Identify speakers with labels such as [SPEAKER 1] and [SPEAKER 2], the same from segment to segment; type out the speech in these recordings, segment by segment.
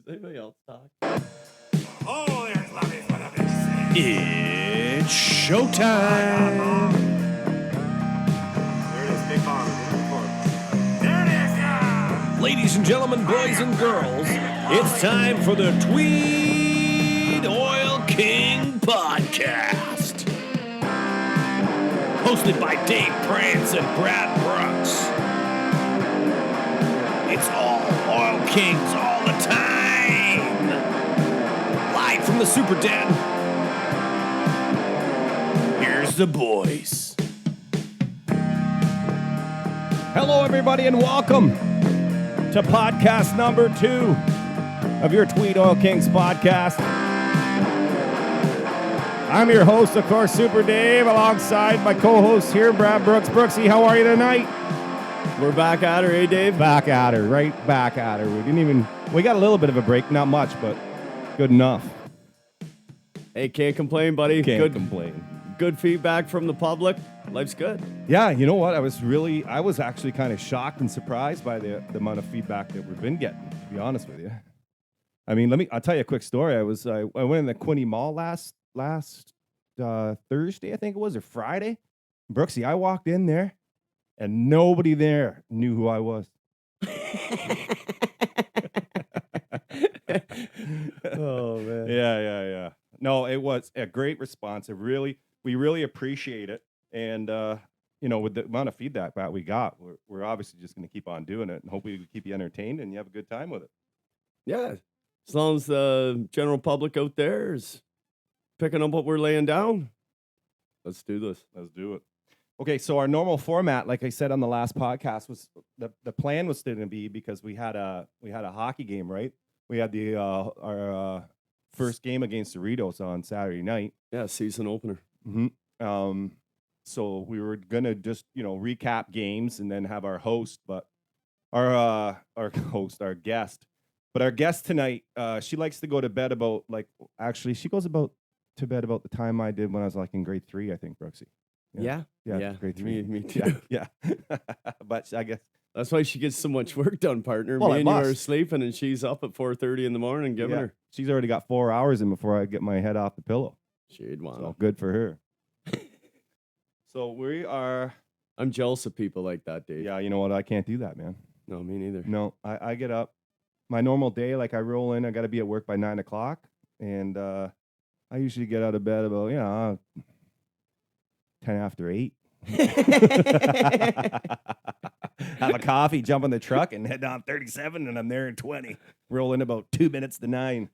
[SPEAKER 1] anybody else talk?
[SPEAKER 2] Oh, there's Lovey for the big save.
[SPEAKER 3] It's showtime.
[SPEAKER 2] There it is, big bomb. There it is, yeah.
[SPEAKER 3] Ladies and gentlemen, boys and girls, it's time for the Tweed Oil King Podcast. Hosted by Dave Prance and Brad Brooks. It's all Oil Kings all the time. Live from the Super Den. Here's the boys. Hello, everybody, and welcome to podcast number 2 of your Tweed Oil Kings podcast. I'm your host, of course, Super Dave, alongside my co-host here, Brad Brooks. Brooksy, how are you tonight?
[SPEAKER 1] We're back at her, eh, Dave?
[SPEAKER 3] Back at her, right back at her. We got a little bit of a break, not much, but good enough.
[SPEAKER 1] Hey, can't complain, buddy.
[SPEAKER 3] Can't complain.
[SPEAKER 1] Good feedback from the public. Life's good.
[SPEAKER 3] Yeah, you know what? I was actually kind of shocked and surprised by the amount of feedback that we've been getting, to be honest with you. I mean, I'll tell you a quick story. I went in the Quinny Mall last Thursday, I think it was, or Friday. Brooksy, I walked in there and nobody there knew who I was.
[SPEAKER 1] Oh, man.
[SPEAKER 3] Yeah. No, it was a great response. We really appreciate it. And, with the amount of feedback that we got, we're obviously just going to keep on doing it and hopefully we keep you entertained and you have a good time with it.
[SPEAKER 1] Yeah. As long as the general public out there is picking up what we're laying down, let's do this.
[SPEAKER 3] Let's do it. Okay, so our normal format, like I said on the last podcast, was the plan was going to be, because we had a hockey game, right? We had our first game against Cerritos on Saturday night.
[SPEAKER 1] Yeah, season opener.
[SPEAKER 3] Mm-hmm. So we were gonna just recap games and then have our host, but our guest. But our guest tonight, she likes to go to bed about she goes to bed about the time I did when I was like in grade 3, I think, Brooksy.
[SPEAKER 1] Yeah.
[SPEAKER 3] Grade 3.
[SPEAKER 1] Me too.
[SPEAKER 3] Yeah. But I guess
[SPEAKER 1] that's why she gets so much work done, partner.
[SPEAKER 3] Well,
[SPEAKER 1] Me
[SPEAKER 3] I
[SPEAKER 1] and you
[SPEAKER 3] must.
[SPEAKER 1] are sleeping, and she's up at 4:30 in the morning giving her.
[SPEAKER 3] She's already got 4 hours in before I get my head off the pillow.
[SPEAKER 1] She'd want
[SPEAKER 3] So good for her. So we are.
[SPEAKER 1] I'm jealous of people like that, Dave.
[SPEAKER 3] Yeah, you know what? I can't do that, man.
[SPEAKER 1] No, me neither.
[SPEAKER 3] No, I get up. My normal day, I roll in. I got to be at work by 9 o'clock, and I usually get out of bed about 10 after 8. Have a coffee, jump in the truck, and head down 37, and I'm there in 20. Roll in about 2 minutes to 9.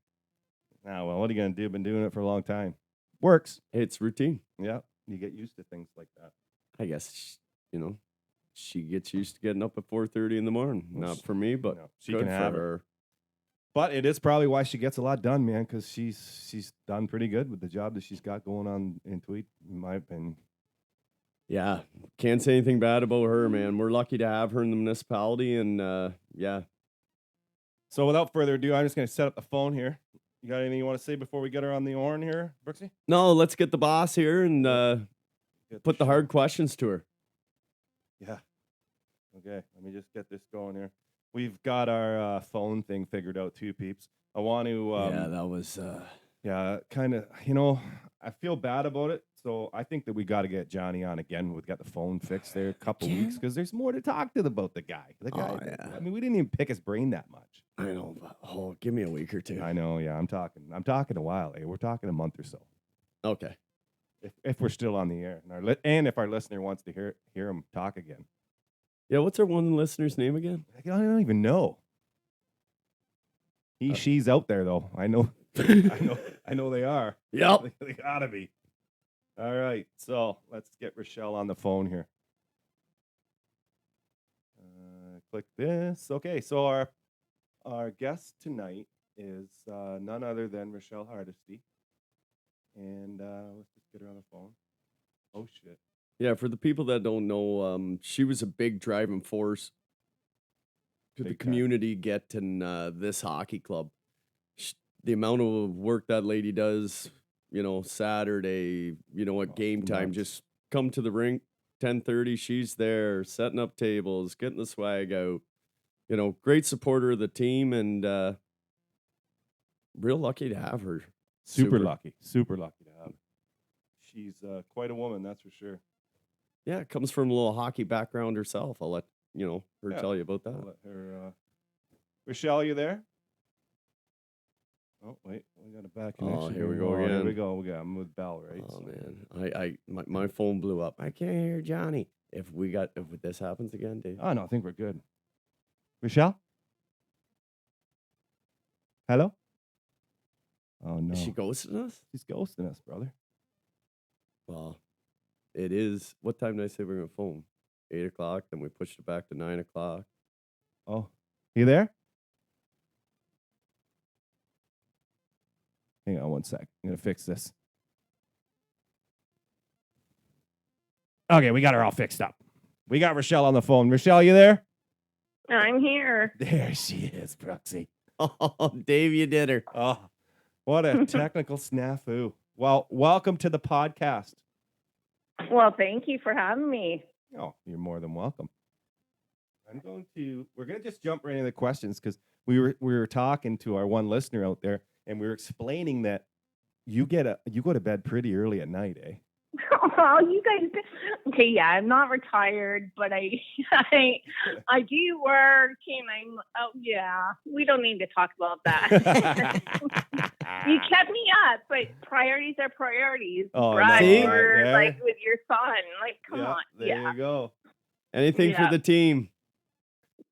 [SPEAKER 3] Now, well, what are you gonna do? Been doing it for a long time. Works.
[SPEAKER 1] It's routine.
[SPEAKER 3] Yeah, you get used to things like that.
[SPEAKER 1] I guess she gets used to getting up at 4:30 in the morning. Not for me, but
[SPEAKER 3] she
[SPEAKER 1] good
[SPEAKER 3] can have
[SPEAKER 1] for
[SPEAKER 3] her. But it is probably why she gets a lot done, man, because she's done pretty good with the job that she's got going on in Tweed, in my opinion.
[SPEAKER 1] Yeah, can't say anything bad about her, man. We're lucky to have her in the municipality, and yeah.
[SPEAKER 3] So without further ado, I'm just going to set up the phone here. You got anything you want to say before we get her on the horn here, Brooksy?
[SPEAKER 1] No, let's get the boss here and put the hard questions to her.
[SPEAKER 3] Yeah. Okay, let me just get this going here. We've got our phone thing figured out too, peeps. I want to...
[SPEAKER 1] yeah, that was...
[SPEAKER 3] Yeah, kind of, I feel bad about it. So I think that we got to get Johnny on again. We've got the phone fixed there a couple weeks because there's more to talk to about the guy.
[SPEAKER 1] Yeah.
[SPEAKER 3] I mean, we didn't even pick his brain that much.
[SPEAKER 1] I know, but give me a week or two.
[SPEAKER 3] I know, yeah. I'm talking a while. We're talking a month or so.
[SPEAKER 1] Okay.
[SPEAKER 3] If we're still on the air, and if our listener wants to hear him talk again.
[SPEAKER 1] Yeah, what's our one listener's name again?
[SPEAKER 3] I don't even know. She's out there though. I know. I know they are.
[SPEAKER 1] Yep.
[SPEAKER 3] They gotta be. All right, so let's get Rachelle on the phone here. Click this. Okay, so our guest tonight is none other than Rachelle Hardisty. And let's just get her on the phone. Oh, shit.
[SPEAKER 1] Yeah, for the people that don't know, she was a big driving force to the community getting this hockey club. The amount of work that lady does, Saturday, at game time, just come to the rink, 10:30, she's there, setting up tables, getting the swag out. Great supporter of the team, and real lucky to have her.
[SPEAKER 3] Super lucky to have her. She's quite a woman, that's for sure.
[SPEAKER 1] Yeah, comes from a little hockey background herself. I'll let her tell you about that.
[SPEAKER 3] I'll let her. Rachelle, you there? Oh wait, we got a bad connection.
[SPEAKER 1] Oh, here we go
[SPEAKER 3] Here
[SPEAKER 1] again.
[SPEAKER 3] we go. I'm with Bell, right?
[SPEAKER 1] Oh man, my phone blew up. I can't hear Johnny. If this happens again, Dave.
[SPEAKER 3] Oh no, I think we're good. Rachelle? Hello? Oh no.
[SPEAKER 1] Is she ghosting us?
[SPEAKER 3] She's ghosting us, brother.
[SPEAKER 1] Well, it is. What time did I say we were going to phone? 8 o'clock. Then we pushed it back to 9 o'clock.
[SPEAKER 3] Oh, you there? Hang on one sec. I'm going to fix this. Okay, we got her all fixed up. We got Rachelle on the phone. Rachelle, you there?
[SPEAKER 4] I'm here.
[SPEAKER 3] There she is, Brooksy.
[SPEAKER 1] Oh, Dave, you did her.
[SPEAKER 3] Oh, what a technical snafu. Well, welcome to the podcast.
[SPEAKER 4] Well, thank you for having me.
[SPEAKER 3] Oh, you're more than welcome. We're going to just jump right into the questions because we were talking to our one listener out there and we were explaining that you go to bed pretty early at night, eh?
[SPEAKER 4] Oh, you guys. Okay, yeah, I'm not retired, but I do work, and we don't need to talk about that. You kept me up, but priorities are priorities.
[SPEAKER 3] Oh,
[SPEAKER 4] right?
[SPEAKER 1] no.
[SPEAKER 4] Or
[SPEAKER 3] Yeah.
[SPEAKER 4] like with your son, like come on,
[SPEAKER 3] There you go.
[SPEAKER 1] Anything for
[SPEAKER 4] Yeah.
[SPEAKER 1] the team.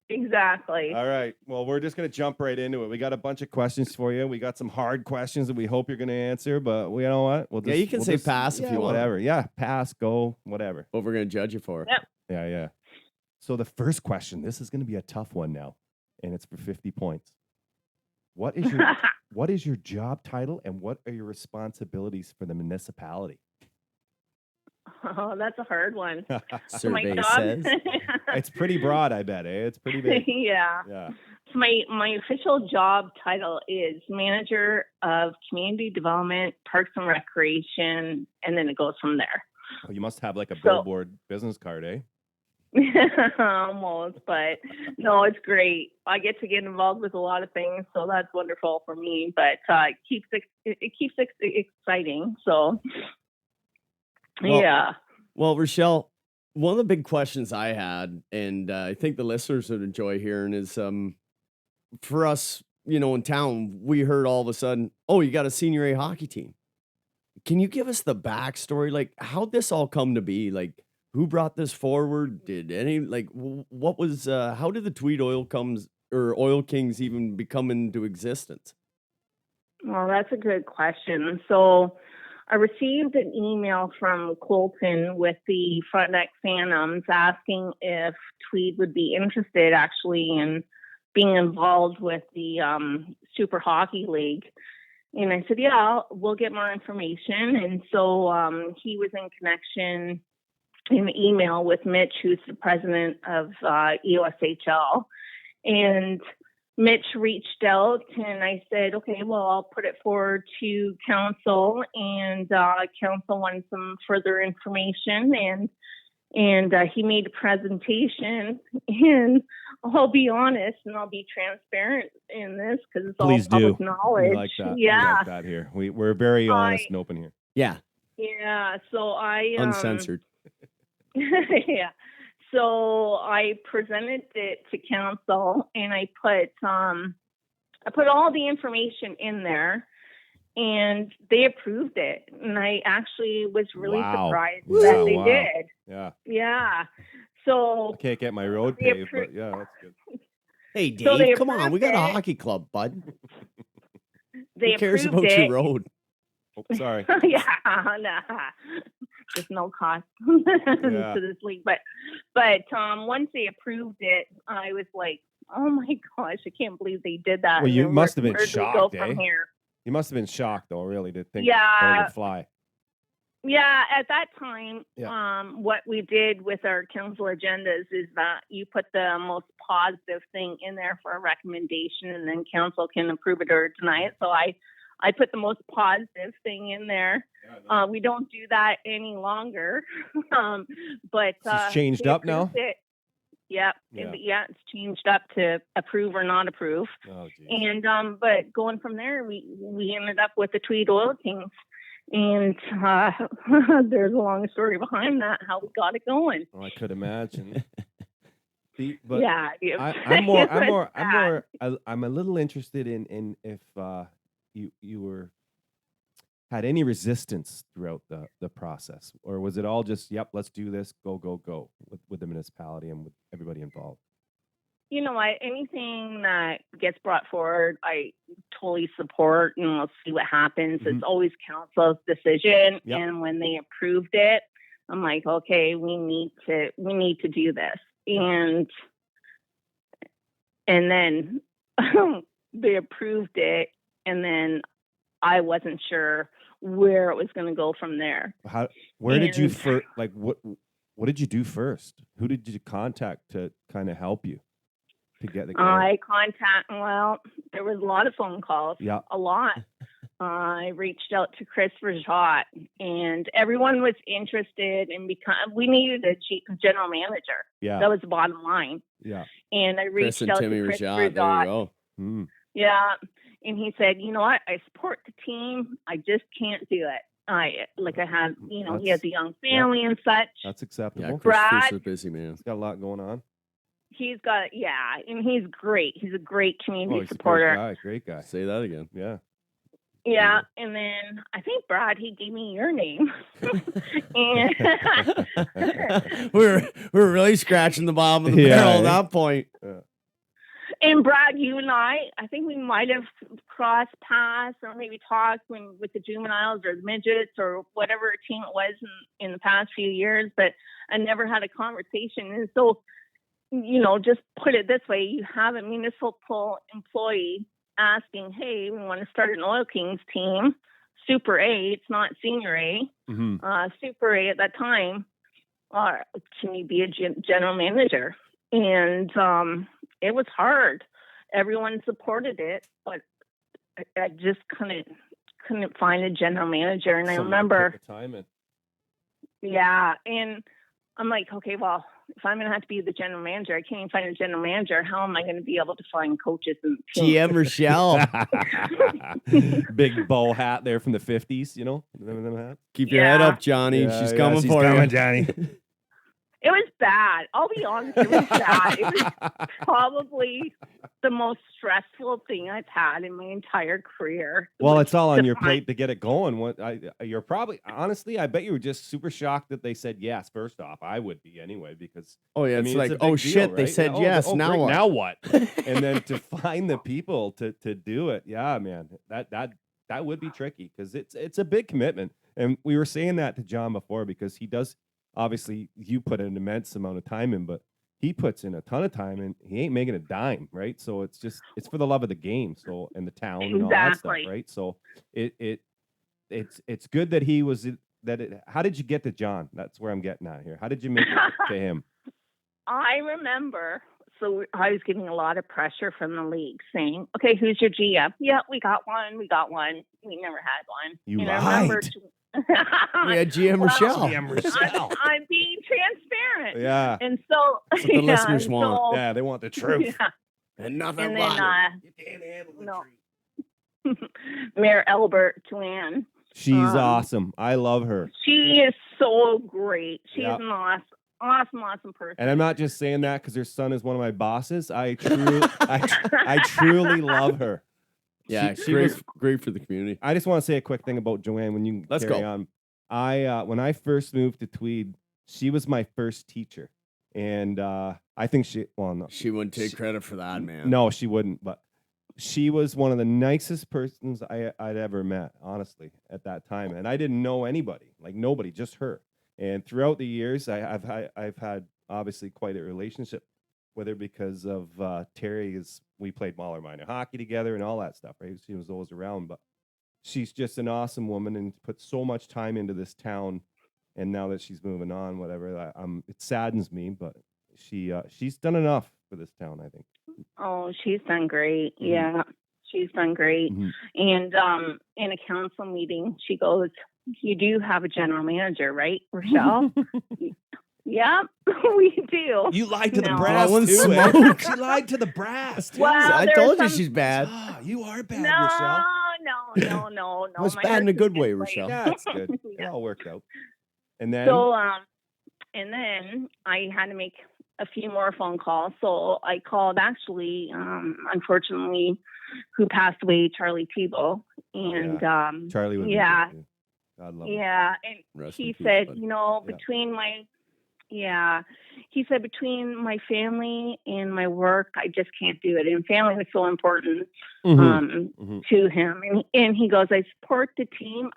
[SPEAKER 4] exactly.
[SPEAKER 3] All right. Well, we're just going to jump right into it. We got a bunch of questions for you. We got some hard questions that we hope you're going to answer, but you know what?
[SPEAKER 1] You can say pass if you want.
[SPEAKER 3] Whatever. Yeah, pass, go, whatever.
[SPEAKER 1] What we're going to judge you for.
[SPEAKER 4] Yep.
[SPEAKER 3] Yeah. So the first question, this is going to be a tough one now, and it's for 50 points. What is your job title and what are your responsibilities for the municipality?
[SPEAKER 4] Oh, that's a hard one.
[SPEAKER 1] Survey
[SPEAKER 4] My
[SPEAKER 1] says.
[SPEAKER 3] It's pretty broad, I bet, eh? It's pretty big.
[SPEAKER 4] Yeah.
[SPEAKER 3] Yeah.
[SPEAKER 4] My official job title is Manager of Community Development, Parks and Recreation, and then it goes from there.
[SPEAKER 3] Oh, you must have like a billboard business card, eh?
[SPEAKER 4] Almost, but no, it's great. I get to get involved with a lot of things, so that's wonderful for me. But it keeps exciting. So, yeah.
[SPEAKER 1] Well, Rachelle, one of the big questions I had, and I think the listeners would enjoy hearing, is for us, in town, we heard all of a sudden, oh, you got a senior A hockey team. Can you give us the backstory? Like, how'd this all come to be? Like, who brought this forward? Did any, what was, how did the Tweed Oil Kings even become into existence?
[SPEAKER 4] Well, that's a good question. So I received an email from Colton with the Frontenac Phantoms asking if Tweed would be interested actually in being involved with the Super Hockey League. And I said, yeah, we'll get more information. And so he was in connection in email with Mitch, who's the president of EOSHL. And Mitch reached out and I said, okay, well, I'll put it forward to council, and council wanted some further information, and he made a presentation, and I'll be honest and I'll be transparent in this because it's
[SPEAKER 3] Please
[SPEAKER 4] all public
[SPEAKER 3] do.
[SPEAKER 4] knowledge.
[SPEAKER 3] We like that.
[SPEAKER 4] Yeah.
[SPEAKER 3] We like that here. We're very honest and open here.
[SPEAKER 1] Yeah.
[SPEAKER 4] Yeah. So I
[SPEAKER 1] Uncensored.
[SPEAKER 4] yeah. So I presented it to council, and I put all the information in there, and they approved it. And I actually was really surprised that they did.
[SPEAKER 3] Yeah.
[SPEAKER 4] Yeah. So
[SPEAKER 3] I can't get my road paved, but yeah, that's good.
[SPEAKER 1] Hey, Dave,
[SPEAKER 4] So
[SPEAKER 1] come on. We got a hockey club, bud. Who cares about your road?
[SPEAKER 3] Oh, sorry.
[SPEAKER 4] Yeah, nah. There's no cost to this league, but once they approved it, I was like, oh my gosh, I can't believe they did that.
[SPEAKER 3] Well, you
[SPEAKER 4] And
[SPEAKER 3] must have been
[SPEAKER 4] where do we
[SPEAKER 3] shocked,
[SPEAKER 4] go
[SPEAKER 3] eh?
[SPEAKER 4] from here?
[SPEAKER 3] You must have been shocked, though, really, to think that it would fly.
[SPEAKER 4] Yeah, at that time,
[SPEAKER 3] Yeah.
[SPEAKER 4] what we did with our council agendas is that you put the most positive thing in there for a recommendation, and then council can approve it or deny it. So I put the most positive thing in there. We don't do that any longer. But
[SPEAKER 3] It's changed up now?
[SPEAKER 4] Yep.
[SPEAKER 3] Yeah.
[SPEAKER 4] It's changed up to approve or not approve.
[SPEAKER 3] Oh, geez.
[SPEAKER 4] And but going from there, we ended up with the Tweed Oil Kings, and there's a long story behind that, how we got it going.
[SPEAKER 3] Oh, I could imagine. But
[SPEAKER 4] Yeah,
[SPEAKER 3] I'm a little interested in if you were had any resistance throughout the process, or was it all just, yep, let's do this, go with the municipality and with everybody involved?
[SPEAKER 4] You know what? Anything that gets brought forward, I totally support, and we'll see what happens.
[SPEAKER 3] Mhm.
[SPEAKER 4] It's always council's decision,
[SPEAKER 3] Yep.
[SPEAKER 4] and when they approved it, I'm like, okay, we need to do this, and then they approved it, and then I wasn't sure where it was going to go from there.
[SPEAKER 3] Where did you
[SPEAKER 4] And-
[SPEAKER 3] first, like, what did you do first? Who did you contact to kind of help you to get the going?
[SPEAKER 4] Well, there was a lot of phone calls.
[SPEAKER 3] Yeah.
[SPEAKER 4] A lot. I reached out to Chris Rachelle, and everyone was interested in we needed a chief general manager.
[SPEAKER 3] Yeah.
[SPEAKER 4] That was the bottom line.
[SPEAKER 3] Yeah.
[SPEAKER 4] And I
[SPEAKER 1] Chris
[SPEAKER 4] reached
[SPEAKER 1] and
[SPEAKER 4] out
[SPEAKER 1] Timmy
[SPEAKER 4] to Chris
[SPEAKER 1] Rashad. There you
[SPEAKER 4] Rachelle.
[SPEAKER 1] go.
[SPEAKER 3] Mm.
[SPEAKER 4] Yeah. And he said, you know what? I support the team. I just can't do it. I had, he has a young family and such.
[SPEAKER 3] That's
[SPEAKER 1] Yeah,
[SPEAKER 3] acceptable.
[SPEAKER 1] Christopher's
[SPEAKER 4] Brad-
[SPEAKER 1] a busy man.
[SPEAKER 3] He's got a lot going on.
[SPEAKER 4] He's got, and he's great. He's a great community
[SPEAKER 3] He's
[SPEAKER 4] supporter.
[SPEAKER 3] a great guy.
[SPEAKER 1] Say that again.
[SPEAKER 3] Yeah.
[SPEAKER 4] Yeah, and then I think Brad, he gave me your name. And
[SPEAKER 1] we were really scratching the bottom of the
[SPEAKER 3] Yeah,
[SPEAKER 1] barrel at
[SPEAKER 3] eh?
[SPEAKER 1] that point.
[SPEAKER 4] and Brad, you and I think we might have crossed paths or maybe talked with the juveniles or the midgets or whatever team it was in the past few years, but I never had a conversation. And so, just put it this way: you have a municipal employee asking, "Hey, we want to start an Oil Kings team, Super A. It's not Senior A,
[SPEAKER 3] Mm-hmm.
[SPEAKER 4] Super A at that time. Can you be a general manager?" And it was hard. Everyone supported it, but I just couldn't find a general manager. And I remember, yeah, and I'm like, okay, well, if I'm going to have to be the general manager, I can't even find a general manager. How am I going to be able to find coaches and teams?
[SPEAKER 1] GM Rachelle.
[SPEAKER 3] Big bow hat there from the 50s, Remember them hats?
[SPEAKER 1] Keep your head
[SPEAKER 4] Yeah.
[SPEAKER 1] up, Johnny.
[SPEAKER 3] Yeah,
[SPEAKER 1] she's
[SPEAKER 3] yeah,
[SPEAKER 1] coming
[SPEAKER 3] she's
[SPEAKER 1] for
[SPEAKER 3] coming,
[SPEAKER 1] you.
[SPEAKER 3] Johnny.
[SPEAKER 4] It was bad. I'll be honest, it was bad. It was probably the most stressful thing I've had in my entire career.
[SPEAKER 3] Well, it's all on your
[SPEAKER 4] Fine.
[SPEAKER 3] plate to get it going. You're probably, honestly, I bet you were just super shocked that they said yes. First off, I would be anyway, because
[SPEAKER 1] Oh, yeah.
[SPEAKER 3] I
[SPEAKER 1] It's
[SPEAKER 3] mean,
[SPEAKER 1] like,
[SPEAKER 3] a big
[SPEAKER 1] oh,
[SPEAKER 3] deal,
[SPEAKER 1] shit. They
[SPEAKER 3] right?
[SPEAKER 1] said
[SPEAKER 3] Yeah,
[SPEAKER 1] yes. Now
[SPEAKER 3] great,
[SPEAKER 1] what?
[SPEAKER 3] Now what? And then to find the people to do it, yeah, man, that would be tricky, because it's a big commitment. And we were saying that to John before, because he does, obviously, you put an immense amount of time in, but he puts in a ton of time, and he ain't making a dime, right? So it's for the love of the game, so, and the town and all that stuff,
[SPEAKER 4] Exactly.
[SPEAKER 3] right? So it's good that he was how did you get to John? That's where I'm getting at here. How did you make it to him?
[SPEAKER 4] I remember, so I was getting a lot of pressure from the league saying, okay, who's your GM? Yeah, we got one. We never had one.
[SPEAKER 3] You
[SPEAKER 4] and I remember
[SPEAKER 3] lied.
[SPEAKER 1] We had GM
[SPEAKER 4] Well,
[SPEAKER 1] Rachelle.
[SPEAKER 4] I'm being transparent.
[SPEAKER 3] Yeah.
[SPEAKER 4] And so
[SPEAKER 1] That's what the listeners
[SPEAKER 4] and
[SPEAKER 1] want.
[SPEAKER 4] so-
[SPEAKER 3] Yeah, they want the truth.
[SPEAKER 4] yeah.
[SPEAKER 1] And nothing
[SPEAKER 4] And
[SPEAKER 1] but
[SPEAKER 4] then
[SPEAKER 3] You can't handle the
[SPEAKER 4] no.
[SPEAKER 3] truth.
[SPEAKER 4] Mayor Albert Tuan.
[SPEAKER 3] She's
[SPEAKER 4] Um,
[SPEAKER 3] awesome. I love her.
[SPEAKER 4] She is so great. She's
[SPEAKER 3] Yeah.
[SPEAKER 4] an awesome person.
[SPEAKER 3] And I'm not just saying that because her son is one of my bosses. I truly love her.
[SPEAKER 1] Yeah,
[SPEAKER 3] She
[SPEAKER 1] great,
[SPEAKER 3] was-
[SPEAKER 1] great for the community.
[SPEAKER 3] I just want to say a quick thing about Joanne when you
[SPEAKER 1] Let's
[SPEAKER 3] carry
[SPEAKER 1] go.
[SPEAKER 3] on. When I first moved to Tweed, she was my first teacher. And I think no,
[SPEAKER 1] She wouldn't take credit for that, man.
[SPEAKER 3] no, she wouldn't. But she was one of the nicest persons I'd ever met, honestly, at that time. And I didn't know anybody, like nobody, just her. And throughout the years, I've had obviously quite a relationship with her because of Terry. We played Mahler Minor hockey together and all that stuff, right? She was always around, but she's just an awesome woman and put so much time into this town. And now that she's moving on, whatever, it saddens me, but she's done enough for this town, I think.
[SPEAKER 4] Oh, she's done great.
[SPEAKER 3] Mhm.
[SPEAKER 4] Yeah, she's done great.
[SPEAKER 3] Mhm.
[SPEAKER 4] And in a council meeting, she goes, "You do have a general manager, right, Rachelle?" Yep, we do.
[SPEAKER 3] You lied to the
[SPEAKER 4] No.
[SPEAKER 3] brass
[SPEAKER 1] Blowing
[SPEAKER 3] too.
[SPEAKER 1] smoke.
[SPEAKER 3] She lied to the brass. Too.
[SPEAKER 4] Well,
[SPEAKER 1] I
[SPEAKER 4] there's
[SPEAKER 1] told you
[SPEAKER 4] some-
[SPEAKER 1] she's bad.
[SPEAKER 3] Ah, you are bad,
[SPEAKER 4] No,
[SPEAKER 3] Rachelle.
[SPEAKER 4] no.
[SPEAKER 1] What's
[SPEAKER 4] My
[SPEAKER 1] bad in a
[SPEAKER 4] husband's
[SPEAKER 1] good way,
[SPEAKER 4] great.
[SPEAKER 1] Rochelle?
[SPEAKER 3] Yeah, it's good. It
[SPEAKER 4] Yeah.
[SPEAKER 3] all worked out. And then
[SPEAKER 4] So, and then I had to make a few more phone calls. So I called actually, unfortunately, who passed away, Charlie Tebow. And,
[SPEAKER 3] Charlie would be
[SPEAKER 4] yeah,
[SPEAKER 3] good, too. God love him.
[SPEAKER 4] yeah. And
[SPEAKER 1] Rest in
[SPEAKER 4] he
[SPEAKER 1] peace,
[SPEAKER 4] said,
[SPEAKER 1] bud.
[SPEAKER 4] you know,
[SPEAKER 3] Yeah.
[SPEAKER 4] he said, between my family and my work, I just can't do it. And family was so important
[SPEAKER 3] Mhm.
[SPEAKER 4] to him. And he goes, I support the team.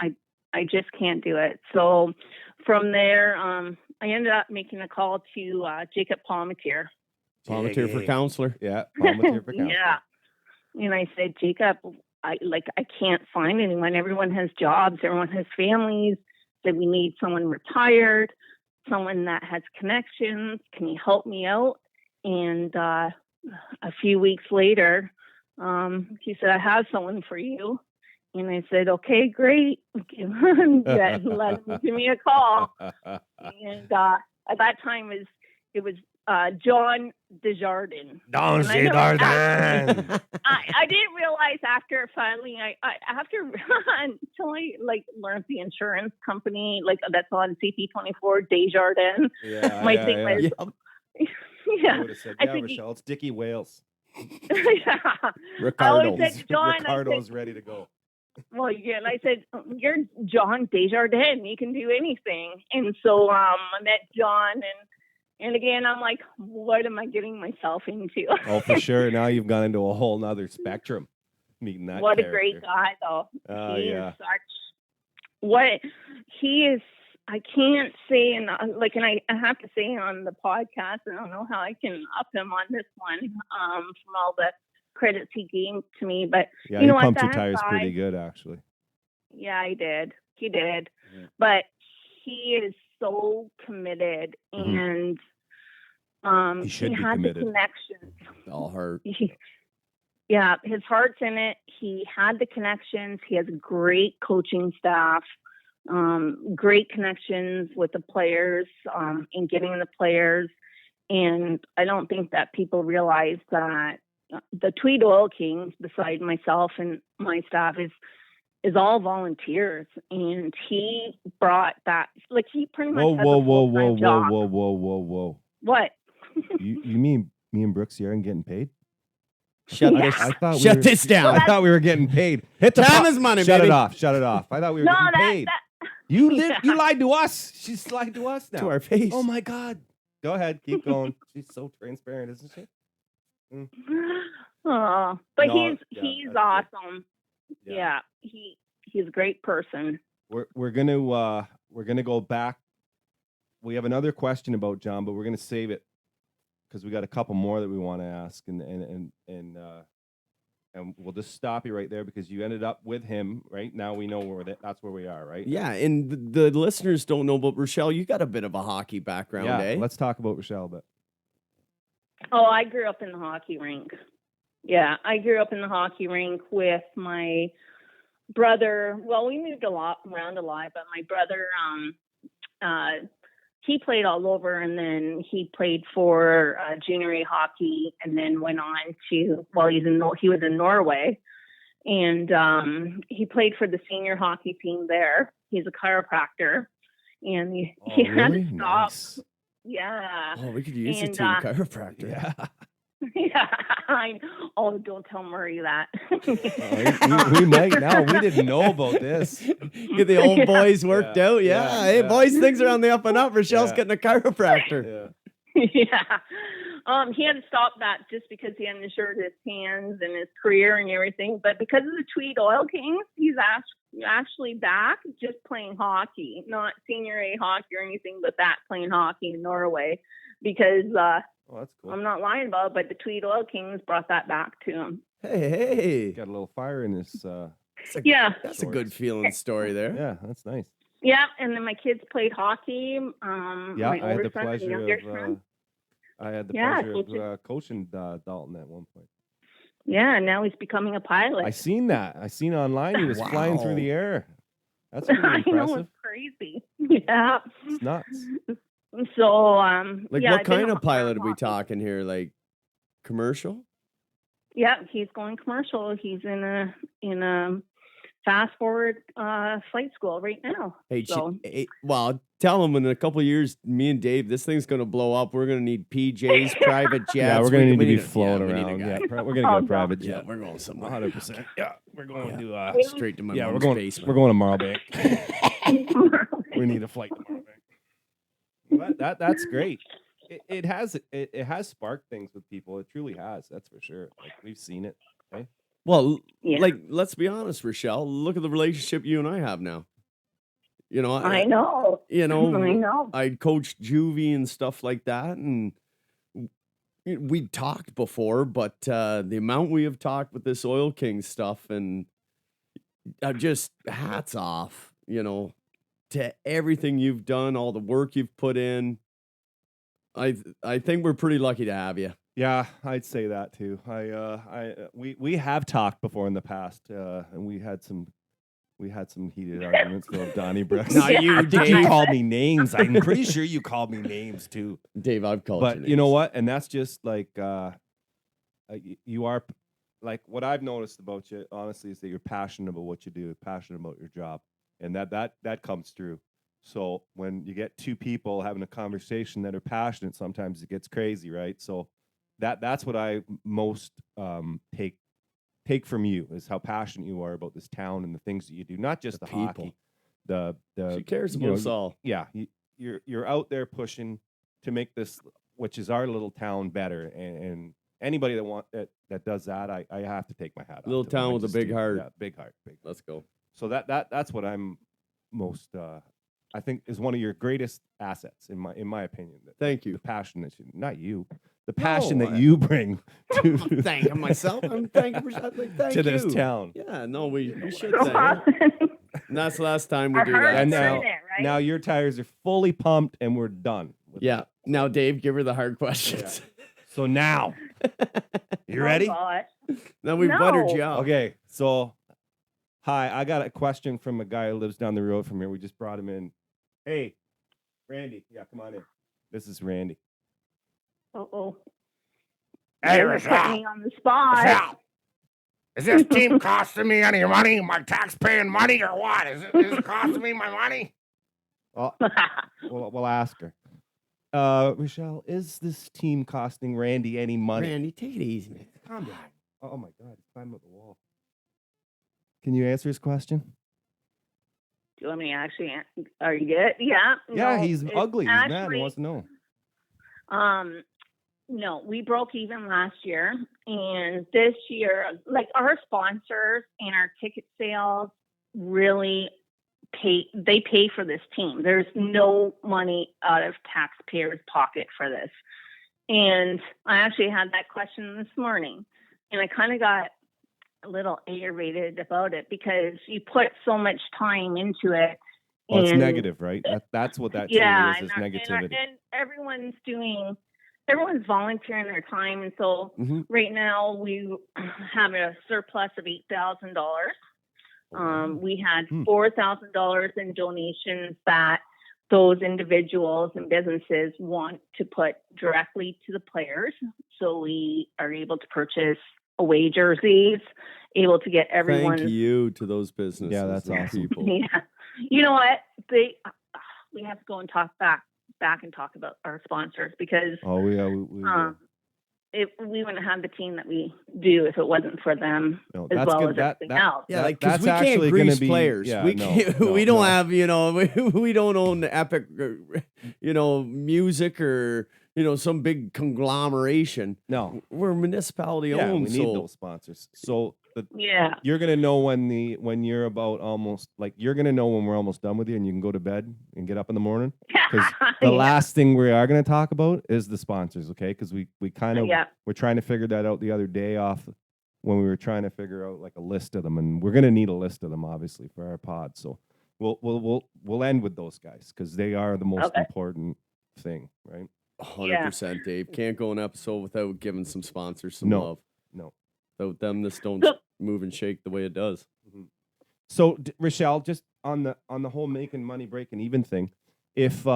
[SPEAKER 4] I just can't do it. So from there, I ended up making a call to Jacob Palmatier.
[SPEAKER 1] Volunteer for
[SPEAKER 3] JG.
[SPEAKER 1] counselor.
[SPEAKER 3] Yeah, volunteer for counseling.
[SPEAKER 4] Yeah. And I said, Jacob, I can't find anyone. Everyone has jobs. Everyone has families. Said we need someone retired, someone that has connections. Can you help me out? And a few weeks later, he said, I have someone for you. And I said, okay, great. Let him give me a call. And at that time, it was John Desjardins.
[SPEAKER 3] Don
[SPEAKER 4] And I never
[SPEAKER 3] Desjardins.
[SPEAKER 4] I didn't realize after finally until I learned the insurance company that's on CP24 Desjardins.
[SPEAKER 3] Yeah,
[SPEAKER 4] My
[SPEAKER 3] yeah,
[SPEAKER 4] thing
[SPEAKER 3] yeah.
[SPEAKER 4] was
[SPEAKER 1] Yep.
[SPEAKER 3] I
[SPEAKER 4] yeah.
[SPEAKER 3] would have said,
[SPEAKER 4] I
[SPEAKER 3] yeah,
[SPEAKER 4] said,
[SPEAKER 3] Rachelle, it's Dickie Wales.
[SPEAKER 4] yeah. I always
[SPEAKER 1] Ricardo's.
[SPEAKER 4] said John.
[SPEAKER 3] Ricardo's ready to go.
[SPEAKER 4] Well, yeah, and I said, you're John Desjardins. You can do anything. And so I met John, and again, I'm like, what am I getting myself into?
[SPEAKER 3] Oh, for sure. Now you've gone into a whole nother spectrum. Meeting that.
[SPEAKER 4] What
[SPEAKER 3] character.
[SPEAKER 4] a great guy, though.
[SPEAKER 3] Oh,
[SPEAKER 4] He
[SPEAKER 3] yeah.
[SPEAKER 4] is he is. I can't say, and I have to say on the podcast, I don't know how I can up him on this one from all the credits he gave to me, but
[SPEAKER 3] Yeah,
[SPEAKER 4] you know
[SPEAKER 3] he
[SPEAKER 4] what,
[SPEAKER 3] pumped your
[SPEAKER 4] that
[SPEAKER 3] tires
[SPEAKER 4] guy-
[SPEAKER 3] pretty good, actually.
[SPEAKER 4] yeah, he did.
[SPEAKER 3] Yeah.
[SPEAKER 4] But he is so committed,
[SPEAKER 3] Mhm.
[SPEAKER 4] and
[SPEAKER 3] He should be
[SPEAKER 4] had
[SPEAKER 3] committed.
[SPEAKER 4] the connections.
[SPEAKER 1] All hurt.
[SPEAKER 4] Yeah, his heart's in it. He had the connections. He has a great coaching staff, great connections with the players, in getting the players. And I don't think that people realize that the Tweed Oil Kings, beside myself and my staff, is all volunteers. And he brought that, he pretty much
[SPEAKER 3] Whoa,
[SPEAKER 4] has
[SPEAKER 3] whoa,
[SPEAKER 4] a
[SPEAKER 3] whoa,
[SPEAKER 4] full-time
[SPEAKER 3] whoa,
[SPEAKER 4] job.
[SPEAKER 3] whoa.
[SPEAKER 4] What?
[SPEAKER 3] You mean me and Brooks here aren't getting paid?
[SPEAKER 1] Shut
[SPEAKER 4] Yeah.
[SPEAKER 1] this.
[SPEAKER 3] I thought
[SPEAKER 1] Shut
[SPEAKER 3] we were,
[SPEAKER 1] this down.
[SPEAKER 3] I thought we were getting paid. Hit the
[SPEAKER 1] Time
[SPEAKER 3] pop-
[SPEAKER 1] is money,
[SPEAKER 3] Shut
[SPEAKER 1] baby.
[SPEAKER 3] it off. Shut it off. I thought we were
[SPEAKER 4] No,
[SPEAKER 3] getting paid.
[SPEAKER 4] that
[SPEAKER 3] You
[SPEAKER 4] Yeah.
[SPEAKER 3] lied to us. She's lied to us now.
[SPEAKER 1] To our face.
[SPEAKER 3] Oh my God. Go ahead. Keep going. She's so transparent, isn't she?
[SPEAKER 4] Oh, but
[SPEAKER 3] No,
[SPEAKER 4] he's
[SPEAKER 3] that's
[SPEAKER 4] awesome.
[SPEAKER 3] Yeah.
[SPEAKER 4] Yeah, he's a great person.
[SPEAKER 3] We're gonna go back. We have another question about John, but we're gonna save it because we got a couple more that we want to ask, and we'll just stop you right there because you ended up with him. Right now, we know that's where we are. Right?
[SPEAKER 1] Yeah, and the listeners don't know, but Rochelle, you got a bit of a hockey background,
[SPEAKER 3] Yeah.
[SPEAKER 1] eh?
[SPEAKER 3] Let's talk about Rachelle, but
[SPEAKER 4] Oh, I grew up in the hockey rink. Yeah, I grew up in the hockey rink with my brother. Well, we moved around a lot, but my brother, he played all over, and then he played for junior A hockey, and then went on to, well, he was in Norway, and he played for the senior hockey team there. He's a chiropractor, and he had to stop.
[SPEAKER 3] Nice.
[SPEAKER 4] Yeah.
[SPEAKER 1] Oh, we could use a
[SPEAKER 4] And,
[SPEAKER 1] team chiropractor.
[SPEAKER 3] Yeah.
[SPEAKER 4] Yeah. Oh, don't tell Murray that.
[SPEAKER 3] we might now. We didn't know about this.
[SPEAKER 1] Get the old boys worked
[SPEAKER 3] Yeah,
[SPEAKER 1] out. Yeah.
[SPEAKER 3] yeah,
[SPEAKER 1] Hey,
[SPEAKER 3] yeah.
[SPEAKER 1] boys, things are on the up and up. Rochelle's
[SPEAKER 3] Yeah.
[SPEAKER 1] getting a chiropractor.
[SPEAKER 3] Yeah.
[SPEAKER 4] Yeah. He had to stop that just because he hadn't insured his hands and his career and everything. But because of the Tweed Oil Kings, he's actually back just playing hockey, not senior A hockey or anything, but that playing hockey in Norway. Because
[SPEAKER 3] Oh, that's cool.
[SPEAKER 4] I'm not lying about it, but the Tweed Oil Kings brought that back to him.
[SPEAKER 1] Hey.
[SPEAKER 3] Got a little fire in this.
[SPEAKER 1] That's a,
[SPEAKER 4] Yeah.
[SPEAKER 1] that's a good feeling story there.
[SPEAKER 3] Yeah, that's nice.
[SPEAKER 4] Yeah. And then my kids played hockey.
[SPEAKER 3] Yeah,
[SPEAKER 4] My
[SPEAKER 3] I had
[SPEAKER 4] older
[SPEAKER 3] the
[SPEAKER 4] son and
[SPEAKER 3] pleasure
[SPEAKER 4] younger
[SPEAKER 3] of
[SPEAKER 4] son.
[SPEAKER 3] pleasure
[SPEAKER 4] coaching.
[SPEAKER 3] of coaching Dalton at one point.
[SPEAKER 4] Yeah, and now he's becoming a pilot.
[SPEAKER 3] I seen that. I seen online he was flying through
[SPEAKER 1] Wow.
[SPEAKER 3] the air. That's pretty
[SPEAKER 4] I know,
[SPEAKER 3] impressive.
[SPEAKER 4] it's crazy. Yeah.
[SPEAKER 3] It's nuts.
[SPEAKER 4] So,
[SPEAKER 1] Like,
[SPEAKER 4] yeah,
[SPEAKER 1] what
[SPEAKER 4] I've been
[SPEAKER 1] kind of pilot are we
[SPEAKER 4] talking.
[SPEAKER 1] talking here? Like, commercial?
[SPEAKER 4] Yeah, he's going commercial. He's in a fast forward flight school right now.
[SPEAKER 1] Hey,
[SPEAKER 4] So
[SPEAKER 1] well, tell him in a couple of years, me and Dave, this thing's gonna blow up. We're gonna need PJs, private jets.
[SPEAKER 3] Yeah, we're gonna need to be
[SPEAKER 1] need
[SPEAKER 3] flown
[SPEAKER 1] we need a
[SPEAKER 3] around.
[SPEAKER 1] guy.
[SPEAKER 3] Yeah, we're gonna get
[SPEAKER 4] Oh,
[SPEAKER 3] a
[SPEAKER 4] God.
[SPEAKER 3] private
[SPEAKER 1] Yeah,
[SPEAKER 3] jet.
[SPEAKER 1] we're going somewhere.
[SPEAKER 3] 100%. Yeah, we're going to
[SPEAKER 1] Straight to my
[SPEAKER 3] yeah,
[SPEAKER 1] mom's
[SPEAKER 3] we're going
[SPEAKER 1] basement.
[SPEAKER 3] we're going to Marlbank. We need a flight to Marlbank. Well, that's great. It has sparked things with people. It truly has. That's for sure. Like, we've seen it. Okay?
[SPEAKER 1] Well,
[SPEAKER 4] Yeah.
[SPEAKER 1] like, let's be honest, Rachelle. Look at the relationship you and I have now. You know,
[SPEAKER 4] I know.
[SPEAKER 1] You know,
[SPEAKER 4] I know.
[SPEAKER 1] I coached juvie and stuff like that, and we talked before, but the amount we have talked with this Oil King stuff, and just hats off, to everything you've done, all the work you've put in. I think we're pretty lucky to have you.
[SPEAKER 3] Yeah, I'd say that too. We have talked before in the past, and we had some heated arguments about Donnybrook.
[SPEAKER 1] Not you,
[SPEAKER 3] I think you
[SPEAKER 1] Dave.
[SPEAKER 3] called me names. I'm pretty sure you called me names too.
[SPEAKER 1] Dave, I've called
[SPEAKER 3] But
[SPEAKER 1] your
[SPEAKER 3] you know
[SPEAKER 1] names.
[SPEAKER 3] what? And that's just like you are, like, what I've noticed about you, honestly, is that you're passionate about what you do, passionate about your job, and that comes through. So when you get two people having a conversation that are passionate, sometimes it gets crazy, right? So that's what I most take from you, is how passionate you are about this town and the things that you do, not just the
[SPEAKER 1] people.
[SPEAKER 3] hockey. The
[SPEAKER 1] She cares
[SPEAKER 3] you
[SPEAKER 1] about
[SPEAKER 3] know,
[SPEAKER 1] us all.
[SPEAKER 3] yeah, you're out there pushing to make this, which is our little town, better. And anybody that does that, I have to take my hat off.
[SPEAKER 1] Little
[SPEAKER 3] to them.
[SPEAKER 1] town
[SPEAKER 3] I
[SPEAKER 1] with a
[SPEAKER 3] just
[SPEAKER 1] big
[SPEAKER 3] do.
[SPEAKER 1] heart.
[SPEAKER 3] Yeah, big heart.
[SPEAKER 1] Let's go.
[SPEAKER 3] So that's what I'm most I think is one of your greatest assets in my opinion.
[SPEAKER 1] Thank you.
[SPEAKER 3] The passion that the passion
[SPEAKER 1] No,
[SPEAKER 3] that you bring
[SPEAKER 1] I'm
[SPEAKER 3] to
[SPEAKER 1] thanking myself. I'm thanking for thank
[SPEAKER 3] to this
[SPEAKER 1] you.
[SPEAKER 3] town.
[SPEAKER 1] Yeah, no, we should
[SPEAKER 4] So
[SPEAKER 1] say it. And that's the last time we
[SPEAKER 4] Our
[SPEAKER 1] do
[SPEAKER 4] hearts
[SPEAKER 1] that.
[SPEAKER 3] And
[SPEAKER 4] are
[SPEAKER 3] now,
[SPEAKER 4] in it, right?
[SPEAKER 3] now your tires are fully pumped and we're done. with
[SPEAKER 1] Yeah.
[SPEAKER 3] that.
[SPEAKER 1] Now, Dave, give her the hard questions.
[SPEAKER 3] So now, you
[SPEAKER 4] Oh,
[SPEAKER 3] ready?
[SPEAKER 4] gosh.
[SPEAKER 1] Now we've
[SPEAKER 4] No.
[SPEAKER 1] buttered you up.
[SPEAKER 3] Okay, so hi, I got a question from a guy who lives down the road from here. We just brought him in. Hey, Randy. Yeah, come on in. This is Randy.
[SPEAKER 4] Uh-oh.
[SPEAKER 2] Hey,
[SPEAKER 4] You're putting
[SPEAKER 2] Rachelle.
[SPEAKER 4] me on the spot.
[SPEAKER 2] Rachelle, is this team costing me any money? My tax-paying money or what? Is it costing me my money?
[SPEAKER 3] Oh, we'll ask her. Rachelle, is this team costing Randy any money?
[SPEAKER 1] Randy, take it easy, man.
[SPEAKER 3] Calm down. Oh my God, he's climbing up the wall. Can you answer his question?
[SPEAKER 4] Do you want me to actually? Are you good? Yeah.
[SPEAKER 3] Yeah,
[SPEAKER 4] No,
[SPEAKER 3] he's
[SPEAKER 4] it's
[SPEAKER 3] ugly. He's mad. He
[SPEAKER 4] actually,
[SPEAKER 3] wants to know.
[SPEAKER 4] No, we broke even last year, and this year, like, our sponsors and our ticket sales really pay for this team. There's no money out of taxpayers' pocket for this. And I actually had that question this morning, and I kind of got a little aggravated about it because you put so much time into it.
[SPEAKER 3] Well, it's
[SPEAKER 4] and
[SPEAKER 3] negative, right? That's what that
[SPEAKER 4] yeah,
[SPEAKER 3] truly is negativity.
[SPEAKER 4] and everyone's volunteering their time, and so
[SPEAKER 1] Mhm.
[SPEAKER 4] right now we have a surplus of $8,000. We had $4,000 in donations that those individuals and businesses want to put directly to the players, so we are able to purchase away jerseys, able to get everyone.
[SPEAKER 1] Thank you to those businesses.
[SPEAKER 3] Yeah, that's
[SPEAKER 1] and
[SPEAKER 3] awesome.
[SPEAKER 1] people.
[SPEAKER 4] Yeah, you know what? We have to go and talk back and talk about our sponsors, because
[SPEAKER 3] Oh, we
[SPEAKER 4] if we wouldn't have the team that we do if it wasn't for them,
[SPEAKER 3] no,
[SPEAKER 4] as
[SPEAKER 3] that's
[SPEAKER 4] well
[SPEAKER 3] good.
[SPEAKER 4] as
[SPEAKER 3] That,
[SPEAKER 4] everything
[SPEAKER 3] that,
[SPEAKER 4] else.
[SPEAKER 1] Yeah,
[SPEAKER 3] that-
[SPEAKER 1] like, because
[SPEAKER 3] that's
[SPEAKER 1] we can't
[SPEAKER 3] actually gonna
[SPEAKER 1] grease
[SPEAKER 3] be
[SPEAKER 1] players.
[SPEAKER 3] Yeah,
[SPEAKER 1] we
[SPEAKER 3] no,
[SPEAKER 1] can't,
[SPEAKER 3] no,
[SPEAKER 1] we don't
[SPEAKER 3] no.
[SPEAKER 1] have, we don't own the epic, music or, some big conglomeration.
[SPEAKER 3] No.
[SPEAKER 1] We're municipality
[SPEAKER 3] Yeah,
[SPEAKER 1] owned.
[SPEAKER 3] we need
[SPEAKER 1] so
[SPEAKER 3] those sponsors. So
[SPEAKER 4] Yeah.
[SPEAKER 3] you're gonna know when you're about almost, like, you're gonna know when we're almost done with you and you can go to bed and get up in the morning. Because the
[SPEAKER 4] Yeah.
[SPEAKER 3] last thing we are gonna talk about is the sponsors, okay? Because we kind of
[SPEAKER 4] Yeah.
[SPEAKER 3] we're trying to figure that out the other day off when we were trying to figure out, like, a list of them, and we're gonna need a list of them obviously for our pod. So we'll end with those guys because they are the most
[SPEAKER 4] Okay.
[SPEAKER 3] important thing, right?
[SPEAKER 1] 100%, Dave. Can't go an episode without giving some sponsors some
[SPEAKER 3] No.
[SPEAKER 1] love.
[SPEAKER 3] No.
[SPEAKER 1] Without them, this don't
[SPEAKER 4] So-
[SPEAKER 1] move and shake the way it does.
[SPEAKER 3] So Rachelle, just on the whole making money, breaking even thing, if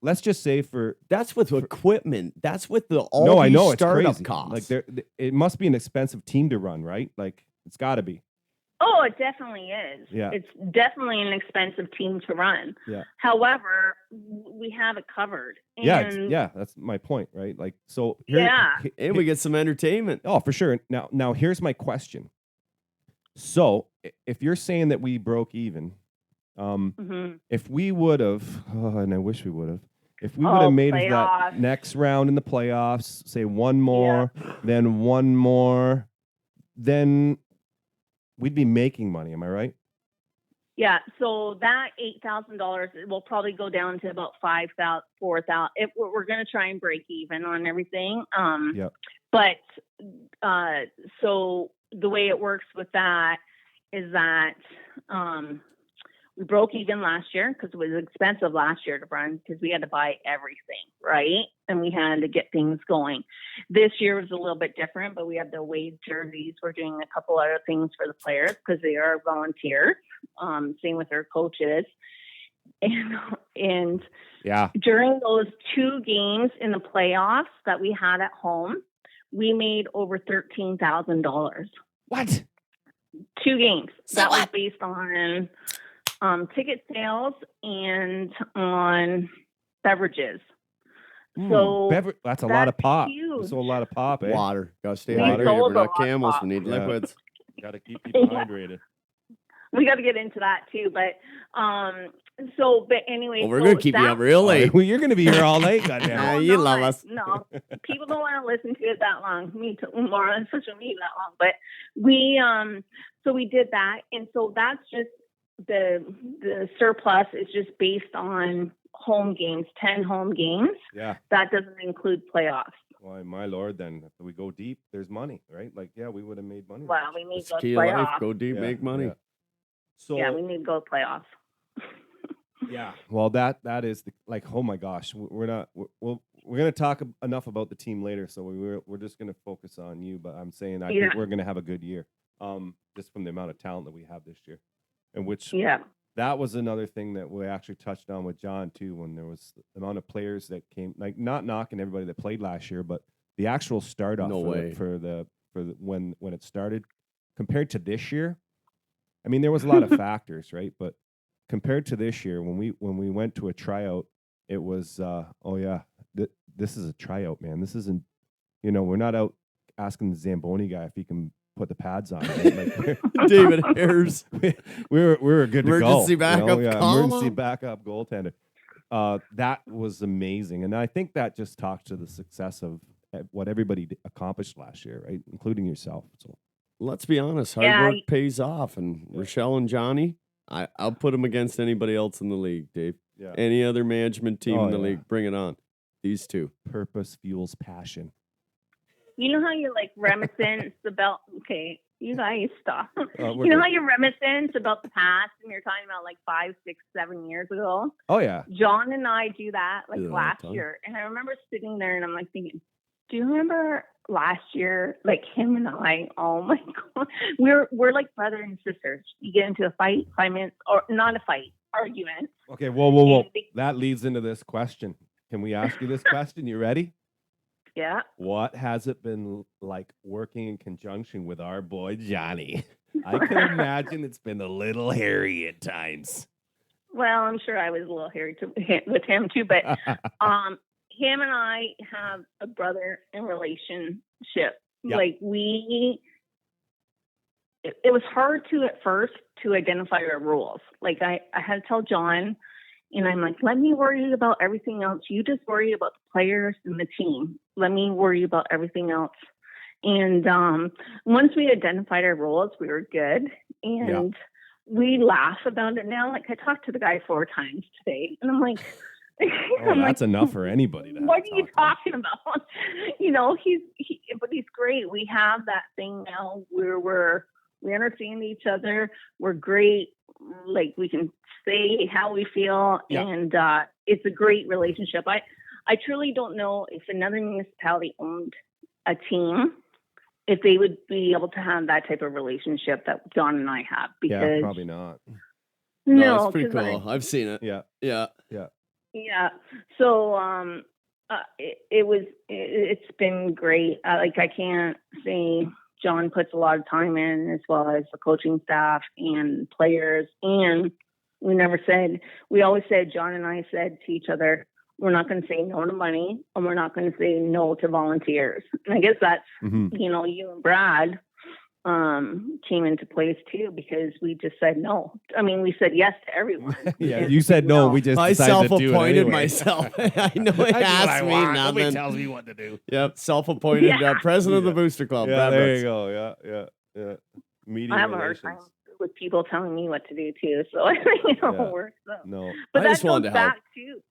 [SPEAKER 3] let's just say
[SPEAKER 1] That's with equipment. That's with all
[SPEAKER 3] no, I
[SPEAKER 1] these
[SPEAKER 3] know it's
[SPEAKER 1] startup
[SPEAKER 3] crazy.
[SPEAKER 1] costs.
[SPEAKER 3] Like it must be an expensive team to run, right? Like it's got to be.
[SPEAKER 4] Oh, it definitely is.
[SPEAKER 3] Yeah.
[SPEAKER 4] It's definitely an expensive team to run.
[SPEAKER 3] Yeah.
[SPEAKER 4] However, we have it covered. And
[SPEAKER 3] Yeah, that's my point, right? Like, so
[SPEAKER 1] And we get some entertainment.
[SPEAKER 3] Oh, for sure. Now here's my question. So if you're saying that we broke even, if we would have, and I wish we would have, if we would have made it that next round in the playoffs, say one more, then one more, then we'd be making money. Am I right?
[SPEAKER 4] Yeah. So that $8,000 will probably go down to about $5,000, $4,000. If we're going to try and break even on everything. But so the way it works with that is that we broke even last year because it was expensive last year to run because we had to buy everything, right? And we had to get things going. This year was a little bit different, but we have the away jerseys. We're doing a couple other things for the players because they are volunteers. Same with their coaches. And during those 2 games in the playoffs that we had at home, we made over $13,000.
[SPEAKER 3] What?
[SPEAKER 4] 2 games. That was based on ticket sales and on beverages. So
[SPEAKER 3] that's a lot of pop.
[SPEAKER 4] Huge.
[SPEAKER 3] So a lot of pop, eh?
[SPEAKER 1] Water. Gotta stay
[SPEAKER 4] We
[SPEAKER 1] hydrated.
[SPEAKER 4] sold
[SPEAKER 1] We're
[SPEAKER 4] a
[SPEAKER 1] not
[SPEAKER 4] lot of
[SPEAKER 1] camels.
[SPEAKER 4] pop.
[SPEAKER 1] We need liquids.
[SPEAKER 3] Got to keep people hydrated.
[SPEAKER 4] We got to get into that too, but but anyway,
[SPEAKER 1] Well, we're gonna keep you up real late.
[SPEAKER 3] Well, you're gonna be here all night, goddamn.
[SPEAKER 1] You love us.
[SPEAKER 4] No, people don't want to listen to it that long. Me too, more on social media that long. But we so we did that, and so that's just the surplus is just based on home games, 10 home games.
[SPEAKER 3] Yeah,
[SPEAKER 4] that doesn't include playoffs.
[SPEAKER 3] Why, my lord, then if we go deep, there's money, right? Like, yeah, we would have made money.
[SPEAKER 4] Well, we need
[SPEAKER 1] It's
[SPEAKER 4] to go
[SPEAKER 1] key
[SPEAKER 4] to
[SPEAKER 1] of life.
[SPEAKER 4] playoffs.
[SPEAKER 1] Go deep, make money.
[SPEAKER 3] Yeah. So
[SPEAKER 4] we need to go to playoffs.
[SPEAKER 3] Yeah. Well, that is oh my gosh, we're gonna talk enough about the team later, so we're just gonna focus on you. But I'm saying I think we're gonna have a good year, just from the amount of talent that we have this year, and that was another thing that we actually touched on with John too, when there was the amount of players that came, like not knocking everybody that played last year, but the actual start off when it started compared to this year. I mean, there was a lot of factors, right? But compared to this year, when we went to a tryout, it was this is a tryout, man. This isn't, we're not out asking the Zamboni guy if he can put the pads on. Right? Like,
[SPEAKER 1] David Ayers.
[SPEAKER 3] we were good to go.
[SPEAKER 1] Emergency backup.
[SPEAKER 3] Emergency backup goaltender. That was amazing, and I think that just talks to the success of what everybody accomplished last year, right, including yourself. So
[SPEAKER 1] let's be honest, hard work pays off, and Rachelle and Johnny, I'll put them against anybody else in the league, Dave.
[SPEAKER 3] Yeah.
[SPEAKER 1] Any other management team in the league, bring it on. These two.
[SPEAKER 3] Purpose fuels passion.
[SPEAKER 4] You know how you're like reminiscent about, okay, you guys stop.
[SPEAKER 3] You
[SPEAKER 4] know how you're reminiscent about the past and you're talking about like 5, 6, 7 years ago?
[SPEAKER 3] Oh, yeah.
[SPEAKER 4] John and I do that last year. And I remember sitting there and I'm like thinking, do you remember last year, like him and I, oh my God, we're like brother and sisters. You get into a fight, 5 minutes, or not a fight, argument.
[SPEAKER 3] Okay, whoa. That leads into this question. Can we ask you this question? You ready?
[SPEAKER 4] Yeah.
[SPEAKER 3] What has it been like working in conjunction with our boy Johnny? I can imagine it's been a little hairy at times.
[SPEAKER 4] Well, I'm sure I was a little hairy with him too, but him and I have a brother in relationship.
[SPEAKER 3] Yep.
[SPEAKER 4] Like it was hard at first to identify our rules. Like I had to tell John, and I'm like, let me worry about everything else. You just worry about the players and the team. Let me worry about everything else. And once we identified our roles, we were good. And we laugh about it now. Like I talked to the guy 4 times today, and I'm like,
[SPEAKER 3] that's enough for anybody.
[SPEAKER 4] What are you talking about? But he's great. We have that thing now where we understand each other. We're great. Like we can say how we feel, and it's a great relationship. I truly don't know if another municipality owned a team, if they would be able to have that type of relationship that John and I have. Because
[SPEAKER 3] probably not.
[SPEAKER 1] No, it's pretty cool. I've seen it.
[SPEAKER 3] Yeah.
[SPEAKER 4] Yeah. So it's been great. Like I can't say John puts a lot of time in, as well as the coaching staff and players. And we always said, John and I said to each other, we're not going to say no to money, and we're not going to say no to volunteers. And I guess that's, you and Brad came into place too, because we just said no. I mean, we said yes to everyone.
[SPEAKER 3] Yeah, you said no. We just
[SPEAKER 1] I
[SPEAKER 3] decided to do it
[SPEAKER 1] self-appointed
[SPEAKER 3] anyway.
[SPEAKER 1] myself. I know it asked me
[SPEAKER 2] Nobody
[SPEAKER 1] nothing.
[SPEAKER 2] tells me what to do.
[SPEAKER 1] Yep, self-appointed president of the Booster Club.
[SPEAKER 3] Yeah,
[SPEAKER 1] Brad
[SPEAKER 3] there
[SPEAKER 1] Brooks.
[SPEAKER 3] you go. Yeah. Media
[SPEAKER 4] I have a hard
[SPEAKER 3] relations.
[SPEAKER 4] time with people telling me what to do too. So we're
[SPEAKER 3] No.
[SPEAKER 4] But
[SPEAKER 1] I
[SPEAKER 4] that
[SPEAKER 1] just wanted
[SPEAKER 4] goes
[SPEAKER 1] to help.
[SPEAKER 4] back to.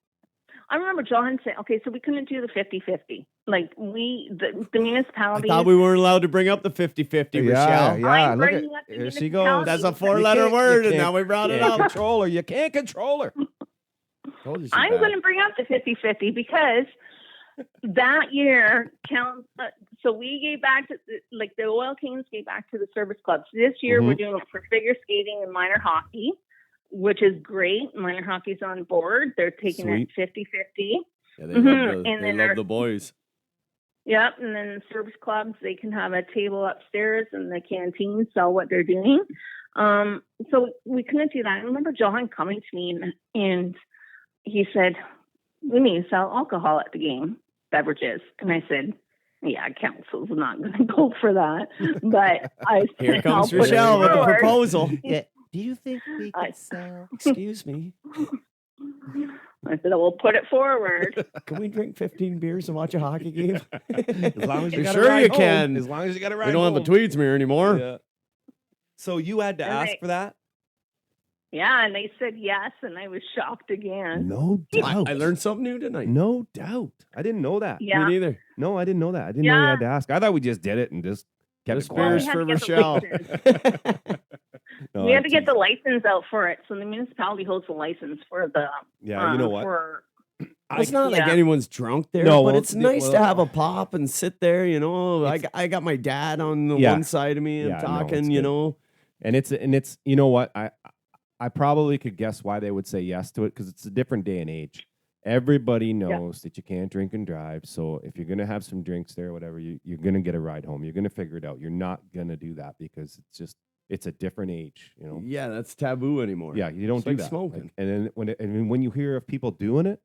[SPEAKER 4] I remember John saying, okay, so we couldn't do the 50-50. Like the
[SPEAKER 1] I
[SPEAKER 4] municipality.
[SPEAKER 1] thought we weren't allowed to bring up the 50-50, Rochelle.
[SPEAKER 3] Yeah.
[SPEAKER 4] I'm
[SPEAKER 3] Look
[SPEAKER 4] bringing up
[SPEAKER 3] at
[SPEAKER 4] the
[SPEAKER 3] here she goes.
[SPEAKER 1] That's a
[SPEAKER 4] municipality.
[SPEAKER 1] four-letter word, and
[SPEAKER 3] can't-
[SPEAKER 1] now we brought it
[SPEAKER 3] can't
[SPEAKER 1] up.
[SPEAKER 3] control her. You can't control her.
[SPEAKER 1] Told you she
[SPEAKER 4] I'm
[SPEAKER 1] bad.
[SPEAKER 4] going to bring up the 50-50 because that year counts. So we gave back to the Oil Kings gave back to the service clubs. This year we're doing it for figure skating and minor hockey, which is great. Minor hockey's on board. They're taking
[SPEAKER 3] Sweet.
[SPEAKER 4] it 50-50.
[SPEAKER 1] Yeah, they
[SPEAKER 4] And
[SPEAKER 1] they
[SPEAKER 4] then
[SPEAKER 1] love the boys.
[SPEAKER 4] Yep, and then the service clubs, they can have a table upstairs in the canteen, sell what they're doing. So we couldn't do that. I remember John coming to me and he said, we need to sell alcohol at the game, beverages. And I said, yeah, council's not going to go for that. But I said,
[SPEAKER 1] Here comes
[SPEAKER 4] I'll put it
[SPEAKER 1] Rochelle with the
[SPEAKER 4] forward.
[SPEAKER 1] proposal.
[SPEAKER 3] Yeah. Do you think we
[SPEAKER 4] I-
[SPEAKER 3] could sell?
[SPEAKER 1] Excuse me.
[SPEAKER 4] I said, we'll put it forward.
[SPEAKER 1] Can we drink 15 beers and watch a hockey game?
[SPEAKER 3] As long as you
[SPEAKER 1] For
[SPEAKER 3] got
[SPEAKER 1] sure
[SPEAKER 3] ride
[SPEAKER 1] you
[SPEAKER 3] home.
[SPEAKER 1] can.
[SPEAKER 3] As long as you got to ride
[SPEAKER 1] We don't have the
[SPEAKER 3] home.
[SPEAKER 1] Tweeds mirror anymore.
[SPEAKER 3] Yeah. So you had to
[SPEAKER 4] And
[SPEAKER 3] ask
[SPEAKER 4] they-
[SPEAKER 3] for that?
[SPEAKER 4] Yeah, and they said yes, and I was shocked again.
[SPEAKER 3] No doubt.
[SPEAKER 1] I learned something new tonight.
[SPEAKER 3] No doubt. I didn't know that.
[SPEAKER 4] Yeah.
[SPEAKER 1] Me neither.
[SPEAKER 3] No, I didn't know that. I didn't know you
[SPEAKER 4] Yeah.
[SPEAKER 3] had to ask. I thought we just did it and just kept
[SPEAKER 1] This
[SPEAKER 3] it
[SPEAKER 1] beer
[SPEAKER 3] quiet.
[SPEAKER 1] is
[SPEAKER 4] had
[SPEAKER 1] for
[SPEAKER 4] to get the
[SPEAKER 1] Rochelle.
[SPEAKER 3] No,
[SPEAKER 4] We
[SPEAKER 3] I
[SPEAKER 4] had to get the
[SPEAKER 3] teased.
[SPEAKER 4] license out for it. So the municipality holds the license for the.
[SPEAKER 3] Yeah, you know what?
[SPEAKER 4] For,
[SPEAKER 1] It's not like
[SPEAKER 4] Yeah.
[SPEAKER 1] anyone's drunk there,
[SPEAKER 3] No,
[SPEAKER 1] but
[SPEAKER 3] well,
[SPEAKER 1] it's nice to
[SPEAKER 3] well-
[SPEAKER 1] have a pop and sit there, you know. I got my dad on the
[SPEAKER 3] Yeah.
[SPEAKER 1] one side of me and
[SPEAKER 3] Yeah, no, it's
[SPEAKER 1] talking, you
[SPEAKER 3] good.
[SPEAKER 1] know.
[SPEAKER 3] And it's you know what? I probably could guess why they would say yes to it because it's a different day and age. Everybody knows that you can't drink and drive. So if you're gonna have some drinks there, whatever, you're gonna get a ride home. You're gonna figure it out. You're not gonna do that because it's a different age, you know.
[SPEAKER 1] Yeah, that's taboo anymore.
[SPEAKER 3] Yeah, you don't
[SPEAKER 1] It's
[SPEAKER 3] do
[SPEAKER 1] like
[SPEAKER 3] that.
[SPEAKER 1] smoking.
[SPEAKER 3] And then when you hear of people doing it,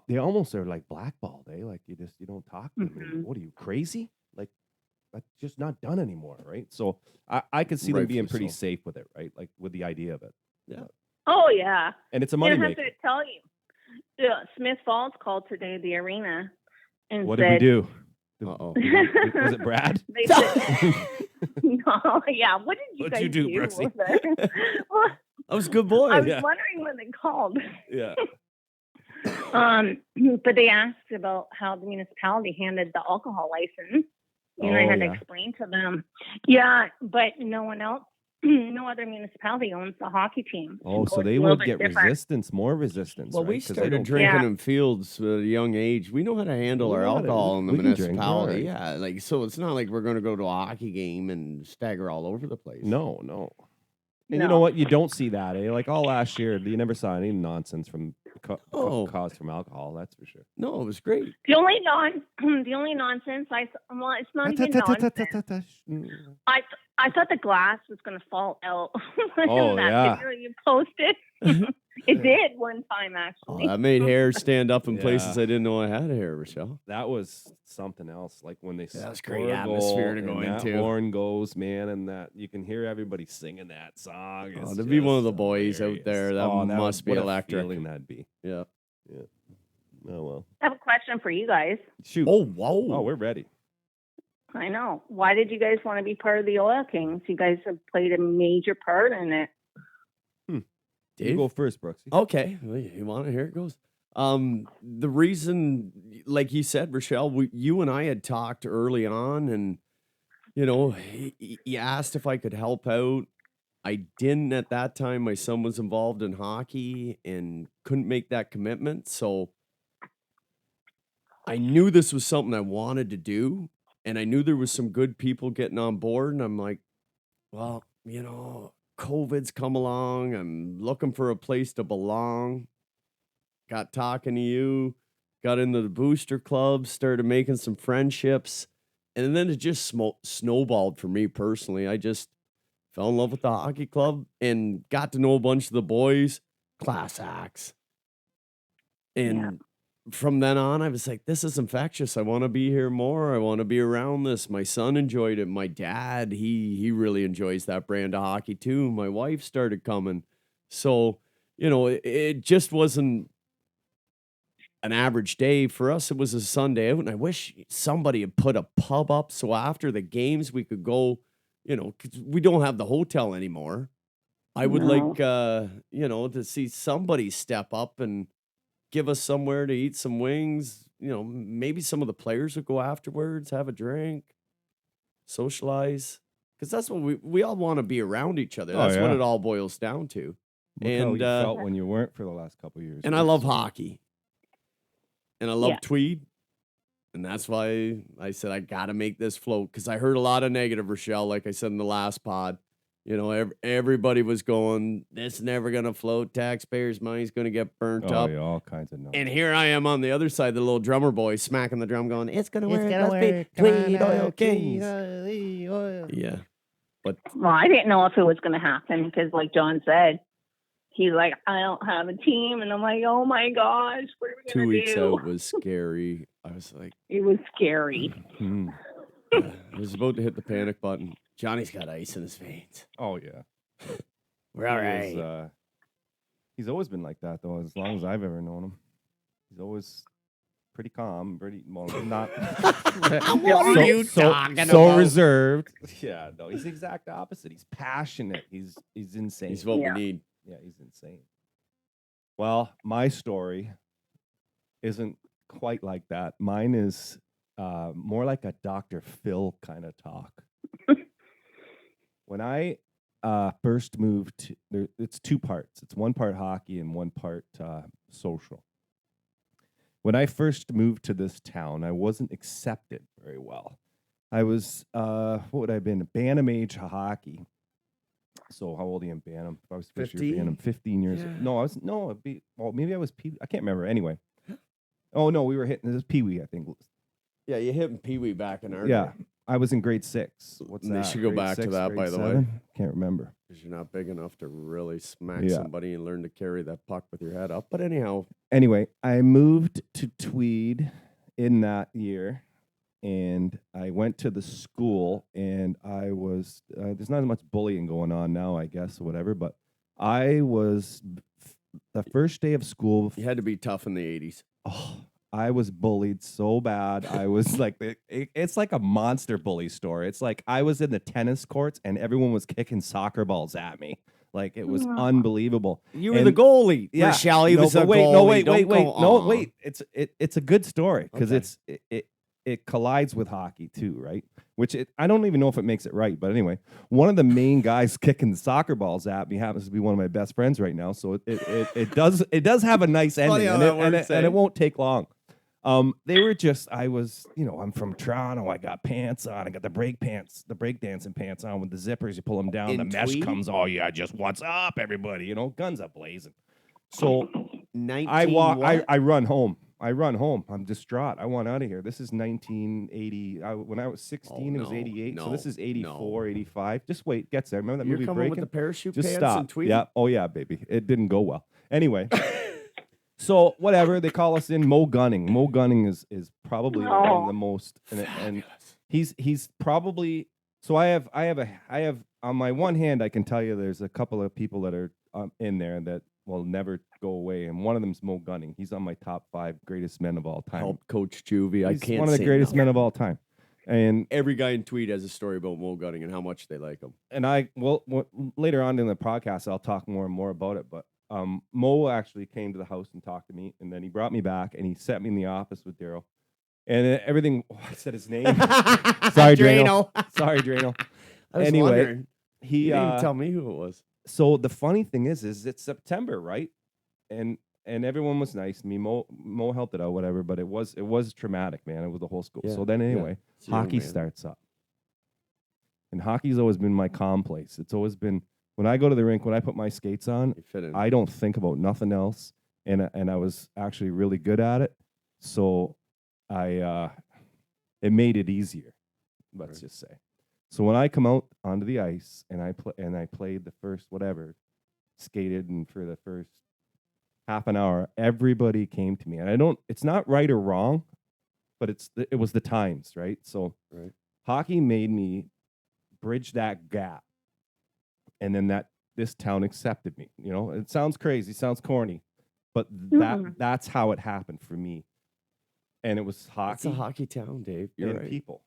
[SPEAKER 3] they almost are like blackballed. Like you don't talk to them.
[SPEAKER 4] Mhm.
[SPEAKER 3] What are you, crazy? Like that's just not done anymore, right? So I could see them being
[SPEAKER 1] Rightfully
[SPEAKER 3] pretty
[SPEAKER 1] so.
[SPEAKER 3] safe with it, right? Like with the idea of it.
[SPEAKER 4] oh yeah,
[SPEAKER 3] And it's a
[SPEAKER 4] I
[SPEAKER 3] money
[SPEAKER 4] have
[SPEAKER 3] maker.
[SPEAKER 4] to tell you, yeah, Smith Falls called today the arena and
[SPEAKER 3] What did we
[SPEAKER 4] said,
[SPEAKER 3] do?
[SPEAKER 1] Uh-oh.
[SPEAKER 3] Was it Brad?
[SPEAKER 4] They said, no, yeah. What did you
[SPEAKER 3] What'd
[SPEAKER 4] guys
[SPEAKER 3] you do, Brooksy?
[SPEAKER 4] with it? Well,
[SPEAKER 1] I was a good boy.
[SPEAKER 4] I was
[SPEAKER 3] Yeah.
[SPEAKER 4] wondering when they called.
[SPEAKER 3] Yeah.
[SPEAKER 4] But they asked about how the municipality handed the alcohol license, and I
[SPEAKER 3] Oh,
[SPEAKER 4] had
[SPEAKER 3] yeah.
[SPEAKER 4] to explain to them. Yeah, but no one else, no other municipality owns the hockey team.
[SPEAKER 3] Oh, so
[SPEAKER 4] it's
[SPEAKER 3] they
[SPEAKER 4] a little
[SPEAKER 3] would
[SPEAKER 4] bit
[SPEAKER 3] get
[SPEAKER 4] different.
[SPEAKER 3] resistance, more resistance.
[SPEAKER 1] Well,
[SPEAKER 3] right?
[SPEAKER 1] we
[SPEAKER 3] 'Cause they
[SPEAKER 1] started
[SPEAKER 3] don't
[SPEAKER 1] drinking
[SPEAKER 4] Yeah.
[SPEAKER 1] in fields at a young age. We know how to handle
[SPEAKER 3] We
[SPEAKER 1] our
[SPEAKER 3] know how to-
[SPEAKER 1] alcohol in the
[SPEAKER 3] we can drink,
[SPEAKER 1] municipality.
[SPEAKER 3] right.
[SPEAKER 1] Yeah, like so it's not like we're going to go to a hockey game and stagger all over the place.
[SPEAKER 3] No. And
[SPEAKER 4] No.
[SPEAKER 3] you know what? You don't see that, eh? Like all last year, you never saw any nonsense from
[SPEAKER 1] Oh.
[SPEAKER 3] caused from alcohol. That's for sure.
[SPEAKER 1] No, it was great.
[SPEAKER 4] The only nonsense well, it's not even nonsense. I thought the glass was going to fall out in
[SPEAKER 3] Oh,
[SPEAKER 4] that
[SPEAKER 3] yeah.
[SPEAKER 4] video you posted. It did one time,
[SPEAKER 1] Oh,
[SPEAKER 4] actually.
[SPEAKER 1] that made hair stand up in places
[SPEAKER 3] Yeah.
[SPEAKER 1] I didn't know I had hair, Rochelle.
[SPEAKER 3] That was something else. Like when they
[SPEAKER 1] Yeah, that's
[SPEAKER 3] score
[SPEAKER 1] great
[SPEAKER 3] a
[SPEAKER 1] atmosphere to
[SPEAKER 3] goal
[SPEAKER 1] go
[SPEAKER 3] and that
[SPEAKER 1] into.
[SPEAKER 3] horn goes, man, and that you can hear everybody singing that song.
[SPEAKER 1] Oh,
[SPEAKER 3] It's
[SPEAKER 1] to be one of the
[SPEAKER 3] just
[SPEAKER 1] boys out
[SPEAKER 3] hilarious.
[SPEAKER 1] there, that
[SPEAKER 3] Oh,
[SPEAKER 1] must be
[SPEAKER 3] what a
[SPEAKER 1] electric.
[SPEAKER 3] feeling that'd be.
[SPEAKER 1] Yeah.
[SPEAKER 3] Oh well.
[SPEAKER 4] I have a question for you guys.
[SPEAKER 3] Shoot.
[SPEAKER 1] Oh, whoa.
[SPEAKER 3] Oh, we're ready.
[SPEAKER 4] I know. Why did you guys want to be part of the Oil Kings? You guys have played a major part in it.
[SPEAKER 3] You
[SPEAKER 1] Dave?
[SPEAKER 3] go first, Brooksy.
[SPEAKER 1] Okay, well, you want it? Here it goes. The reason, like you said, Rochelle, you and I had talked early on, and you know, you asked if I could help out. I didn't at that time. My son was involved in hockey and couldn't make that commitment, so I knew this was something I wanted to do, and I knew there was some good people getting on board, and I'm like, well, you know, COVID's come along. I'm looking for a place to belong. got talking to you, got into the booster club, started making some friendships, and then it just snowballed for me personally. I just fell in love with the hockey club and got to know a bunch of the boys, class acts. And from then on, I was like, this is infectious. I want to be here more. I want to be around this. My son enjoyed it. My dad, he really enjoys that brand of hockey too. My wife started coming. So, it just wasn't an average day. For us, it was a Sunday out, and I wish somebody had put a pub up so after the games we could go, 'cause we don't have the hotel anymore. I would like, to see somebody step up and give us somewhere to eat some wings. Maybe some of the players would go afterwards, have a drink, socialize. Because that's what we all want to be around each other.
[SPEAKER 3] Oh,
[SPEAKER 1] That's what
[SPEAKER 3] yeah.
[SPEAKER 1] it all boils down to.
[SPEAKER 3] Look how
[SPEAKER 1] And
[SPEAKER 3] you felt when you weren't for the last couple of years.
[SPEAKER 1] and I love hockey. And I love
[SPEAKER 4] Yeah.
[SPEAKER 1] Tweed. And that's why I said I got to make this float. Because I heard a lot of negative, Rachelle, like I said in the last pod. Everybody was going, this is never going to float. Taxpayers' money's going to get burnt
[SPEAKER 3] Oh,
[SPEAKER 1] up.
[SPEAKER 3] yeah, all kinds of numbers.
[SPEAKER 1] And here I am on the other side, the little drummer boy smacking the drum going, it's going to work.
[SPEAKER 2] gonna
[SPEAKER 1] Let's be
[SPEAKER 2] work. Come on
[SPEAKER 1] Tweed
[SPEAKER 2] now,
[SPEAKER 1] Oil Kings.
[SPEAKER 2] Tweed Oil.
[SPEAKER 1] Yeah. But
[SPEAKER 4] Well, I didn't know if it was going to happen because, like John said, he's like, I don't have a team. And I'm like, oh my gosh, what are we
[SPEAKER 1] 2
[SPEAKER 4] going to
[SPEAKER 1] weeks
[SPEAKER 4] do?
[SPEAKER 1] out was scary. I was like,
[SPEAKER 4] It was scary.
[SPEAKER 3] Hmm.
[SPEAKER 1] I was about to hit the panic button. Johnny's got ice in his veins.
[SPEAKER 3] Oh, yeah.
[SPEAKER 1] We're all
[SPEAKER 3] He
[SPEAKER 1] right.
[SPEAKER 3] was, he's always been like that, though, as long as I've ever known him. He's always pretty calm, not
[SPEAKER 1] What are you talking
[SPEAKER 3] so
[SPEAKER 1] about?
[SPEAKER 3] reserved. Yeah, no, he's the exact opposite. He's passionate. He's insane.
[SPEAKER 1] He's what
[SPEAKER 4] Yeah.
[SPEAKER 1] we need.
[SPEAKER 3] Yeah, he's insane. Well, my story isn't quite like that. Mine is more like a Dr. Phil kind of talk. When I first moved, it's two parts. It's one part hockey and one part social. When I first moved to this town, I wasn't accepted very well. I was, what would I have been? Bantam age hockey. So how old are you in Bantam? If I was first year
[SPEAKER 1] 15?
[SPEAKER 3] Bantam, 15 years.
[SPEAKER 1] Yeah.
[SPEAKER 3] No, maybe I was I can't remember. Anyway. Oh, no, we were hitting, this Pee-wee, I think.
[SPEAKER 1] Yeah, you hit Pee Wee back in our
[SPEAKER 3] Yeah.
[SPEAKER 1] day.
[SPEAKER 3] I was in grade 6. What's
[SPEAKER 1] They
[SPEAKER 3] that?
[SPEAKER 1] should go
[SPEAKER 3] Grade
[SPEAKER 1] back to
[SPEAKER 3] 6,
[SPEAKER 1] that,
[SPEAKER 3] grade
[SPEAKER 1] by the way.
[SPEAKER 3] 7? Can't remember.
[SPEAKER 1] Because you're not big enough to really smack
[SPEAKER 3] Yeah.
[SPEAKER 1] somebody and learn to carry that puck with your head up. But anyhow,
[SPEAKER 3] Anyway, I moved to Tweed in that year, and I went to the school, and I was there's not as much bullying going on now, I guess, or whatever, but I was the first day of school.
[SPEAKER 1] you had to be tough in the 80s.
[SPEAKER 3] Oh, I was bullied so bad. I was like, it's like a monster bully story. It's like I was in the tennis courts and everyone was kicking soccer balls at me. Like it was
[SPEAKER 4] Wow.
[SPEAKER 3] unbelievable.
[SPEAKER 1] You were
[SPEAKER 3] And-
[SPEAKER 1] the goalie.
[SPEAKER 3] Yeah,
[SPEAKER 1] Rochelle, he was
[SPEAKER 3] but
[SPEAKER 1] a
[SPEAKER 3] wait,
[SPEAKER 1] goalie.
[SPEAKER 3] no, wait,
[SPEAKER 1] Don't
[SPEAKER 3] wait, wait,
[SPEAKER 1] go,
[SPEAKER 3] no,
[SPEAKER 1] "Aw."
[SPEAKER 3] wait. It's a good story because
[SPEAKER 1] Okay.
[SPEAKER 3] it collides with hockey too, right? Which I don't even know if it makes it right, but anyway, one of the main guys kicking the soccer balls at me happens to be one of my best friends right now, so it does have a nice
[SPEAKER 1] funny
[SPEAKER 3] ending,
[SPEAKER 1] how
[SPEAKER 3] and
[SPEAKER 1] that
[SPEAKER 3] it,
[SPEAKER 1] works,
[SPEAKER 3] and
[SPEAKER 1] eh?
[SPEAKER 3] it won't take long. They were just, I'm from Toronto. I got pants on. I got the break dancing pants on with the zippers. You pull them down,
[SPEAKER 1] In
[SPEAKER 3] the mesh
[SPEAKER 1] Tweed?
[SPEAKER 3] comes. Oh yeah, just what's up, everybody? Guns up blazing. So
[SPEAKER 1] 19
[SPEAKER 3] I run home. I'm distraught. I want out of here. This is 1980. When I was 16, it was
[SPEAKER 1] no,
[SPEAKER 3] 88. So this
[SPEAKER 1] no,
[SPEAKER 3] is 84,
[SPEAKER 1] no.
[SPEAKER 3] 85. Just wait, gets there. Remember that
[SPEAKER 1] You're
[SPEAKER 3] movie
[SPEAKER 1] coming
[SPEAKER 3] Breaking?
[SPEAKER 1] with the parachute
[SPEAKER 3] Just
[SPEAKER 1] pants
[SPEAKER 3] stop.
[SPEAKER 1] and Tweed?
[SPEAKER 3] Yeah. Oh yeah, baby. It didn't go well. Anyway. So whatever, they call us in Mo Gunning. Mo Gunning is probably one of the most, and
[SPEAKER 1] Fabulous.
[SPEAKER 3] he's probably. So I have on my one hand, I can tell you there's a couple of people that are in there that will never go away, and one of them's Mo Gunning. He's on my top 5 greatest men of all time.
[SPEAKER 1] Help Coach Juvie. I
[SPEAKER 3] He's
[SPEAKER 1] can't
[SPEAKER 3] one of the
[SPEAKER 1] say
[SPEAKER 3] greatest
[SPEAKER 1] no.
[SPEAKER 3] men of all time. And
[SPEAKER 1] Every guy in Tweed has a story about Mo Gunning and how much they like him.
[SPEAKER 3] I later on in the podcast I'll talk more and more about it, but Mo actually came to the house and talked to me, and then he brought me back and he sat me in the office with Daryl, and everything. Oh, I said his name. Sorry, Drano. Sorry, Drano.
[SPEAKER 1] I was
[SPEAKER 3] Anyway,
[SPEAKER 1] wondering.
[SPEAKER 3] He
[SPEAKER 1] You didn't even tell me who it was.
[SPEAKER 3] So the funny thing is it's September, right? And everyone was nice to me. Mo helped it out, whatever. But it was traumatic, man. It was the whole school.
[SPEAKER 1] Yeah,
[SPEAKER 3] So then anyway,
[SPEAKER 1] It's your own
[SPEAKER 3] hockey
[SPEAKER 1] man.
[SPEAKER 3] starts up, and hockey's always been my calm place. It's always been when I go to the rink, when I put my skates on,
[SPEAKER 1] You fit in.
[SPEAKER 3] I don't think about nothing else. and I was actually really good at it. So I it made it easier. Let's just say. So when I come out onto the ice and I played the first whatever, skated, and for the first half an hour, everybody came to me, and it's not right or wrong, but it was the times, right? So hockey made me bridge that gap, and then this town accepted me. You know, it sounds crazy, sounds corny, but that's how it happened for me. And it was hockey.
[SPEAKER 1] It's a hockey town, Dave. You're right.
[SPEAKER 3] People.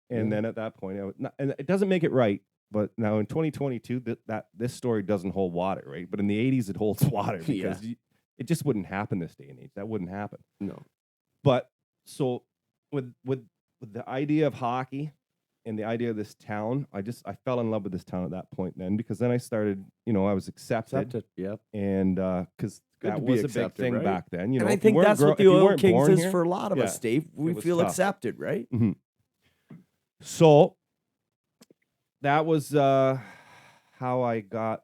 [SPEAKER 3] And then at that point, and it doesn't make it right. But now in 2022, this story doesn't hold water, right? But in the 80s, it holds water because it just wouldn't happen this day and age. That wouldn't happen.
[SPEAKER 1] No.
[SPEAKER 3] But so with the idea of hockey and the idea of this town, I fell in love with this town at that point then, because then I started, I was accepted.
[SPEAKER 1] Yep.
[SPEAKER 3] And because that was a big thing back then.
[SPEAKER 1] And I think that's what the Oil Kings is for a lot of us, Dave. We feel
[SPEAKER 3] tough.
[SPEAKER 1] accepted, right?
[SPEAKER 3] Mm-hmm. So that was how I got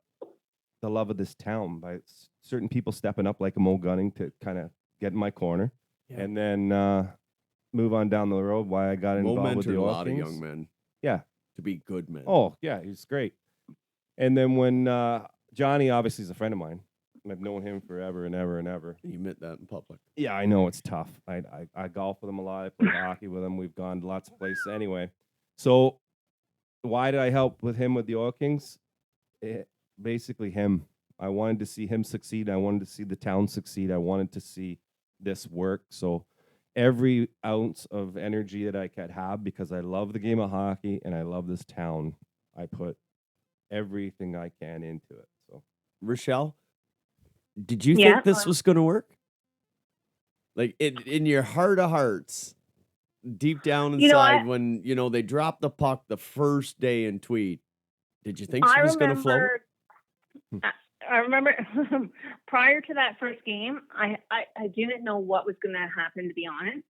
[SPEAKER 3] the love of this town, by certain people stepping up like a Mo Gunning to kind of get in my corner, and then move on down the road. Why I got involved with the Oil Kings. A lot of young men,
[SPEAKER 1] to be good men.
[SPEAKER 3] Oh yeah, he's great. And then when Johnny obviously is a friend of mine, I've known him forever and ever and ever.
[SPEAKER 1] You admit that in public. Yeah,
[SPEAKER 3] I know it's tough. I golf with him a lot. I play hockey with him. We've gone to lots of places anyway. So why did I help with him with the Oil Kings? Basically him. I wanted to see him succeed. I wanted to see the town succeed. I wanted to see this work. So every ounce of energy that I could have, because I love the game of hockey and I love this town, I put everything I can into it. So,
[SPEAKER 1] Rachelle, did you think this was going to work? Like in your heart of hearts, deep down inside, when they dropped the puck the first day in Tweed, did you think she was going to float?
[SPEAKER 4] I remember prior to that first game, I didn't know what was going to happen, to be honest.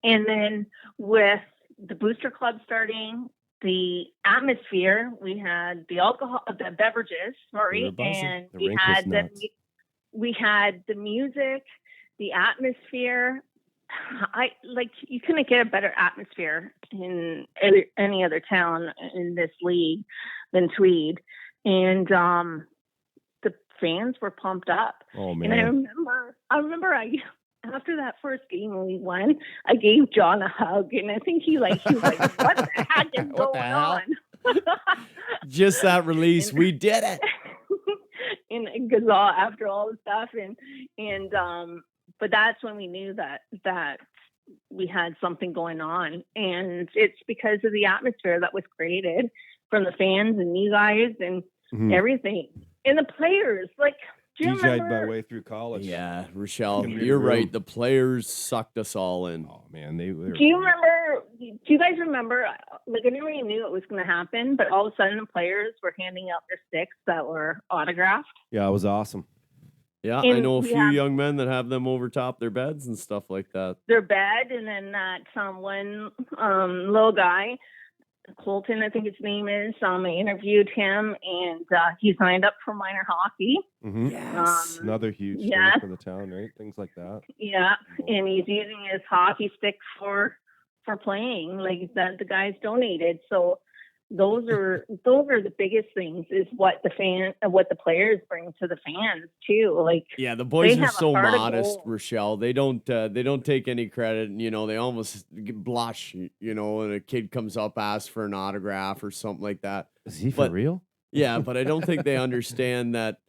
[SPEAKER 4] And then with the booster club starting, the atmosphere, we had the alcohol, the beverages, and we had the music, the atmosphere. You couldn't get a better atmosphere in any other town in this league than Tweed. And the fans were pumped up.
[SPEAKER 3] Oh man.
[SPEAKER 4] And I remember after that first game we won, I gave John a hug, and I think he was like, what the heck is going on?
[SPEAKER 1] Just that release, we did it.
[SPEAKER 4] In Gazal after all the stuff, and but that's when we knew that we had something going on, and it's because of the atmosphere that was created from the fans and you guys and everything, and the players. Do you
[SPEAKER 3] DJ'd
[SPEAKER 4] remember?
[SPEAKER 3] my way through college.
[SPEAKER 1] Yeah, Rachelle, you're right. The players sucked us all in.
[SPEAKER 3] Oh man, they were.
[SPEAKER 4] Do you guys remember? I never even knew it was going to happen, but all of a sudden the players were handing out their sticks that were autographed.
[SPEAKER 3] Yeah, it was awesome.
[SPEAKER 1] Yeah, and I know a few young men that have them over top their beds and stuff like that.
[SPEAKER 4] Their bed, and then that one little guy, Colton, I think his name is. I interviewed him, and he signed up for minor hockey.
[SPEAKER 3] Mm-hmm.
[SPEAKER 1] Yes,
[SPEAKER 3] another huge thing for the town, right? Things like that.
[SPEAKER 4] Yeah, and he's using his hockey stick for playing, that the guys donated. So those are the biggest things, is what the players bring to the fans too.
[SPEAKER 1] The boys are so modest, Rachelle. They don't take any credit, and they almost blush, and a kid comes up, asks for an autograph or something like that.
[SPEAKER 3] Is he for real?
[SPEAKER 1] Yeah, but I don't think they understand that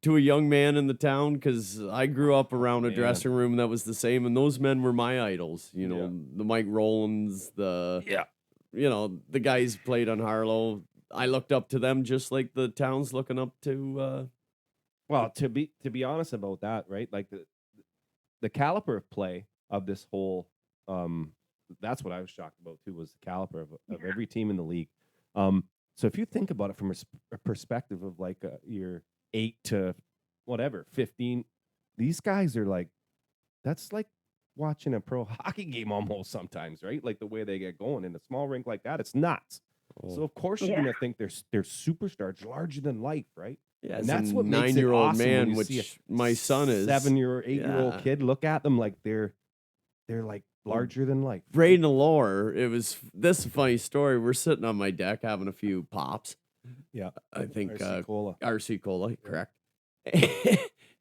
[SPEAKER 1] to a young man in the town, because I grew up around a dressing room that was the same, and those men were my idols. The Mike Rollins, the guys played on Harlow. I looked up to them just like the town's looking up to.
[SPEAKER 3] Well, to be honest about that, right? Like the caliber of play of this whole, that's what I was shocked about too, was the caliber of every team in the league. So if you think about it from a perspective of your 8 to 15, these guys are that's like watching a pro hockey game almost sometimes, right? Like the way they get going in a small rink like that, it's nuts. So of course you're gonna think they're superstars, larger than life, right?
[SPEAKER 1] Yeah,
[SPEAKER 3] And
[SPEAKER 1] as
[SPEAKER 3] that's
[SPEAKER 1] a
[SPEAKER 3] what makes it
[SPEAKER 1] 9-year-old
[SPEAKER 3] awesome when
[SPEAKER 1] man,
[SPEAKER 3] you see
[SPEAKER 1] which my son is.
[SPEAKER 3] 7-year, 8-year-old
[SPEAKER 1] Yeah.
[SPEAKER 3] kid. Look at them like they're like larger than life.
[SPEAKER 1] Braden and Lore, this is a funny story. We're sitting on my deck having a few pops.
[SPEAKER 3] Yeah,
[SPEAKER 1] I think
[SPEAKER 3] RC Cola.
[SPEAKER 1] RC Cola, correct.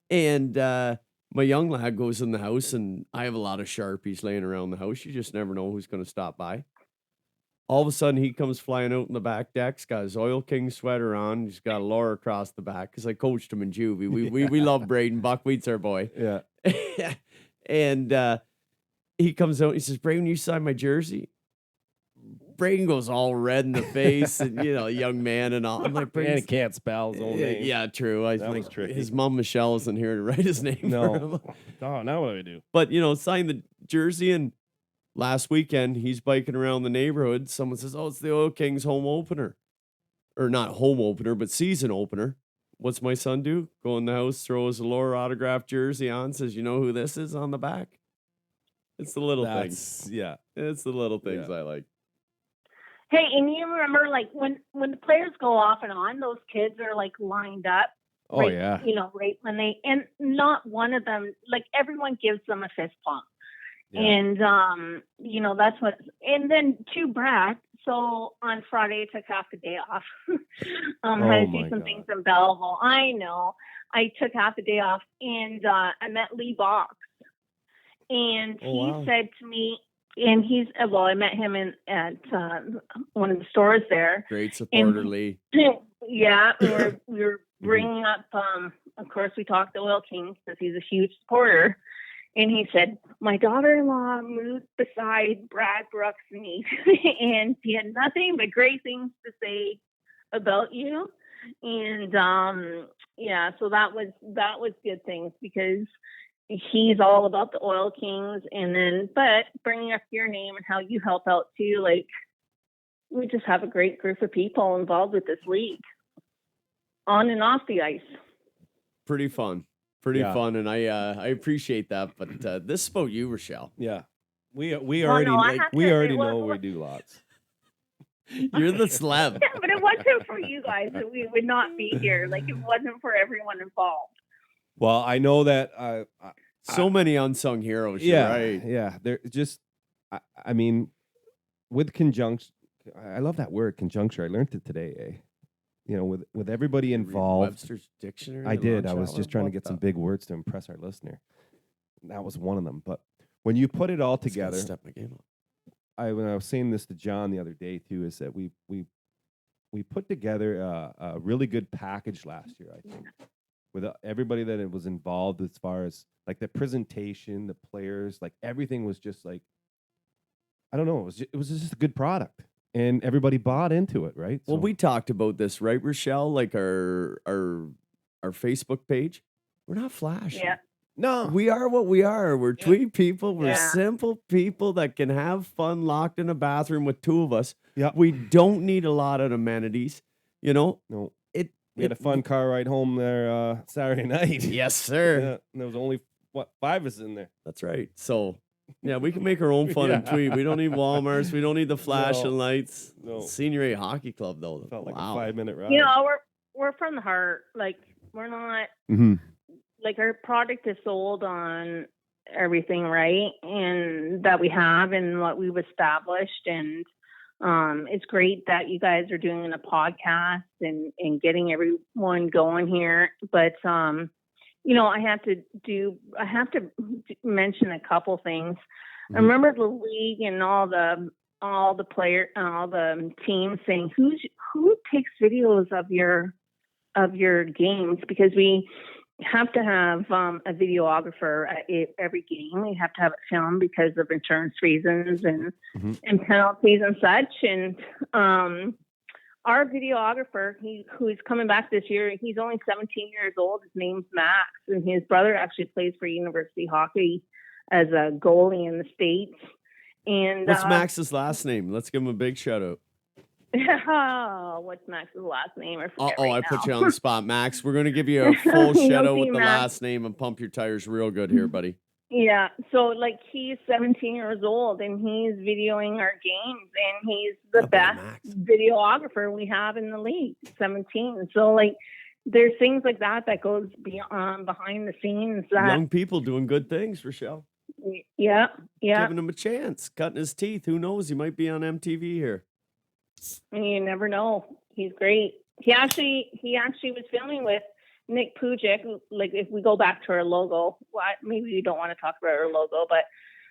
[SPEAKER 1] And my young lad goes in the house, and I have a lot of Sharpies laying around the house. You just never know who's going to stop by. All of a sudden, he comes flying out in the back decks, got his Oil King sweater on. He's got a Laura across the back because I coached him in juvie. We love Braden. Buckwheat's our boy.
[SPEAKER 3] Yeah.
[SPEAKER 1] And he comes out and he says, Braden, you signed my jersey? Braden goes all red in the face and, young man and all. I'm like,
[SPEAKER 3] And he can't spell his own name.
[SPEAKER 1] Yeah, true.
[SPEAKER 3] That was tricky.
[SPEAKER 1] His mom, Michelle, isn't here to write his name for him.
[SPEAKER 3] Oh, now what do I do?
[SPEAKER 1] But, signed the jersey, and last weekend he's biking around the neighborhood. Someone says, oh, it's the Oil Kings home opener. Or not home opener, but season opener. What's my son do? Go in the house, throw his Laura autographed jersey on, says, you know who this is on the back? It's the little things.
[SPEAKER 3] Yeah.
[SPEAKER 1] It's the little things I like.
[SPEAKER 4] Hey, and you remember, like, when the players go off and on, those kids are, like, lined up.
[SPEAKER 3] Oh,
[SPEAKER 4] right,
[SPEAKER 3] yeah.
[SPEAKER 4] Right when and not one of them, like, everyone gives them a fist pump.
[SPEAKER 3] Yeah.
[SPEAKER 4] And, that's what, and then to Brad, so on Friday, I took half the day off. I had to do some things in Belleville. I know. I took half the day off, and I met Lee Box. And he said to me, and I met him at one of the stores there.
[SPEAKER 1] Great supporter, Lee.
[SPEAKER 4] Yeah, we were bringing up, of course, we talked to Oil Kings because he's a huge supporter. And he said, my daughter-in-law moved beside Brad Brooks and me, and he had nothing but great things to say about you. And so that was good things because he's all about the Oil Kings, but bringing up your name and how you help out too. Like, we just have a great group of people involved with this league, on and off the ice.
[SPEAKER 1] Pretty fun, fun, and I appreciate that. But this is about you, Rachelle.
[SPEAKER 3] Yeah, we already know we do lots.
[SPEAKER 1] You're the celeb.
[SPEAKER 4] Yeah, but it wasn't for you guys that we would not be here. Like, it wasn't for everyone involved.
[SPEAKER 3] Well, I know that
[SPEAKER 1] so many unsung heroes.
[SPEAKER 3] Yeah,
[SPEAKER 1] right?
[SPEAKER 3] Yeah, they're just. I mean, with conjunction, I love that word, conjuncture. I learned it today. With everybody involved.
[SPEAKER 1] Webster's Dictionary.
[SPEAKER 3] I did. I was just trying to get some big words to impress our listener. That was one of them. But when you put it all together,
[SPEAKER 1] step my game up.
[SPEAKER 3] When I was saying this to John the other day too, is that we put together a really good package last year, I think, with everybody that it was involved as far as like the presentation, the players, like everything was just like, I don't know, it was just a good product, and everybody bought into it, right?
[SPEAKER 1] Well, we talked about this, right, Rachelle? Like our Facebook page, we're not flashy.
[SPEAKER 4] Yeah.
[SPEAKER 3] No,
[SPEAKER 1] we are what we are. We're Tweed people. We're simple people that can have fun locked in a bathroom with two of us.
[SPEAKER 3] Yeah.
[SPEAKER 1] We don't need a lot of amenities.
[SPEAKER 3] No. We had a fun car ride home there Saturday night.
[SPEAKER 1] Yes, sir.
[SPEAKER 3] Yeah, and there was only 5 of us in there.
[SPEAKER 1] That's right. So, yeah, we can make our own fun in Tweed. We don't need Walmarts. We don't need the flashing lights.
[SPEAKER 3] No.
[SPEAKER 1] Senior A Hockey Club, though.
[SPEAKER 3] Felt like a 5-minute ride.
[SPEAKER 4] We're from the heart. Like, we're not.
[SPEAKER 3] Mm-hmm.
[SPEAKER 4] Like, our product is sold on everything, right? And that we have and what we've established. And it's great that you guys are doing a podcast and getting everyone going here. But, I have to mention a couple things. Mm-hmm. I remember the league and all the players, all the teams saying, who takes videos of your games? Because we have to have a videographer at every game. We have to have it filmed because of insurance reasons and penalties and such. And our videographer, who's coming back this year, he's only 17 years old. His name's Max, and his brother actually plays for university hockey as a goalie in the States. And
[SPEAKER 1] what's Max's last name? Let's give him a big shout out.
[SPEAKER 4] What's Max's last name? I
[SPEAKER 1] put you on the spot, Max. We're going to give you a full shout out with the last name and pump your tires real good here, buddy.
[SPEAKER 4] Yeah, so like he's 17 years old and he's videoing our games and he's the best videographer we have in the league. 17. So like there's things like that goes beyond behind the scenes that
[SPEAKER 1] Young people doing good things, Rachelle.
[SPEAKER 4] yeah.
[SPEAKER 1] Giving him a chance, cutting his teeth. Who knows? He might be on MTV here.
[SPEAKER 4] And you never know. He's great. He actually was filming with Nick Pujic. Like if we go back to our logo, maybe you don't want to talk about our logo, but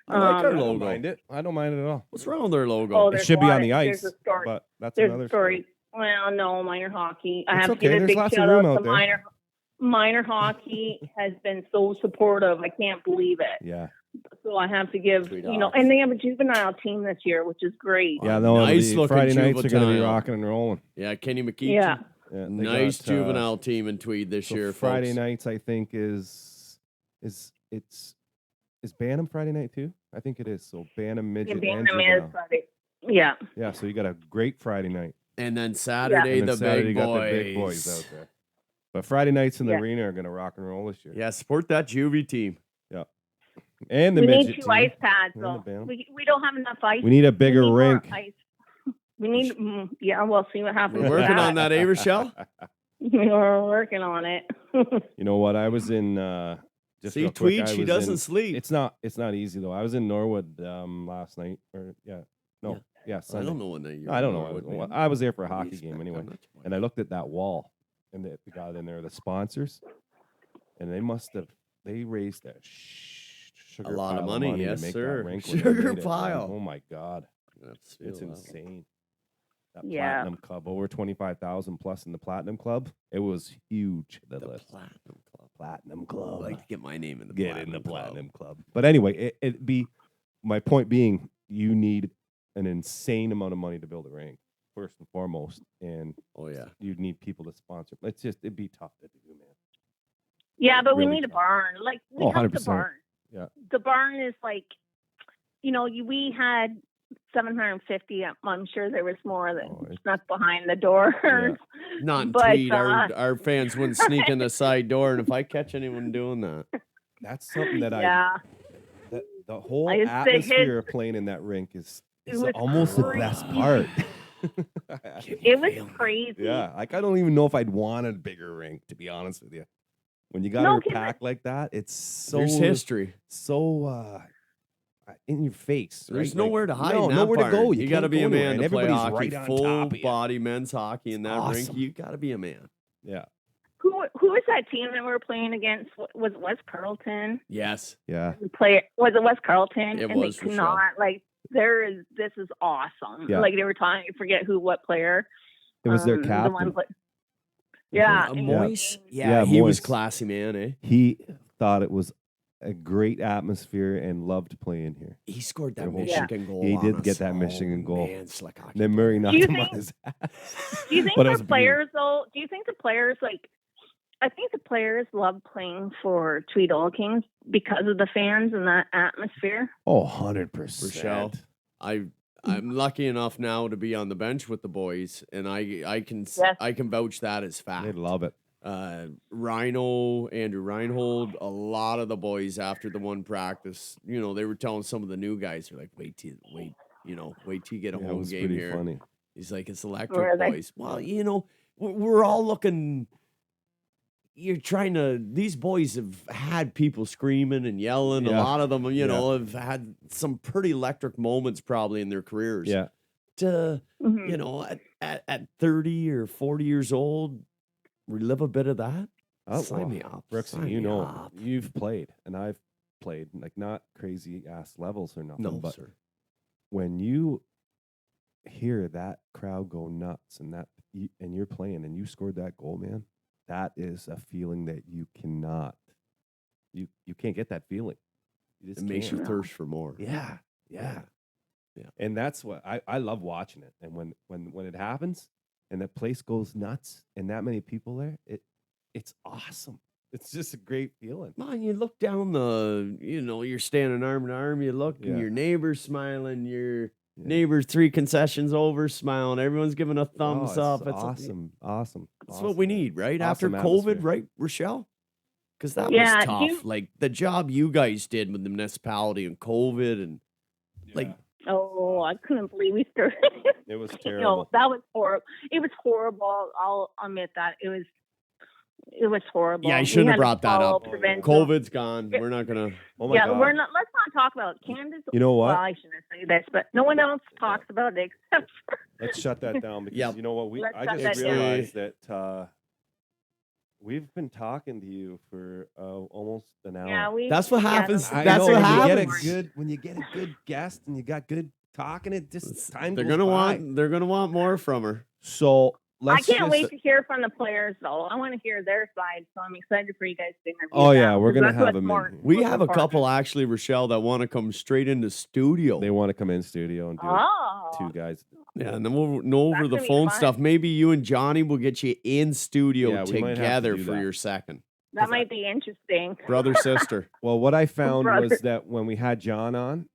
[SPEAKER 1] I like our
[SPEAKER 3] I don't
[SPEAKER 1] logo.
[SPEAKER 3] mind it. I don't mind it at all.
[SPEAKER 1] What's wrong with their logo?
[SPEAKER 4] Oh,
[SPEAKER 3] It should be on the
[SPEAKER 4] there's
[SPEAKER 3] ice,
[SPEAKER 4] a story.
[SPEAKER 3] but that's
[SPEAKER 4] There's
[SPEAKER 3] another
[SPEAKER 4] a story. Well, no, minor hockey. I
[SPEAKER 3] It's
[SPEAKER 4] have
[SPEAKER 3] okay.
[SPEAKER 4] to give a
[SPEAKER 3] There's
[SPEAKER 4] big
[SPEAKER 3] lots of
[SPEAKER 4] shout
[SPEAKER 3] room
[SPEAKER 4] out
[SPEAKER 3] out
[SPEAKER 4] to
[SPEAKER 3] there.
[SPEAKER 4] minor hockey has been so supportive. I can't believe it.
[SPEAKER 3] Yeah.
[SPEAKER 4] So I have to give,
[SPEAKER 1] Sweet
[SPEAKER 4] you know,
[SPEAKER 1] dogs.
[SPEAKER 4] and they have a juvenile team this year, which is great.
[SPEAKER 3] Yeah, no,
[SPEAKER 1] Nice
[SPEAKER 3] the
[SPEAKER 1] looking
[SPEAKER 3] Friday nights are going to be
[SPEAKER 1] juvenile.
[SPEAKER 3] rocking and rolling.
[SPEAKER 1] Yeah, Kenny McKeechee.
[SPEAKER 4] Yeah.
[SPEAKER 3] Yeah, they
[SPEAKER 1] Nice
[SPEAKER 3] got,
[SPEAKER 1] juvenile team in Tweed this
[SPEAKER 3] so
[SPEAKER 1] year,
[SPEAKER 3] Friday
[SPEAKER 1] folks.
[SPEAKER 3] nights, I think is Bantam Friday night too? I think it is. So Bantam midget and
[SPEAKER 4] Bantam
[SPEAKER 3] juvenile.
[SPEAKER 4] is Friday. Yeah.
[SPEAKER 3] Yeah, so you got a great Friday night.
[SPEAKER 1] And then Saturday,
[SPEAKER 3] And then
[SPEAKER 1] the
[SPEAKER 3] Saturday
[SPEAKER 1] big
[SPEAKER 3] you got
[SPEAKER 1] boys.
[SPEAKER 3] the big boys out there. But Friday nights in the
[SPEAKER 4] Yeah.
[SPEAKER 3] arena are going to rock and roll this year.
[SPEAKER 1] Yeah, support that juvie team.
[SPEAKER 3] Yeah. And the
[SPEAKER 4] We
[SPEAKER 3] midget
[SPEAKER 4] need 2
[SPEAKER 3] team.
[SPEAKER 4] ice pads,
[SPEAKER 3] And the
[SPEAKER 4] though.
[SPEAKER 3] Bantam.
[SPEAKER 4] We don't have enough ice.
[SPEAKER 3] We need a bigger
[SPEAKER 4] We need more
[SPEAKER 3] rink.
[SPEAKER 4] ice. We need, yeah, we'll see what happens.
[SPEAKER 1] We're
[SPEAKER 4] with
[SPEAKER 1] working on that, eh, Rachelle?
[SPEAKER 4] We're working on it.
[SPEAKER 3] You know what? I was in just
[SPEAKER 1] See,
[SPEAKER 3] real quick,
[SPEAKER 1] Tweed,
[SPEAKER 3] I
[SPEAKER 1] she
[SPEAKER 3] was
[SPEAKER 1] doesn't
[SPEAKER 3] in-
[SPEAKER 1] sleep.
[SPEAKER 3] It's not easy though. I was in Norwood last night.
[SPEAKER 1] I
[SPEAKER 3] Sunday.
[SPEAKER 1] don't know when they.
[SPEAKER 3] I don't know. I was there for a hockey game anyway, and I looked at that wall, and the guy in there, the sponsors, and they raised a sugar
[SPEAKER 1] lot of
[SPEAKER 3] pile
[SPEAKER 1] money,
[SPEAKER 3] to
[SPEAKER 1] yes,
[SPEAKER 3] make
[SPEAKER 1] sir.
[SPEAKER 3] that rink when they
[SPEAKER 1] Sugar
[SPEAKER 3] made it, man.
[SPEAKER 1] pile.
[SPEAKER 3] Oh my god,
[SPEAKER 1] Let's
[SPEAKER 3] it's
[SPEAKER 1] feel that.
[SPEAKER 3] insane. That
[SPEAKER 4] Yeah.
[SPEAKER 3] platinum club, over 25,000 plus in the platinum club. It was huge. The
[SPEAKER 1] The
[SPEAKER 3] list.
[SPEAKER 1] Platinum Club.
[SPEAKER 3] Platinum
[SPEAKER 1] I'd
[SPEAKER 3] club.
[SPEAKER 1] like to get my name in the
[SPEAKER 3] Get
[SPEAKER 1] Platinum
[SPEAKER 3] in the
[SPEAKER 1] Club.
[SPEAKER 3] platinum club. But anyway, it'd be my point being, you need an insane amount of money to build a rink first and foremost, and
[SPEAKER 1] Oh yeah.
[SPEAKER 3] you'd need people to sponsor. It'd be tough to do, man.
[SPEAKER 4] Yeah, but we
[SPEAKER 3] Really
[SPEAKER 4] need a
[SPEAKER 3] tough.
[SPEAKER 4] barn. Like we
[SPEAKER 3] Oh,
[SPEAKER 4] have the
[SPEAKER 3] 100%.
[SPEAKER 4] barn.
[SPEAKER 3] Yeah.
[SPEAKER 4] The barn is like, you know, we had 750. I'm sure there was more that
[SPEAKER 3] Oh, it's-
[SPEAKER 4] snuck behind the door.
[SPEAKER 3] Yeah.
[SPEAKER 1] Not in
[SPEAKER 4] But,
[SPEAKER 1] Tweed. Our fans wouldn't sneak in the side door, and if I catch anyone doing that,
[SPEAKER 3] That's something that
[SPEAKER 4] Yeah.
[SPEAKER 3] that the whole
[SPEAKER 4] I used to hit-
[SPEAKER 3] atmosphere of playing in that rink is
[SPEAKER 4] It was
[SPEAKER 3] almost the best
[SPEAKER 4] crazy.
[SPEAKER 3] part.
[SPEAKER 4] It was crazy.
[SPEAKER 3] Yeah, like I don't even know if I'd want a bigger rink, to be honest with you. When you got
[SPEAKER 4] No,
[SPEAKER 3] a
[SPEAKER 4] 'cause
[SPEAKER 3] pack like that, it's so
[SPEAKER 1] there's history.
[SPEAKER 3] so in your face.
[SPEAKER 1] There's
[SPEAKER 3] right?
[SPEAKER 1] nowhere to hide.
[SPEAKER 3] No,
[SPEAKER 1] in that
[SPEAKER 3] nowhere to
[SPEAKER 1] barn.
[SPEAKER 3] go.
[SPEAKER 1] You got to
[SPEAKER 3] can't
[SPEAKER 1] be
[SPEAKER 3] go
[SPEAKER 1] a
[SPEAKER 3] anywhere,
[SPEAKER 1] man
[SPEAKER 3] and
[SPEAKER 1] to play
[SPEAKER 3] everybody's
[SPEAKER 1] hockey.
[SPEAKER 3] right on
[SPEAKER 1] Full
[SPEAKER 3] top of you.
[SPEAKER 1] body men's hockey in that rink.
[SPEAKER 3] awesome.
[SPEAKER 1] You got to be a man.
[SPEAKER 3] Yeah,
[SPEAKER 4] Who was that team that we were playing against? Was it West Carleton?
[SPEAKER 1] Yes.
[SPEAKER 3] yeah.
[SPEAKER 4] Was it West Carleton?
[SPEAKER 1] It
[SPEAKER 4] and
[SPEAKER 1] was,
[SPEAKER 4] they
[SPEAKER 1] Rochelle.
[SPEAKER 4] cannot this is awesome.
[SPEAKER 3] Yeah.
[SPEAKER 4] Like they were talking, I forget what player.
[SPEAKER 3] It was their
[SPEAKER 4] the
[SPEAKER 3] captain.
[SPEAKER 4] one yeah,
[SPEAKER 1] A
[SPEAKER 4] and-
[SPEAKER 1] Moise?
[SPEAKER 3] Yeah,
[SPEAKER 1] he was
[SPEAKER 3] Moise.
[SPEAKER 1] classy, man, eh?
[SPEAKER 3] He thought it was a great atmosphere and loved playing here.
[SPEAKER 1] He scored that
[SPEAKER 3] Yeah.
[SPEAKER 1] Michigan goal.
[SPEAKER 3] He
[SPEAKER 1] on
[SPEAKER 3] did
[SPEAKER 1] us.
[SPEAKER 3] get that
[SPEAKER 1] Oh,
[SPEAKER 3] Michigan goal.
[SPEAKER 1] Man, slick hockey
[SPEAKER 3] Then Murray
[SPEAKER 1] player.
[SPEAKER 3] knocked
[SPEAKER 4] you
[SPEAKER 3] him on
[SPEAKER 4] think-
[SPEAKER 3] his ass.
[SPEAKER 4] Do you think
[SPEAKER 3] But it
[SPEAKER 4] the
[SPEAKER 3] was
[SPEAKER 4] players though? Do you think the players I think the players love playing for Tweed All Kings because of the fans and that atmosphere.
[SPEAKER 3] Oh, 100%.
[SPEAKER 1] Rochelle, I'm lucky enough now to be on the bench with the boys, and I can
[SPEAKER 4] Yes.
[SPEAKER 1] I can vouch that as fact.
[SPEAKER 3] They love it.
[SPEAKER 1] Rhino, Andrew Reinhold, a lot of the boys after the one practice, you know, they were telling some of the new guys, they're like, wait till you get a
[SPEAKER 3] Yeah, it
[SPEAKER 1] home
[SPEAKER 3] was
[SPEAKER 1] game
[SPEAKER 3] pretty
[SPEAKER 1] here.
[SPEAKER 3] funny.
[SPEAKER 1] He's like, it's
[SPEAKER 4] Were
[SPEAKER 1] electric,
[SPEAKER 4] they?
[SPEAKER 1] boys. Well, you know, we're all looking. You're trying to. These boys have had people screaming and yelling. A
[SPEAKER 3] Yeah.
[SPEAKER 1] lot of them, you
[SPEAKER 3] Yeah.
[SPEAKER 1] know, have had some pretty electric moments probably in their careers.
[SPEAKER 3] Yeah.
[SPEAKER 1] To
[SPEAKER 4] Mhm.
[SPEAKER 1] you know, at 30 or 40 years old, relive a bit of that.
[SPEAKER 3] Oh,
[SPEAKER 1] Sign
[SPEAKER 3] well,
[SPEAKER 1] me up.
[SPEAKER 3] Brooks,
[SPEAKER 1] Sign
[SPEAKER 3] you
[SPEAKER 1] me
[SPEAKER 3] know,
[SPEAKER 1] up.
[SPEAKER 3] you've played, and I've played, like not crazy ass levels or nothing,
[SPEAKER 1] No,
[SPEAKER 3] but
[SPEAKER 1] sir.
[SPEAKER 3] when you hear that crowd go nuts and and you're playing and you scored that goal, man, that is a feeling that you cannot, you can't get that feeling. You
[SPEAKER 1] It
[SPEAKER 3] just
[SPEAKER 1] makes you
[SPEAKER 3] can't.
[SPEAKER 1] thirst for more.
[SPEAKER 3] Yeah, yeah,
[SPEAKER 1] Yeah.
[SPEAKER 3] And that's what I love watching it. And when it happens and the place goes nuts and that many people there, it's awesome. It's just a great feeling.
[SPEAKER 1] Man, you look down you're standing arm in arm. You look, and
[SPEAKER 3] Yeah.
[SPEAKER 1] your neighbor's smiling. Your
[SPEAKER 3] Yeah.
[SPEAKER 1] neighbor's 3 concessions over smiling. Everyone's giving a thumbs
[SPEAKER 3] Oh,
[SPEAKER 1] up.
[SPEAKER 3] it's
[SPEAKER 1] It's
[SPEAKER 3] awesome.
[SPEAKER 1] That's what we
[SPEAKER 3] man.
[SPEAKER 1] need, right?
[SPEAKER 3] Awesome
[SPEAKER 1] After COVID,
[SPEAKER 3] atmosphere.
[SPEAKER 1] right, Rochelle? Because that
[SPEAKER 4] Yeah,
[SPEAKER 1] was
[SPEAKER 4] do
[SPEAKER 1] tough.
[SPEAKER 4] you-
[SPEAKER 1] Like the job you guys did with the municipality and COVID and like
[SPEAKER 4] Oh, I couldn't believe we started.
[SPEAKER 3] It was
[SPEAKER 4] No,
[SPEAKER 3] terrible.
[SPEAKER 4] that was horrible. It was horrible. I'll admit that. It was horrible.
[SPEAKER 1] yeah, I
[SPEAKER 4] We
[SPEAKER 1] shouldn't
[SPEAKER 4] had
[SPEAKER 1] have
[SPEAKER 4] to
[SPEAKER 1] brought that
[SPEAKER 4] follow
[SPEAKER 1] up.
[SPEAKER 4] provincial-
[SPEAKER 1] COVID's gone. We're not gonna.
[SPEAKER 3] Oh my
[SPEAKER 4] Yeah,
[SPEAKER 3] God.
[SPEAKER 4] we're not. Let's not talk about it. Candace.
[SPEAKER 3] You know what?
[SPEAKER 4] Well, I shouldn't say this, but no one else talks about it except for.
[SPEAKER 3] Let's shut that down because
[SPEAKER 1] Yep.
[SPEAKER 3] you know what?
[SPEAKER 4] Let's
[SPEAKER 3] I
[SPEAKER 4] shut
[SPEAKER 3] just
[SPEAKER 4] that down.
[SPEAKER 3] realized that we've been talking to you for almost an hour.
[SPEAKER 4] Yeah, we.
[SPEAKER 1] That's what happens.
[SPEAKER 3] I
[SPEAKER 1] That's
[SPEAKER 3] know,
[SPEAKER 1] what
[SPEAKER 3] when
[SPEAKER 1] happens.
[SPEAKER 3] when you get a good guest and you got good talking, it just time
[SPEAKER 1] They're
[SPEAKER 3] goes
[SPEAKER 1] gonna
[SPEAKER 3] by.
[SPEAKER 1] They're gonna want more from her.
[SPEAKER 3] So
[SPEAKER 4] I
[SPEAKER 3] let's
[SPEAKER 4] can't
[SPEAKER 3] just,
[SPEAKER 4] wait to hear from the players, though. I want to hear their side, so I'm excited for you guys to interview.
[SPEAKER 3] Oh, yeah,
[SPEAKER 4] them,
[SPEAKER 3] we're
[SPEAKER 4] 'cause
[SPEAKER 3] gonna
[SPEAKER 4] that's
[SPEAKER 3] have
[SPEAKER 4] what's
[SPEAKER 3] them in
[SPEAKER 4] more-
[SPEAKER 3] here.
[SPEAKER 1] We
[SPEAKER 4] most
[SPEAKER 1] have a
[SPEAKER 4] important.
[SPEAKER 1] couple actually, Rochelle, that want to come straight into studio.
[SPEAKER 3] They want to come in studio and do
[SPEAKER 4] Oh,
[SPEAKER 3] two guys.
[SPEAKER 1] Yeah, and then we'll know over
[SPEAKER 4] That's
[SPEAKER 1] the
[SPEAKER 4] gonna be
[SPEAKER 1] phone
[SPEAKER 4] fun.
[SPEAKER 1] stuff. Maybe you and Johnny will get you in studio
[SPEAKER 3] Yeah, we might have to
[SPEAKER 1] together
[SPEAKER 3] do
[SPEAKER 1] for
[SPEAKER 3] that.
[SPEAKER 1] your second
[SPEAKER 4] that might be interesting.
[SPEAKER 1] brother sister.
[SPEAKER 3] Well, what I found
[SPEAKER 4] brother.
[SPEAKER 3] was that when we had John on,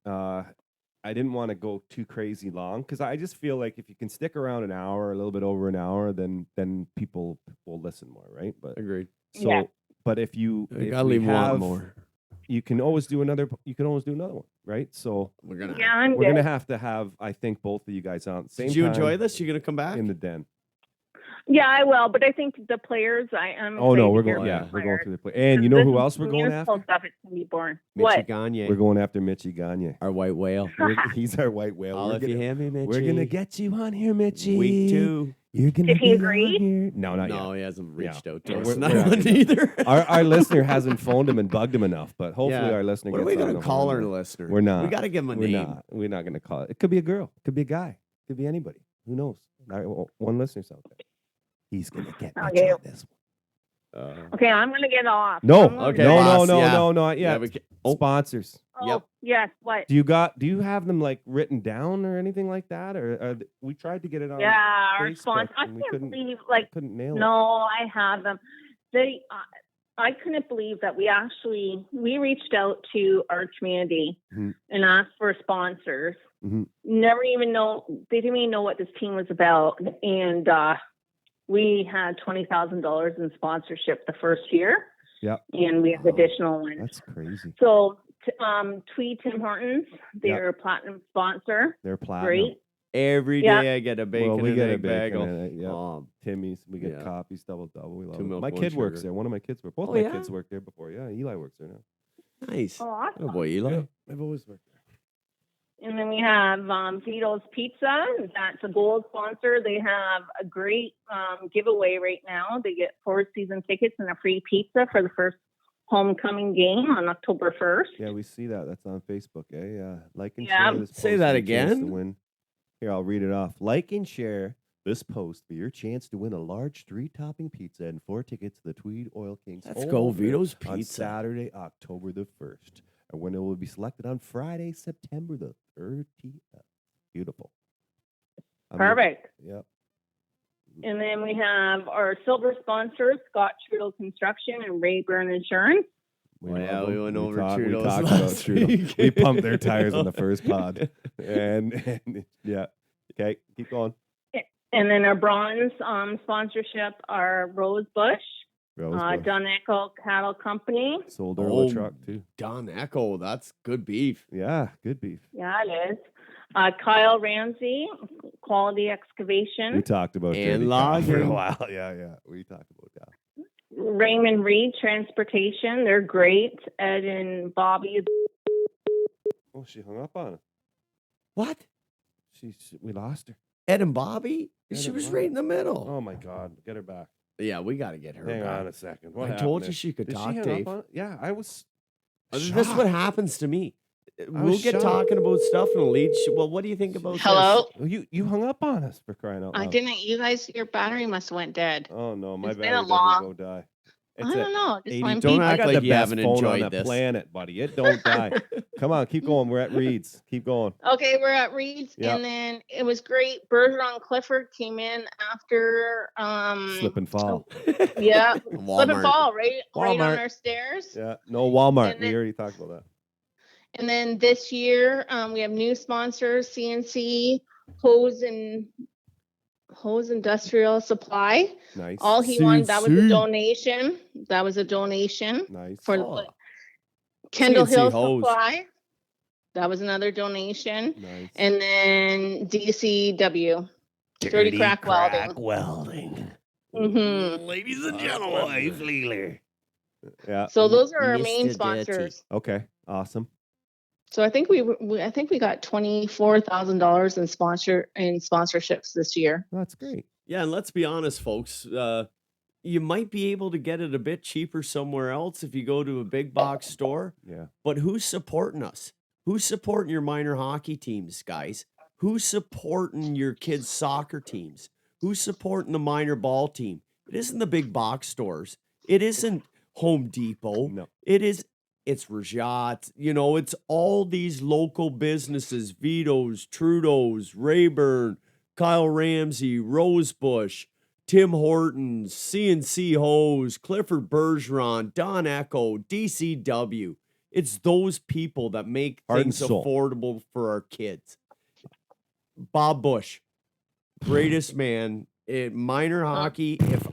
[SPEAKER 3] I didn't want to go too crazy long because I just feel like if you can stick around an hour, a little bit over an hour, then people will listen more, right? But
[SPEAKER 1] Agreed.
[SPEAKER 3] so,
[SPEAKER 4] Yeah.
[SPEAKER 3] but if
[SPEAKER 1] You
[SPEAKER 3] we
[SPEAKER 1] gotta leave one
[SPEAKER 3] have-
[SPEAKER 1] more.
[SPEAKER 3] you can always do another. You can always do another one, right? So
[SPEAKER 1] We're gonna.
[SPEAKER 4] Yeah, I'm
[SPEAKER 3] we're
[SPEAKER 4] good.
[SPEAKER 3] gonna have, I think, both of you guys on at the same
[SPEAKER 1] Did you
[SPEAKER 3] time
[SPEAKER 1] enjoy this? You gonna come back?
[SPEAKER 3] in the den?
[SPEAKER 4] Yeah, I will, but I think the players. I'm.
[SPEAKER 3] Oh no,
[SPEAKER 4] excited
[SPEAKER 3] we're
[SPEAKER 4] to hear
[SPEAKER 3] going.
[SPEAKER 4] from
[SPEAKER 3] Yeah,
[SPEAKER 4] the
[SPEAKER 3] we're going
[SPEAKER 4] players.
[SPEAKER 3] through the play. And you know
[SPEAKER 4] This
[SPEAKER 3] who else we're going
[SPEAKER 4] musical
[SPEAKER 3] after?
[SPEAKER 4] Stuff, it's gonna be boring.
[SPEAKER 1] Mitchie
[SPEAKER 4] What?
[SPEAKER 1] Gagne,
[SPEAKER 3] We're going after Mitchie Gagne.
[SPEAKER 1] our white whale.
[SPEAKER 3] He's our white whale.
[SPEAKER 1] All
[SPEAKER 3] We're
[SPEAKER 1] if you
[SPEAKER 3] gonna,
[SPEAKER 1] hear me, Mitchie.
[SPEAKER 3] we're gonna get you on here, Mitchie.
[SPEAKER 1] week 2.
[SPEAKER 3] You're gonna
[SPEAKER 4] Did he
[SPEAKER 3] be on
[SPEAKER 4] agree?
[SPEAKER 3] here. No, not
[SPEAKER 1] No,
[SPEAKER 3] yet.
[SPEAKER 1] he hasn't
[SPEAKER 3] Yeah.
[SPEAKER 1] reached out
[SPEAKER 3] Yeah,
[SPEAKER 1] to us.
[SPEAKER 3] we're-
[SPEAKER 1] And I
[SPEAKER 3] we're
[SPEAKER 1] haven't
[SPEAKER 3] not-
[SPEAKER 1] either.
[SPEAKER 3] Our listener hasn't phoned him and bugged him enough, but hopefully
[SPEAKER 1] Yeah.
[SPEAKER 3] our listener
[SPEAKER 1] What are
[SPEAKER 3] gets
[SPEAKER 1] we
[SPEAKER 3] on
[SPEAKER 1] gonna
[SPEAKER 3] the
[SPEAKER 1] call
[SPEAKER 3] horn
[SPEAKER 1] our
[SPEAKER 3] there.
[SPEAKER 1] listener?
[SPEAKER 3] We're not.
[SPEAKER 1] We gotta give him a
[SPEAKER 3] We're
[SPEAKER 1] name.
[SPEAKER 3] not. We're not gonna call it. It could be a girl. It could be a guy. It could be anybody. Who knows? One listener's out there. He's gonna get
[SPEAKER 4] Okay.
[SPEAKER 3] Mitchie on this
[SPEAKER 4] Okay, I'm gonna get off.
[SPEAKER 3] one. No.
[SPEAKER 4] I'm gonna
[SPEAKER 1] Okay,
[SPEAKER 3] No.
[SPEAKER 1] boss,
[SPEAKER 3] No.
[SPEAKER 1] yeah.
[SPEAKER 3] No. Not
[SPEAKER 1] Yeah,
[SPEAKER 3] yet.
[SPEAKER 1] we ca-
[SPEAKER 3] Sponsors.
[SPEAKER 4] Oh,
[SPEAKER 1] Yep.
[SPEAKER 4] yes. What?
[SPEAKER 3] Do you have them like written down or anything like that? Or we tried to get it on.
[SPEAKER 4] Yeah, our
[SPEAKER 3] Facebook,
[SPEAKER 4] sponsor. I
[SPEAKER 3] and we
[SPEAKER 4] can't
[SPEAKER 3] couldn't-
[SPEAKER 4] believe like.
[SPEAKER 3] Couldn't nail it.
[SPEAKER 4] No, I have them. They. I couldn't believe that we reached out to our community
[SPEAKER 3] Mhm.
[SPEAKER 4] and asked for sponsors.
[SPEAKER 3] Mhm.
[SPEAKER 4] They didn't even know what this team was about, and we had $20,000 in sponsorship the first year.
[SPEAKER 3] Yep.
[SPEAKER 4] And we have
[SPEAKER 3] Wow.
[SPEAKER 4] additional ones.
[SPEAKER 3] That's crazy.
[SPEAKER 4] So, Tweed Tim Hortons, they're a platinum sponsor.
[SPEAKER 3] They're platinum.
[SPEAKER 4] Great.
[SPEAKER 1] Every day
[SPEAKER 4] Yeah.
[SPEAKER 1] I get a bacon
[SPEAKER 3] Well, we
[SPEAKER 1] and
[SPEAKER 3] get a
[SPEAKER 1] egg
[SPEAKER 3] bacon
[SPEAKER 1] bagel.
[SPEAKER 3] and yeah.
[SPEAKER 1] Oh,
[SPEAKER 3] Timmy's. We get
[SPEAKER 1] Yeah.
[SPEAKER 3] coffees, double. We love
[SPEAKER 1] 2
[SPEAKER 3] it.
[SPEAKER 1] milk,
[SPEAKER 3] My
[SPEAKER 1] 1
[SPEAKER 3] kid works
[SPEAKER 1] sugar.
[SPEAKER 3] there. One of my kids work. Both
[SPEAKER 1] Oh,
[SPEAKER 3] my
[SPEAKER 1] yeah?
[SPEAKER 3] kids worked there before. Yeah, Eli works there now.
[SPEAKER 1] nice.
[SPEAKER 4] Oh, awesome.
[SPEAKER 1] Oh boy, Eli.
[SPEAKER 3] I've always worked there.
[SPEAKER 4] And then we have Vito's Pizza. That's a gold sponsor. They have a great giveaway right now. They get 4 season tickets and a free pizza for the first homecoming game on October 1st.
[SPEAKER 3] Yeah, we see that. That's on Facebook. Yeah. Like and
[SPEAKER 4] Yeah.
[SPEAKER 3] share this post.
[SPEAKER 1] Say
[SPEAKER 3] for
[SPEAKER 1] that
[SPEAKER 3] your chance to
[SPEAKER 1] again?
[SPEAKER 3] win. Here, I'll read it off. Like and share this post for your chance to win a large 3-topping pizza and 4 tickets to the Tweed Oil Kings.
[SPEAKER 1] Let's
[SPEAKER 3] home
[SPEAKER 1] go,
[SPEAKER 3] opener
[SPEAKER 1] Vito's
[SPEAKER 3] on
[SPEAKER 1] Pizza.
[SPEAKER 3] Saturday, October the 1st. And when it will be selected on Friday, September the 30th. Beautiful. I'm gonna-
[SPEAKER 4] Perfect.
[SPEAKER 3] Yep.
[SPEAKER 4] And then we have our silver sponsors, Scott Trudeau Construction and Rayburn Insurance.
[SPEAKER 1] Well, yeah,
[SPEAKER 3] love
[SPEAKER 1] we
[SPEAKER 3] 'em.
[SPEAKER 1] went over
[SPEAKER 3] we
[SPEAKER 1] Trudeau's
[SPEAKER 3] talked about
[SPEAKER 1] last
[SPEAKER 3] Trudeau.
[SPEAKER 1] week.
[SPEAKER 3] We pumped their tires on the first pod. And yeah. Okay, keep going.
[SPEAKER 4] And then our bronze sponsorship are Rosebush,
[SPEAKER 3] Rosebush.
[SPEAKER 4] Don Echo Cattle Company.
[SPEAKER 3] Sold her
[SPEAKER 1] Oh,
[SPEAKER 3] a truck too.
[SPEAKER 1] Don Echo, that's good beef.
[SPEAKER 3] Yeah, good beef.
[SPEAKER 4] Yeah, it is. Kyle Ramsey, Quality
[SPEAKER 3] We
[SPEAKER 4] Excavation.
[SPEAKER 3] talked about
[SPEAKER 1] And
[SPEAKER 3] Dirty Cow for a
[SPEAKER 1] logging.
[SPEAKER 3] while. Yeah. We talked about that.
[SPEAKER 4] Raymond Reed Transportation. They're great. Ed and Bobby.
[SPEAKER 3] Oh, she hung up on us.
[SPEAKER 1] What?
[SPEAKER 3] We lost her.
[SPEAKER 1] Ed and Bobby?
[SPEAKER 3] Ed
[SPEAKER 1] She
[SPEAKER 3] and
[SPEAKER 1] was
[SPEAKER 3] Bobby.
[SPEAKER 1] right in the middle.
[SPEAKER 3] Oh my God, get her back.
[SPEAKER 1] Yeah, we got to get her
[SPEAKER 3] Hang
[SPEAKER 1] back.
[SPEAKER 3] on a second. What
[SPEAKER 1] I
[SPEAKER 3] happened
[SPEAKER 1] told
[SPEAKER 3] there?
[SPEAKER 1] you she could
[SPEAKER 3] Did
[SPEAKER 1] talk,
[SPEAKER 3] hang up
[SPEAKER 1] Dave.
[SPEAKER 3] on it? Yeah, I was.
[SPEAKER 1] This is what
[SPEAKER 3] shocked.
[SPEAKER 1] happens to me. We'll
[SPEAKER 3] was
[SPEAKER 1] get
[SPEAKER 3] shocked.
[SPEAKER 1] talking about stuff and it'll lead. Well, what do you think about
[SPEAKER 5] Hello?
[SPEAKER 3] Oh, you hung up on us for crying out loud.
[SPEAKER 5] I didn't. You guys, your battery must have went dead.
[SPEAKER 3] Oh no, my
[SPEAKER 5] It's been
[SPEAKER 3] battery
[SPEAKER 5] a
[SPEAKER 3] doesn't
[SPEAKER 5] long-
[SPEAKER 3] go die.
[SPEAKER 5] I don't know. Just
[SPEAKER 3] 80
[SPEAKER 5] when
[SPEAKER 1] Don't
[SPEAKER 5] people,
[SPEAKER 3] I
[SPEAKER 1] act
[SPEAKER 3] got
[SPEAKER 1] like
[SPEAKER 3] the
[SPEAKER 1] you
[SPEAKER 3] best
[SPEAKER 1] haven't
[SPEAKER 3] phone
[SPEAKER 1] enjoyed
[SPEAKER 3] on the
[SPEAKER 1] this.
[SPEAKER 3] planet, buddy. It don't die. Come on, keep going. We're at Reed's. Keep going.
[SPEAKER 5] okay, we're at Reed's,
[SPEAKER 3] Yep.
[SPEAKER 5] and then it was great. Bergeron Clifford came in after
[SPEAKER 3] Slip and fall.
[SPEAKER 5] yeah, slip and
[SPEAKER 1] Walmart.
[SPEAKER 5] fall right on
[SPEAKER 3] Walmart.
[SPEAKER 5] our stairs.
[SPEAKER 3] Yeah, no Walmart.
[SPEAKER 5] And
[SPEAKER 3] We
[SPEAKER 5] then-
[SPEAKER 3] already talked about that.
[SPEAKER 5] And then this year we have new sponsors: CNC, Hose and Hose Industrial Supply.
[SPEAKER 3] Nice.
[SPEAKER 5] All he wanted, that was a
[SPEAKER 1] CNC.
[SPEAKER 5] donation. That was a donation
[SPEAKER 3] Nice.
[SPEAKER 5] for
[SPEAKER 1] Oh,
[SPEAKER 5] Kendall
[SPEAKER 1] CNC
[SPEAKER 5] Hill
[SPEAKER 1] hose.
[SPEAKER 5] Supply. That was another donation.
[SPEAKER 3] Nice.
[SPEAKER 5] And then DCW, Dirty Crack Welding.
[SPEAKER 2] Welding.
[SPEAKER 5] Mhm.
[SPEAKER 1] Ladies and
[SPEAKER 2] Wife
[SPEAKER 1] gentlemen.
[SPEAKER 2] Lealer.
[SPEAKER 3] Yeah.
[SPEAKER 5] So those are our
[SPEAKER 1] Mr.
[SPEAKER 5] main
[SPEAKER 1] Dirty.
[SPEAKER 5] sponsors.
[SPEAKER 3] Okay. Awesome.
[SPEAKER 5] So I think we got $24,000 in sponsorships this year.
[SPEAKER 3] That's great.
[SPEAKER 1] Yeah, and let's be honest, folks. You might be able to get it a bit cheaper somewhere else if you go to a big box store.
[SPEAKER 3] Yeah.
[SPEAKER 1] But who's supporting us? Who's supporting your minor hockey teams, guys? Who's supporting your kids' soccer teams? Who's supporting the minor ball team? It isn't the big box stores. It isn't Home Depot.
[SPEAKER 3] No.
[SPEAKER 1] It's Rajat. It's all these local businesses, Vito's, Trudeau's, Rayburn, Kyle Ramsey, Rosebush, Tim Hortons, CNC Hose, Clifford Bergeron, Don Echo, DCW. It's those people that make
[SPEAKER 3] Heart and
[SPEAKER 1] things
[SPEAKER 3] soul.
[SPEAKER 1] affordable for our kids. Bob Bush, greatest man in minor hockey. If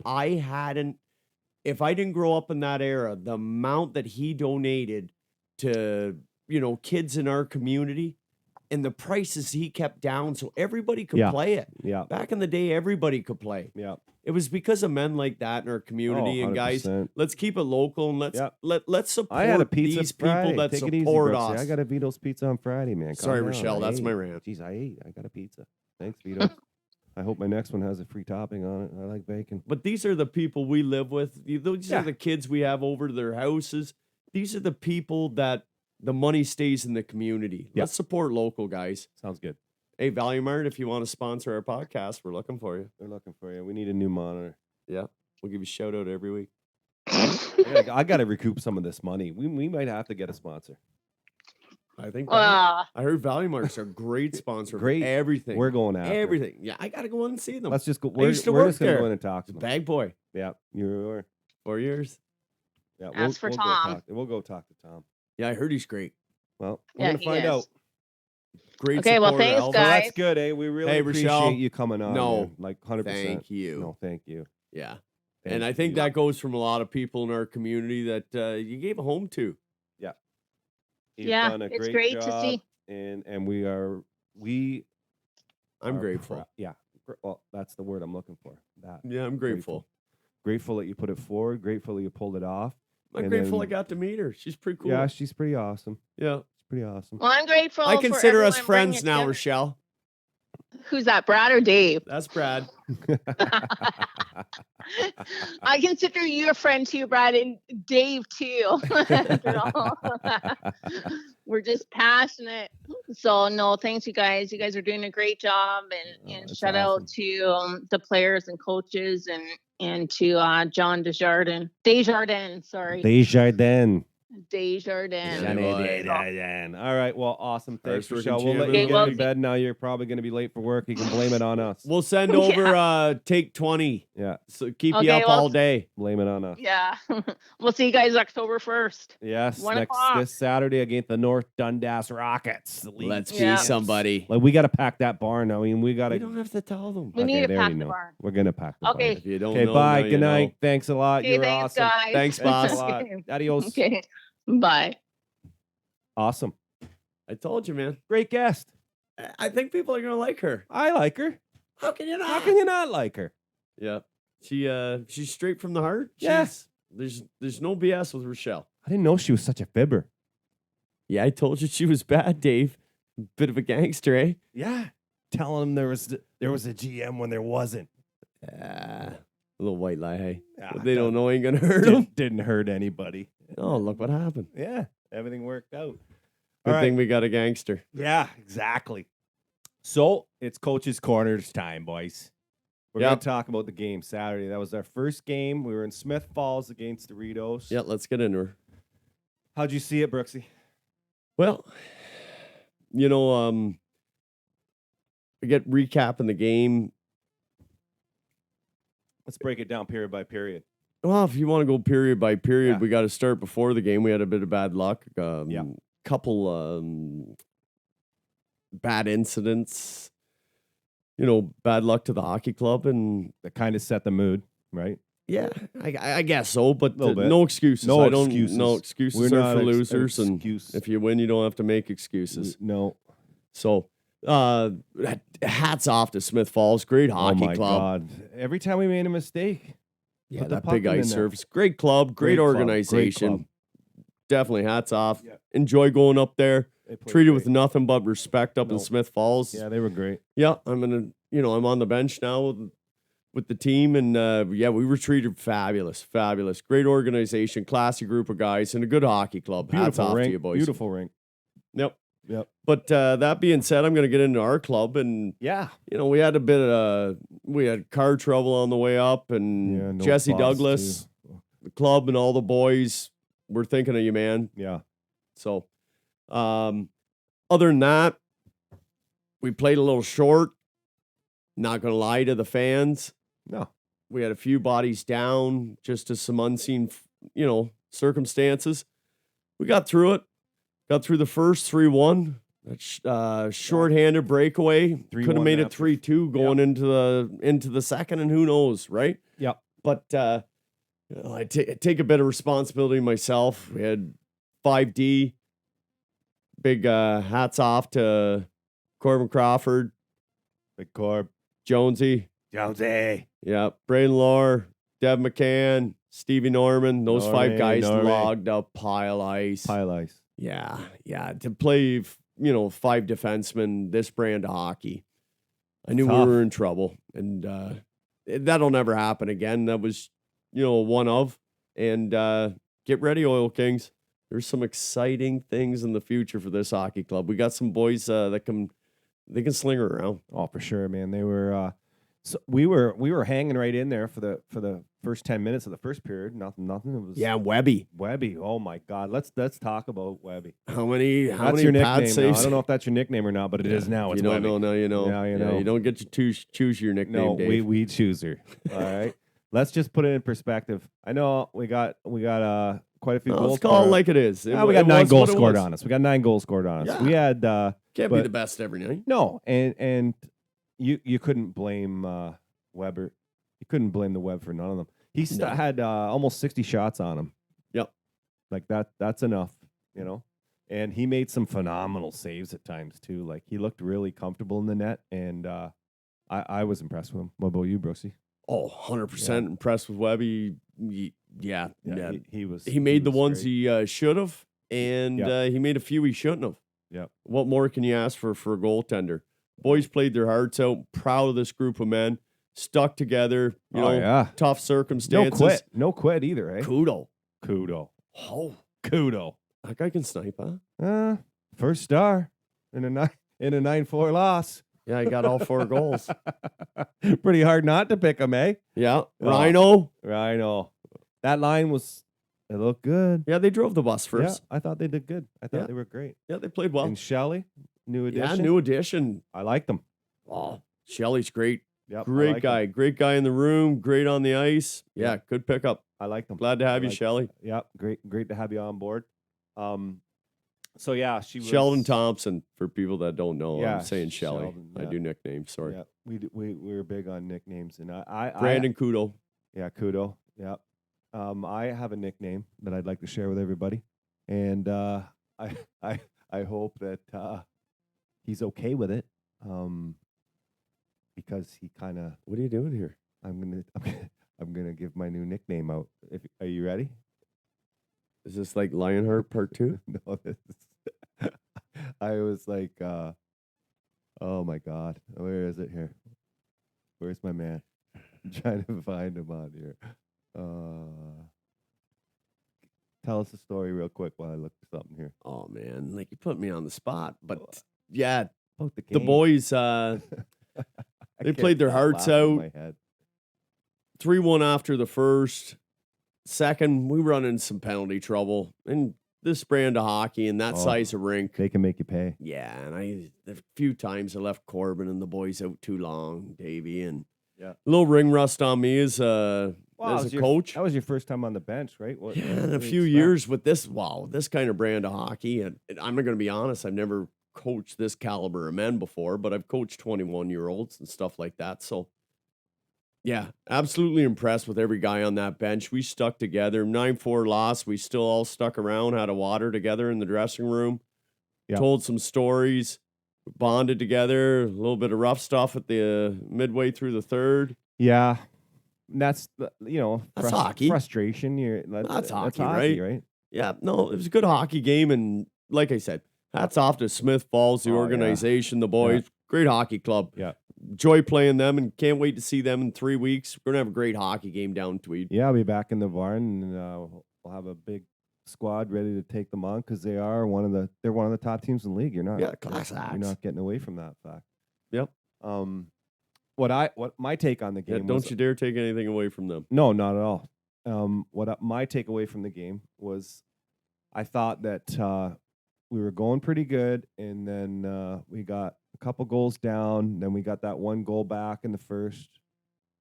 [SPEAKER 1] I didn't grow up in that era, the amount that he donated to, kids in our community and the prices he kept down so everybody could
[SPEAKER 3] Yeah.
[SPEAKER 1] play it.
[SPEAKER 3] Yeah.
[SPEAKER 1] Back in the day, everybody could play.
[SPEAKER 3] Yeah.
[SPEAKER 1] It was because of men like that in our community. And guys,
[SPEAKER 3] 100%.
[SPEAKER 1] let's keep it local and let's
[SPEAKER 3] Yep.
[SPEAKER 1] let's support
[SPEAKER 3] I had a pizza
[SPEAKER 1] these
[SPEAKER 3] Friday.
[SPEAKER 1] people that
[SPEAKER 3] Take it easy,
[SPEAKER 1] support
[SPEAKER 3] Brooksy.
[SPEAKER 1] us.
[SPEAKER 3] I got a Vito's pizza on Friday, man. Calm
[SPEAKER 1] Sorry,
[SPEAKER 3] down.
[SPEAKER 1] Rachelle,
[SPEAKER 3] I
[SPEAKER 1] that's my
[SPEAKER 3] ate.
[SPEAKER 1] rant.
[SPEAKER 3] Jeez, I ate. I got a pizza. Thanks, Vito. I hope my next one has a free topping on it. I like bacon.
[SPEAKER 1] But these are the people we live with. These
[SPEAKER 3] Yeah.
[SPEAKER 1] are the kids we have over to their houses. These are the people that the money stays in the community.
[SPEAKER 3] Yeah.
[SPEAKER 1] Let's support local, guys.
[SPEAKER 3] Sounds good.
[SPEAKER 1] Hey, Value Mart, if you want to sponsor our podcast, we're looking for you.
[SPEAKER 3] They're looking for you. We need a new monitor.
[SPEAKER 1] Yeah, we'll give you a shout out every week.
[SPEAKER 3] I got to recoup some of this money. We might have to get a sponsor.
[SPEAKER 1] I think
[SPEAKER 5] Ah,
[SPEAKER 1] I heard Value Mart's a great sponsor.
[SPEAKER 3] Great.
[SPEAKER 1] For everything.
[SPEAKER 3] We're going after.
[SPEAKER 1] everything. Yeah, I gotta go in and see them.
[SPEAKER 3] Let's just go.
[SPEAKER 1] I
[SPEAKER 3] We're,
[SPEAKER 1] used to
[SPEAKER 3] we're
[SPEAKER 1] work
[SPEAKER 3] just going to
[SPEAKER 1] there.
[SPEAKER 3] go in and talk to them.
[SPEAKER 1] Bag boy,
[SPEAKER 3] Yeah, you were.
[SPEAKER 1] 4 years.
[SPEAKER 3] Yeah,
[SPEAKER 5] Ask for
[SPEAKER 3] go
[SPEAKER 5] Tom.
[SPEAKER 3] we'll go talk to Tom.
[SPEAKER 1] Yeah, I heard he's great.
[SPEAKER 3] Well, we're
[SPEAKER 5] Yeah,
[SPEAKER 3] going to
[SPEAKER 5] he
[SPEAKER 3] find
[SPEAKER 5] is.
[SPEAKER 3] out.
[SPEAKER 1] Great.
[SPEAKER 5] Okay, well,
[SPEAKER 1] supporter,
[SPEAKER 5] thanks,
[SPEAKER 1] Alva.
[SPEAKER 3] So
[SPEAKER 5] guys.
[SPEAKER 3] that's good, eh? We really
[SPEAKER 1] Hey,
[SPEAKER 3] appreciate
[SPEAKER 1] Rachelle.
[SPEAKER 3] you coming on.
[SPEAKER 1] No.
[SPEAKER 3] man. Like 100%.
[SPEAKER 1] Thank you.
[SPEAKER 3] No, thank you.
[SPEAKER 1] Yeah.
[SPEAKER 3] Thank
[SPEAKER 1] And I think
[SPEAKER 3] you.
[SPEAKER 1] that goes from a lot of people in our community that you gave a home to.
[SPEAKER 3] He's
[SPEAKER 5] Yeah,
[SPEAKER 3] done a
[SPEAKER 5] it's
[SPEAKER 3] great
[SPEAKER 5] great to
[SPEAKER 3] job,
[SPEAKER 5] see.
[SPEAKER 3] and
[SPEAKER 1] I'm
[SPEAKER 3] are
[SPEAKER 1] grateful.
[SPEAKER 3] yeah. Well, that's the word I'm looking for. That
[SPEAKER 1] Yeah, I'm grateful.
[SPEAKER 3] Grateful that you put it forward. Grateful that you pulled it off.
[SPEAKER 1] I'm
[SPEAKER 3] And
[SPEAKER 1] grateful I
[SPEAKER 3] then-
[SPEAKER 1] got to meet her. She's pretty cool.
[SPEAKER 3] Yeah, she's pretty awesome.
[SPEAKER 1] Yeah.
[SPEAKER 3] She's pretty awesome.
[SPEAKER 5] well, I'm grateful.
[SPEAKER 1] I
[SPEAKER 5] for
[SPEAKER 1] consider us
[SPEAKER 5] everyone bringing
[SPEAKER 1] friends
[SPEAKER 5] it
[SPEAKER 1] now,
[SPEAKER 5] together.
[SPEAKER 1] Rochelle.
[SPEAKER 5] Who's that, Brad or Dave?
[SPEAKER 1] That's Brad.
[SPEAKER 5] I consider you a friend too, Brad, and Dave too. We're just passionate. So no, thanks you guys. You guys are doing a great job, and
[SPEAKER 3] that's
[SPEAKER 5] shout
[SPEAKER 3] awesome.
[SPEAKER 5] out to the players and coaches and to John Desjardins. Sorry,
[SPEAKER 3] Desjardins.
[SPEAKER 5] Desjardins.
[SPEAKER 1] Yeah, boy.
[SPEAKER 3] All right. Well, awesome. Thanks,
[SPEAKER 1] First
[SPEAKER 3] Rochelle. We'll let
[SPEAKER 1] working
[SPEAKER 3] you
[SPEAKER 5] champion.
[SPEAKER 3] get in bed now. You're probably going to be late for work. You can blame it on us.
[SPEAKER 1] We'll send over take 20.
[SPEAKER 3] Yeah,
[SPEAKER 1] So keep you
[SPEAKER 5] Okay,
[SPEAKER 1] up
[SPEAKER 5] well,
[SPEAKER 1] all day.
[SPEAKER 3] blame it on us.
[SPEAKER 5] Yeah, we'll see you guys October 1st.
[SPEAKER 3] Yes,
[SPEAKER 5] 1
[SPEAKER 3] next
[SPEAKER 5] o'clock.
[SPEAKER 3] this Saturday against the North Dundas Rockets. the league
[SPEAKER 1] Let's
[SPEAKER 5] Yeah.
[SPEAKER 1] see somebody.
[SPEAKER 3] Like we got to pack that barn now. I mean, we got
[SPEAKER 1] You
[SPEAKER 3] to.
[SPEAKER 1] don't have to tell them.
[SPEAKER 5] We need to
[SPEAKER 3] they
[SPEAKER 5] pack
[SPEAKER 3] already
[SPEAKER 5] the
[SPEAKER 3] know.
[SPEAKER 5] barn.
[SPEAKER 3] We're gonna pack the
[SPEAKER 5] Okay.
[SPEAKER 1] If you don't
[SPEAKER 3] barn. Okay,
[SPEAKER 1] know,
[SPEAKER 3] bye.
[SPEAKER 1] now you
[SPEAKER 3] Good
[SPEAKER 1] know.
[SPEAKER 3] night. Thanks a lot.
[SPEAKER 5] Okay,
[SPEAKER 3] You're
[SPEAKER 5] thanks,
[SPEAKER 3] awesome.
[SPEAKER 5] guys.
[SPEAKER 1] Thanks,
[SPEAKER 3] Thanks
[SPEAKER 1] boss.
[SPEAKER 3] a lot.
[SPEAKER 5] Okay.
[SPEAKER 3] Adios.
[SPEAKER 5] Okay, bye.
[SPEAKER 3] Awesome.
[SPEAKER 1] I told you, man.
[SPEAKER 3] Great guest.
[SPEAKER 1] I think people are gonna like her.
[SPEAKER 3] I like her.
[SPEAKER 1] How can you not?
[SPEAKER 3] How can you not like her?
[SPEAKER 1] Yeah. She's straight from the heart.
[SPEAKER 3] Yeah.
[SPEAKER 1] There's no BS with Rochelle.
[SPEAKER 3] I didn't know she was such a fibber.
[SPEAKER 1] Yeah, I told you she was bad, Dave. Bit of a gangster, eh?
[SPEAKER 3] Yeah. Telling him there was a GM when there wasn't.
[SPEAKER 1] A little white lie, hey.
[SPEAKER 3] Ah,
[SPEAKER 1] What they don't
[SPEAKER 3] that
[SPEAKER 1] know ain't gonna hurt them.
[SPEAKER 3] Didn't hurt anybody.
[SPEAKER 1] Oh, look what happened.
[SPEAKER 3] Yeah. Everything worked out.
[SPEAKER 1] Good
[SPEAKER 3] All right.
[SPEAKER 1] thing we got a gangster.
[SPEAKER 3] Yeah, exactly. So it's Coach's Corners time, boys. We're going
[SPEAKER 1] Yep.
[SPEAKER 3] to talk about the game Saturday. That was our first game. We were in Smith Falls against the Doritos.
[SPEAKER 1] Yeah, let's get into her.
[SPEAKER 3] How'd you see it, Brooksy?
[SPEAKER 1] Well, I get recapping the game.
[SPEAKER 3] Let's break it down period by period.
[SPEAKER 1] Well, if you want to go period by period,
[SPEAKER 3] Yeah.
[SPEAKER 1] we got to start before the game. We had a bit of bad luck.
[SPEAKER 3] Yeah.
[SPEAKER 1] Couple bad incidents. bad luck to the hockey club, and
[SPEAKER 3] That kind of set the mood, right?
[SPEAKER 1] yeah, I guess so, but
[SPEAKER 3] Little bit.
[SPEAKER 1] no excuses.
[SPEAKER 3] No
[SPEAKER 1] I don't.
[SPEAKER 3] excuses.
[SPEAKER 1] No excuses
[SPEAKER 3] We're
[SPEAKER 1] are
[SPEAKER 3] not
[SPEAKER 1] for losers, and
[SPEAKER 3] excuse.
[SPEAKER 1] if you win, you don't have to make excuses.
[SPEAKER 3] No.
[SPEAKER 1] So, hats off to Smith Falls, great hockey
[SPEAKER 3] Oh my
[SPEAKER 1] club.
[SPEAKER 3] God! Every time we made a mistake,
[SPEAKER 1] Yeah,
[SPEAKER 3] put the
[SPEAKER 1] that
[SPEAKER 3] puck
[SPEAKER 1] big
[SPEAKER 3] in
[SPEAKER 1] ice
[SPEAKER 3] there.
[SPEAKER 1] surface, great club, great
[SPEAKER 3] Great club, great
[SPEAKER 1] organization.
[SPEAKER 3] club.
[SPEAKER 1] Definitely hats off.
[SPEAKER 3] Yeah.
[SPEAKER 1] Enjoy going up there.
[SPEAKER 3] They played
[SPEAKER 1] Treated
[SPEAKER 3] great.
[SPEAKER 1] with nothing but respect up in
[SPEAKER 3] No.
[SPEAKER 1] Smith Falls.
[SPEAKER 3] Yeah, they were great.
[SPEAKER 1] Yeah, I'm on the bench now with the team, and we were treated fabulous. Great organization, classy group of guys, and a good hockey club. Hats
[SPEAKER 3] Beautiful
[SPEAKER 1] off
[SPEAKER 3] rink.
[SPEAKER 1] to you, boys.
[SPEAKER 3] Beautiful rink.
[SPEAKER 1] Yep.
[SPEAKER 3] Yep.
[SPEAKER 1] But that being said, I'm going to get into our club, and
[SPEAKER 3] Yeah.
[SPEAKER 1] we had we had car trouble on the way up, and
[SPEAKER 3] Yeah, no
[SPEAKER 1] Jesse
[SPEAKER 3] fuss,
[SPEAKER 1] Douglas, the club, and all the boys were thinking of you, man.
[SPEAKER 3] Yeah.
[SPEAKER 1] So, other than that, we played a little short. Not going to lie to the fans.
[SPEAKER 3] No.
[SPEAKER 1] We had a few bodies down just to some unseen, circumstances. We got through it. Got through the first 3-1. That shorthanded breakaway.
[SPEAKER 3] 3-1
[SPEAKER 1] Could have made it
[SPEAKER 3] after.
[SPEAKER 1] 3-2 going into the second, and who knows, right?
[SPEAKER 3] Yep.
[SPEAKER 1] But I take a bit of responsibility myself. We had 5D. Big hats off to Corbin Crawford,
[SPEAKER 3] Big Corb.
[SPEAKER 1] Jonesy.
[SPEAKER 3] Jonesy.
[SPEAKER 1] Yeah, Braden Lohr, Dev McCann, Stevie Norman. Those 5 guys
[SPEAKER 3] Norman.
[SPEAKER 1] logged up pile ice.
[SPEAKER 3] Pile ice.
[SPEAKER 1] Yeah. To play, 5 defensemen, this brand of hockey. I knew
[SPEAKER 3] Tough.
[SPEAKER 1] we were in trouble, and that'll never happen again. That was, one of. And get ready, Oil Kings. There's some exciting things in the future for this hockey club. We got some boys that can sling her around.
[SPEAKER 3] Oh, for sure, man. They were. So we were hanging right in there for the first 10 minutes of the first period. Nothing. It was
[SPEAKER 1] Webby.
[SPEAKER 3] Webby. Oh my God. Let's talk about Webby.
[SPEAKER 1] How many
[SPEAKER 3] That's your
[SPEAKER 1] pad
[SPEAKER 3] nickname now.
[SPEAKER 1] saves?
[SPEAKER 3] I don't know if that's your nickname or not, but it is now. It's
[SPEAKER 1] you don't
[SPEAKER 3] Webby.
[SPEAKER 1] know, now you know.
[SPEAKER 3] Now you
[SPEAKER 1] Yeah,
[SPEAKER 3] know.
[SPEAKER 1] you don't get to choose your nickname,
[SPEAKER 3] No,
[SPEAKER 1] Dave.
[SPEAKER 3] we choose her. All right. Let's just put it in perspective. I know we got quite a few goals.
[SPEAKER 1] Let's call it like it is.
[SPEAKER 3] Yeah, we got 9 goals scored on us. We got 9 goals scored on us.
[SPEAKER 1] Yeah.
[SPEAKER 3] We had
[SPEAKER 1] Can't be
[SPEAKER 3] but-
[SPEAKER 1] the best every night.
[SPEAKER 3] no, and you couldn't blame Weber. You couldn't blame the Web for none of them. He
[SPEAKER 1] No.
[SPEAKER 3] had almost 60 shots on him.
[SPEAKER 1] Yep.
[SPEAKER 3] Like that's enough, And he made some phenomenal saves at times too. Like he looked really comfortable in the net, and I was impressed with him. What about you, Brooksy?
[SPEAKER 1] Oh, 100% impressed with Webby. Yeah.
[SPEAKER 3] He was.
[SPEAKER 1] He made the
[SPEAKER 3] was
[SPEAKER 1] ones
[SPEAKER 3] great.
[SPEAKER 1] he should have, and
[SPEAKER 3] Yep.
[SPEAKER 1] he made a few he shouldn't have.
[SPEAKER 3] Yep.
[SPEAKER 1] What more can you ask for a goaltender? Boys played their hearts out. Proud of this group of men. Stuck together. Tough circumstances.
[SPEAKER 3] No quit either, eh?
[SPEAKER 1] Kudo.
[SPEAKER 3] Oh,
[SPEAKER 1] Kudo. That guy can snipe, huh?
[SPEAKER 3] First star in a 9-4 loss.
[SPEAKER 1] Yeah, he got all 4 goals.
[SPEAKER 3] Pretty hard not to pick him, eh?
[SPEAKER 1] Yeah.
[SPEAKER 3] Oh.
[SPEAKER 1] Rhino.
[SPEAKER 3] That line it looked good.
[SPEAKER 1] Yeah, they drove the bus first.
[SPEAKER 3] Yeah, I thought they did good. I thought
[SPEAKER 1] Yeah.
[SPEAKER 3] they were great.
[SPEAKER 1] Yeah, they played well.
[SPEAKER 3] And Shelley, new addition.
[SPEAKER 1] Yeah, new addition.
[SPEAKER 3] I like them.
[SPEAKER 1] Oh, Shelly's great.
[SPEAKER 3] Yep,
[SPEAKER 1] Great guy. Great guy in the room. Great on the ice. Yeah, good pickup.
[SPEAKER 3] I like them.
[SPEAKER 1] Glad to have you, Shelly.
[SPEAKER 3] Yep, great to have you on board. So yeah, she was
[SPEAKER 1] Sheldon Thompson, for people that don't know.
[SPEAKER 3] Yeah,
[SPEAKER 1] I'm saying Shelly.
[SPEAKER 3] Sheldon,
[SPEAKER 1] I
[SPEAKER 3] yeah.
[SPEAKER 1] do nicknames. Sorry.
[SPEAKER 3] Yeah, we were big on nicknames, and I
[SPEAKER 1] Brandon Kudo.
[SPEAKER 3] Yeah, Kudo. Yeah. I have a nickname that I'd like to share with everybody, and I hope that he's okay with it, because he kind of.
[SPEAKER 1] What are you doing here?
[SPEAKER 3] I'm gonna give my new nickname out. Are you ready?
[SPEAKER 1] Is this like Lionheart Part 2?
[SPEAKER 3] No, this is, I was like, oh my God, where is it here? Where's my man? I'm trying to find him on here. Tell us a story real quick while I look for something here.
[SPEAKER 1] Oh, man. Like, you put me on the spot. But, yeah,
[SPEAKER 3] About
[SPEAKER 1] the
[SPEAKER 3] game.
[SPEAKER 1] boys,
[SPEAKER 3] I
[SPEAKER 1] they
[SPEAKER 3] can't
[SPEAKER 1] played their
[SPEAKER 3] stop
[SPEAKER 1] hearts
[SPEAKER 3] laughing in
[SPEAKER 1] out.
[SPEAKER 3] my head.
[SPEAKER 1] 3-1 after the first. Second, we run in some penalty trouble. And this brand of hockey and that
[SPEAKER 3] Oh.
[SPEAKER 1] size of rink.
[SPEAKER 3] They can make you pay.
[SPEAKER 1] Yeah, and a few times I left Corbin and the boys out too long, Davey, and
[SPEAKER 3] Yeah.
[SPEAKER 1] a little ring rust on me as a coach.
[SPEAKER 3] That was your first time on the bench, right?
[SPEAKER 1] Yeah, in
[SPEAKER 3] what
[SPEAKER 1] a
[SPEAKER 3] do you
[SPEAKER 1] few
[SPEAKER 3] expect?
[SPEAKER 1] years with this kind of brand of hockey, and I'm not going to be honest, I've never coached this caliber of men before, but I've coached 21-year-olds and stuff like that. So, yeah, absolutely impressed with every guy on that bench. We stuck together. 9-4 loss. We still all stuck around, had a water together in the dressing room,
[SPEAKER 3] Yep.
[SPEAKER 1] told some stories, bonded together, a little bit of rough stuff at the midway through the third.
[SPEAKER 3] Yeah. That's
[SPEAKER 1] That's hockey.
[SPEAKER 3] frustration.
[SPEAKER 1] That's hockey,
[SPEAKER 3] right?
[SPEAKER 1] Yeah, no, it was a good hockey game. And like I said, hats off to Smith Falls, the
[SPEAKER 3] Oh, yeah.
[SPEAKER 1] organization, the boys. Great hockey club.
[SPEAKER 3] Yeah.
[SPEAKER 1] Enjoy playing them and can't wait to see them in 3 weeks. We're going to have a great hockey game down in Tweed.
[SPEAKER 3] Yeah, I'll be back in the barn, and we'll have a big squad ready to take them on because they're one of the top teams in the league. You're not
[SPEAKER 1] class
[SPEAKER 3] you're
[SPEAKER 1] acts.
[SPEAKER 3] not getting away from that fact.
[SPEAKER 1] Yep.
[SPEAKER 3] What my take on the game?
[SPEAKER 1] Don't you dare take anything away from them.
[SPEAKER 3] No, not at all. My takeaway from the game was, I thought that we were going pretty good, and then we got a couple goals down. Then we got that one goal back in the first,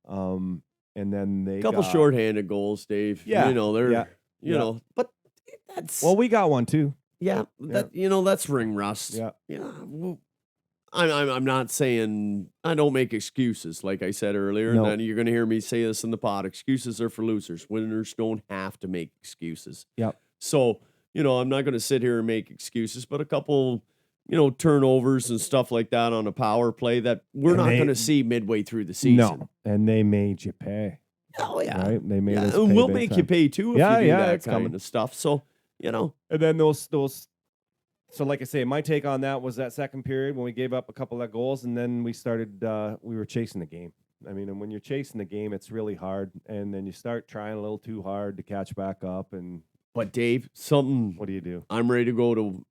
[SPEAKER 3] and then they
[SPEAKER 1] Couple
[SPEAKER 3] got,
[SPEAKER 1] shorthanded goals, Dave.
[SPEAKER 3] Yeah,
[SPEAKER 1] they're
[SPEAKER 3] yeah.
[SPEAKER 1] but that's
[SPEAKER 3] Well, we got one too.
[SPEAKER 1] that's ring rust.
[SPEAKER 3] Yeah.
[SPEAKER 1] Well, I'm not saying I don't make excuses, like I said earlier,
[SPEAKER 3] No.
[SPEAKER 1] and then you're going to hear me say this in the pod. Excuses are for losers. Winners don't have to make excuses.
[SPEAKER 3] Yep.
[SPEAKER 1] So, I'm not going to sit here and make excuses, but a couple, turnovers and stuff like that on a power play that we're not going to see midway through the season.
[SPEAKER 3] No, and they made you pay.
[SPEAKER 1] Oh, yeah.
[SPEAKER 3] Right? They made us.
[SPEAKER 1] And
[SPEAKER 3] pay
[SPEAKER 1] we'll
[SPEAKER 3] big
[SPEAKER 1] make
[SPEAKER 3] time.
[SPEAKER 1] you pay too if
[SPEAKER 3] Yeah,
[SPEAKER 1] you do
[SPEAKER 3] yeah,
[SPEAKER 1] that
[SPEAKER 3] it's
[SPEAKER 1] kind
[SPEAKER 3] coming.
[SPEAKER 1] of stuff. So,
[SPEAKER 3] And then those. So, like I say, my take on that was that second period when we gave up a couple of goals, and then we started. We were chasing the game. I mean, and when you're chasing the game, it's really hard, and then you start trying a little too hard to catch back up. And
[SPEAKER 1] But Dave,
[SPEAKER 3] what do you do?
[SPEAKER 1] I'm ready to go to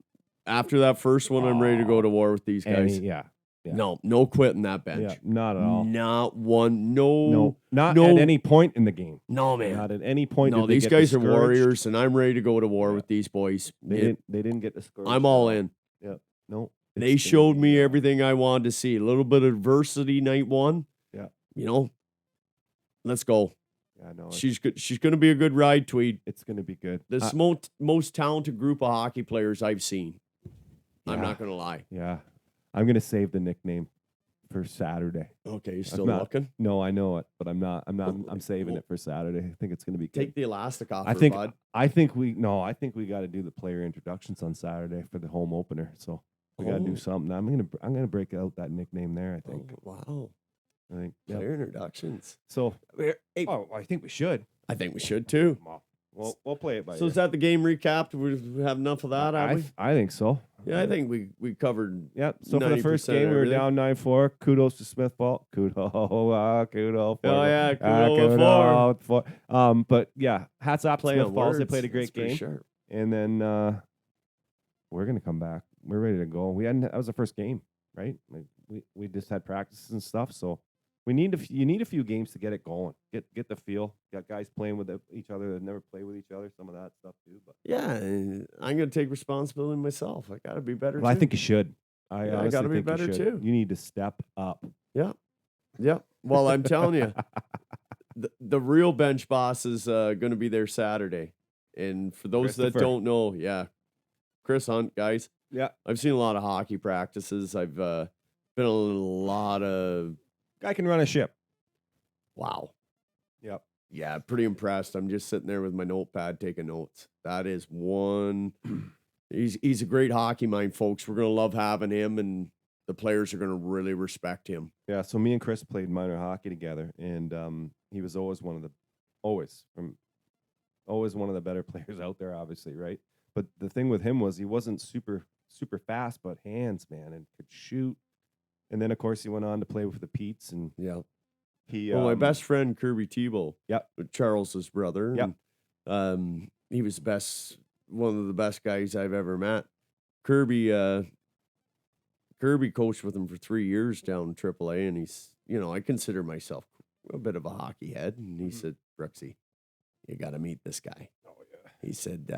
[SPEAKER 1] after that first one. I'm ready to go to war with these guys.
[SPEAKER 3] Yeah.
[SPEAKER 1] No quitting that bench.
[SPEAKER 3] Yeah, not at all.
[SPEAKER 1] Not one.
[SPEAKER 3] No, not
[SPEAKER 1] no.
[SPEAKER 3] at any point in the game.
[SPEAKER 1] No, man.
[SPEAKER 3] Not at any point.
[SPEAKER 1] No,
[SPEAKER 3] did they
[SPEAKER 1] these
[SPEAKER 3] get
[SPEAKER 1] guys are
[SPEAKER 3] discouraged.
[SPEAKER 1] warriors, and I'm ready to go to war with these boys.
[SPEAKER 3] They didn't get discouraged.
[SPEAKER 1] I'm all in.
[SPEAKER 3] Yeah. No.
[SPEAKER 1] They showed me everything I wanted to see. A little bit of adversity night one.
[SPEAKER 3] Yeah.
[SPEAKER 1] Let's go.
[SPEAKER 3] Yeah, no.
[SPEAKER 1] She's good. She's going to be a good ride, Tweed.
[SPEAKER 3] It's going to be good.
[SPEAKER 1] This most talented group of hockey players I've seen. I'm
[SPEAKER 3] Yeah.
[SPEAKER 1] not going to lie.
[SPEAKER 3] Yeah. I'm going to save the nickname for Saturday.
[SPEAKER 1] Okay, you still
[SPEAKER 3] not-
[SPEAKER 1] looking?
[SPEAKER 3] No, I know it, but I'm not. I'm saving it for Saturday. I think it's going to be good.
[SPEAKER 1] Take the elastic off
[SPEAKER 3] I
[SPEAKER 1] her,
[SPEAKER 3] think
[SPEAKER 1] bud.
[SPEAKER 3] I think we got to do the player introductions on Saturday for the home opener. So we got to do something. I'm gonna break out that nickname there. I think.
[SPEAKER 1] Wow.
[SPEAKER 3] I think. Yeah.
[SPEAKER 1] Player introductions.
[SPEAKER 3] So.
[SPEAKER 1] Hey,
[SPEAKER 3] I think we should.
[SPEAKER 1] I think we should too.
[SPEAKER 3] Come on. We'll play it by
[SPEAKER 1] So
[SPEAKER 3] ear.
[SPEAKER 1] is that the game recapped? We have enough of that, have we?
[SPEAKER 3] I think so.
[SPEAKER 1] Yeah, I think we covered.
[SPEAKER 3] Yeah. So for the first
[SPEAKER 1] 90%
[SPEAKER 3] game, we were
[SPEAKER 1] everything.
[SPEAKER 3] down 9-4. Kudos to Smith Ball. Kudos. Kudos.
[SPEAKER 1] Oh yeah, kudos with four.
[SPEAKER 3] But yeah, hats off to
[SPEAKER 1] Play
[SPEAKER 3] Smith
[SPEAKER 1] on
[SPEAKER 3] Falls. They
[SPEAKER 1] words.
[SPEAKER 3] played a great
[SPEAKER 1] That's pretty
[SPEAKER 3] game.
[SPEAKER 1] sharp.
[SPEAKER 3] And then we're gonna come back. We're ready to go. That was the first game, right? Like we just had practices and stuff. So you need a few games to get it going. Get the feel. Got guys playing with each other that never play with each other. Some of that stuff too. But
[SPEAKER 1] Yeah, I'm gonna take responsibility myself. I gotta be better.
[SPEAKER 3] I
[SPEAKER 1] too.
[SPEAKER 3] think you should. I
[SPEAKER 1] Yeah, I
[SPEAKER 3] honestly
[SPEAKER 1] gotta be
[SPEAKER 3] think you
[SPEAKER 1] better
[SPEAKER 3] should.
[SPEAKER 1] too.
[SPEAKER 3] You need to step up.
[SPEAKER 1] Yeah. Well, I'm telling you, the real bench boss is going to be there Saturday. And for those that
[SPEAKER 3] Christopher.
[SPEAKER 1] don't know, yeah, Chris Hunt, guys.
[SPEAKER 3] Yeah.
[SPEAKER 1] I've seen a lot of hockey practices. I've been a lot of
[SPEAKER 3] Guy can run a ship.
[SPEAKER 1] wow.
[SPEAKER 3] Yep.
[SPEAKER 1] Yeah, pretty impressed. I'm just sitting there with my notepad taking notes. That is one. He's a great hockey mind, folks. We're gonna love having him, and the players are gonna really respect him.
[SPEAKER 3] Yeah. So me and Chris played minor hockey together, and he was always one of the better players out there, obviously, right? But the thing with him was he wasn't super fast, but hands, man, and could shoot. And then of course he went on to play with the Peets, and
[SPEAKER 1] Yeah.
[SPEAKER 3] he.
[SPEAKER 1] Well, my best friend Kirby Tebow.
[SPEAKER 3] Yep.
[SPEAKER 1] Charles's brother.
[SPEAKER 3] Yep.
[SPEAKER 1] And, he was one of the best guys I've ever met. Kirby coached with him for 3 years down in AAA, and he's, I consider myself a bit of a hockey head. And he said, Brooksy, you got to meet this guy.
[SPEAKER 3] Oh yeah.
[SPEAKER 1] He said,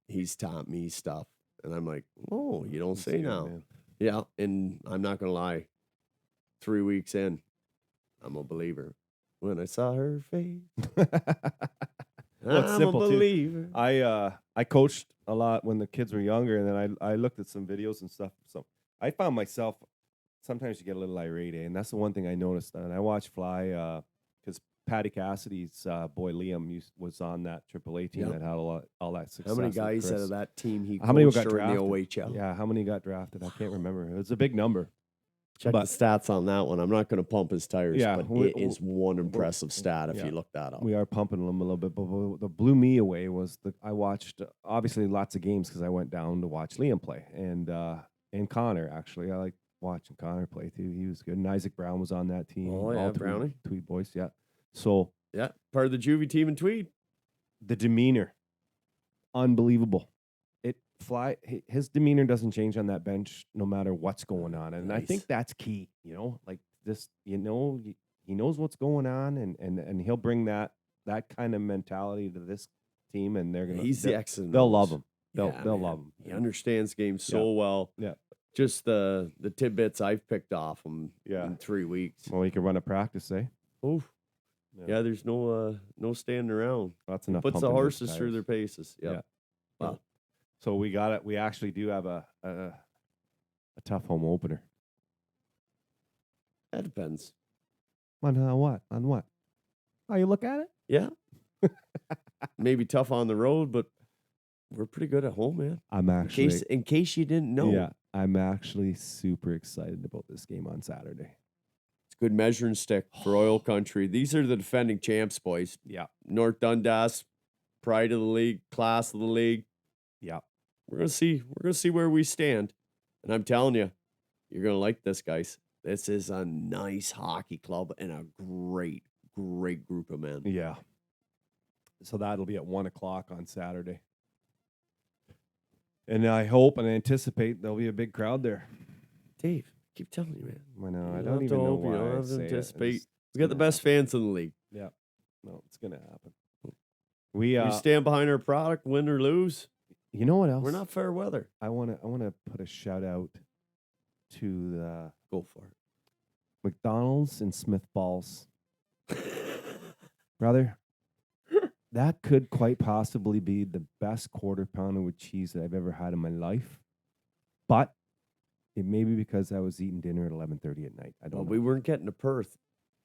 [SPEAKER 1] he's taught me stuff. And I'm like, oh, you don't
[SPEAKER 3] That's
[SPEAKER 1] say
[SPEAKER 3] good,
[SPEAKER 1] now.
[SPEAKER 3] man.
[SPEAKER 1] Yeah. And I'm not going to lie. 3 weeks in, I'm a believer. When I saw her face,
[SPEAKER 3] Well, it's
[SPEAKER 1] I'm
[SPEAKER 3] simple,
[SPEAKER 1] a
[SPEAKER 3] too.
[SPEAKER 1] believer.
[SPEAKER 3] I coached a lot when the kids were younger, and then I looked at some videos and stuff. So I found myself sometimes you get a little irate, and that's the one thing I noticed. And I watched Fly because Patty Cassidy's boy Liam was on that AAA team that had all that success.
[SPEAKER 1] How many
[SPEAKER 3] with
[SPEAKER 1] guys out
[SPEAKER 3] Chris.
[SPEAKER 1] of that team he
[SPEAKER 3] How many
[SPEAKER 1] coached
[SPEAKER 3] got
[SPEAKER 1] during the
[SPEAKER 3] drafted?
[SPEAKER 1] OHL?
[SPEAKER 3] Yeah, how many got drafted? I can't remember. It was a big number.
[SPEAKER 1] Check the stats on that one. I'm not going to pump his tires,
[SPEAKER 3] Yeah,
[SPEAKER 1] but it is one impressive stat if
[SPEAKER 3] yeah.
[SPEAKER 1] you look that up.
[SPEAKER 3] We are pumping them a little bit, but what blew me away was I watched obviously lots of games because I went down to watch Liam play and Connor actually. I like watching Connor play too. He was good. And Isaac Brown was on that team.
[SPEAKER 1] Oh, yeah, Brownie.
[SPEAKER 3] Tweed boys, yeah. So
[SPEAKER 1] Yeah, part of the juvie team in Tweed.
[SPEAKER 3] the demeanor, unbelievable. His demeanor doesn't change on that bench no matter what's going on, and I
[SPEAKER 1] Nice.
[SPEAKER 3] think that's key. Like this, he knows what's going on, and he'll bring that kind of mentality to this team, and
[SPEAKER 1] He's the excellent.
[SPEAKER 3] they'll love him. They'll
[SPEAKER 1] man.
[SPEAKER 3] love him.
[SPEAKER 1] He understands games so well.
[SPEAKER 3] Yeah.
[SPEAKER 1] Just the tidbits I've picked off him
[SPEAKER 3] Yeah.
[SPEAKER 1] in 3 weeks.
[SPEAKER 3] Well, he can run a practice, eh?
[SPEAKER 1] Oh,
[SPEAKER 3] Yeah.
[SPEAKER 1] yeah. There's no standing around.
[SPEAKER 3] That's
[SPEAKER 1] He
[SPEAKER 3] enough.
[SPEAKER 1] puts the
[SPEAKER 3] pumping his
[SPEAKER 1] horses through their
[SPEAKER 3] tires.
[SPEAKER 1] paces. Yep.
[SPEAKER 3] Yeah.
[SPEAKER 1] Wow.
[SPEAKER 3] So we got it. We actually do have a tough home opener.
[SPEAKER 1] That depends.
[SPEAKER 3] On what? On what? Oh, you look at it?
[SPEAKER 1] Yeah. Maybe tough on the road, but we're pretty good at home, man.
[SPEAKER 3] I'm actually.
[SPEAKER 1] In case you didn't know.
[SPEAKER 3] Yeah, I'm actually super excited about this game on Saturday.
[SPEAKER 1] It's a good measuring stick for oil country. These are the defending champs, boys.
[SPEAKER 3] Yeah.
[SPEAKER 1] North Dundas, pride of the league, class of the league.
[SPEAKER 3] Yeah.
[SPEAKER 1] We're gonna see where we stand. And I'm telling you, you're gonna like this, guys. This is a nice hockey club and a great group of men.
[SPEAKER 3] Yeah. So that'll be at 1:00 on Saturday. And I hope and anticipate there'll be a big crowd there.
[SPEAKER 1] Dave, keep telling you, man.
[SPEAKER 3] I know. I
[SPEAKER 1] You
[SPEAKER 3] don't
[SPEAKER 1] have
[SPEAKER 3] even
[SPEAKER 1] to
[SPEAKER 3] know
[SPEAKER 1] hope, you
[SPEAKER 3] why
[SPEAKER 1] don't
[SPEAKER 3] I
[SPEAKER 1] have to
[SPEAKER 3] say it.
[SPEAKER 1] anticipate.
[SPEAKER 3] It's
[SPEAKER 1] We got the
[SPEAKER 3] gonna
[SPEAKER 1] best fans in the league.
[SPEAKER 3] happen. Yeah. No, it's gonna happen. We
[SPEAKER 1] We stand behind our product, win or lose.
[SPEAKER 3] you know what else?
[SPEAKER 1] We're not fair weather.
[SPEAKER 3] I wanna put a shout out to the
[SPEAKER 1] Go for
[SPEAKER 3] McDonald's in Smith Falls.
[SPEAKER 1] it.
[SPEAKER 3] Brother, that could quite possibly be the best quarter pounder with cheese that I've ever had in my life. But it may be because I was eating dinner at 11:30 at night. I don't
[SPEAKER 1] Well,
[SPEAKER 3] know.
[SPEAKER 1] we weren't getting to Perth.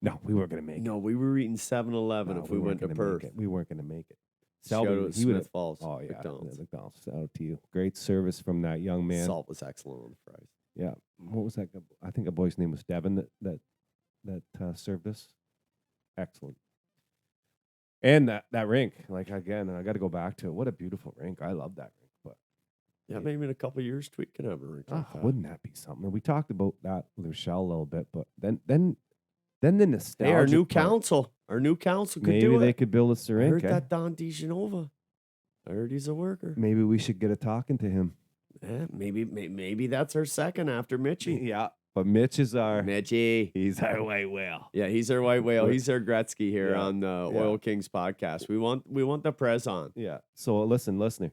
[SPEAKER 3] No, we weren't going to make it.
[SPEAKER 1] No, we were eating 7-Eleven
[SPEAKER 3] No,
[SPEAKER 1] if we went
[SPEAKER 3] weren't
[SPEAKER 1] to
[SPEAKER 3] gonna
[SPEAKER 1] Perth.
[SPEAKER 3] make it. We weren't going to make it.
[SPEAKER 1] Shout
[SPEAKER 3] Selby,
[SPEAKER 1] out to
[SPEAKER 3] he would've-
[SPEAKER 1] Smith Falls.
[SPEAKER 3] Oh, yeah.
[SPEAKER 1] McDonald's.
[SPEAKER 3] McDonald's. Shout out to you. Great service from that young man.
[SPEAKER 1] Salt was excellent on the fries.
[SPEAKER 3] Yeah. What was that? I think a boy's name was Devin that served us. Excellent. And that rink, like again, I got to go back to it. What a beautiful rink. I love that rink. But
[SPEAKER 1] Yeah, maybe in a couple of years, Tweed can have a rink like that.
[SPEAKER 3] wouldn't that be something? And we talked about that with Rachelle a little bit, but then the nostalgia.
[SPEAKER 1] Hey, our new
[SPEAKER 3] part,
[SPEAKER 1] council could
[SPEAKER 3] Maybe
[SPEAKER 1] do
[SPEAKER 3] they
[SPEAKER 1] it.
[SPEAKER 3] could build us a
[SPEAKER 1] I
[SPEAKER 3] rink.
[SPEAKER 1] heard
[SPEAKER 3] eh?
[SPEAKER 1] that Don DeGenova. I heard he's a worker.
[SPEAKER 3] Maybe we should get a talking to him.
[SPEAKER 1] Yeah, maybe that's our second after Mitchie.
[SPEAKER 3] Yeah. But Mitch is
[SPEAKER 1] Mitchie.
[SPEAKER 3] he's our white whale.
[SPEAKER 1] Yeah, he's our white whale.
[SPEAKER 3] We're-
[SPEAKER 1] He's our Gretzky here
[SPEAKER 3] Yeah,
[SPEAKER 1] on the Oil Kings podcast. We want the press on.
[SPEAKER 3] Yeah. So listen, listener,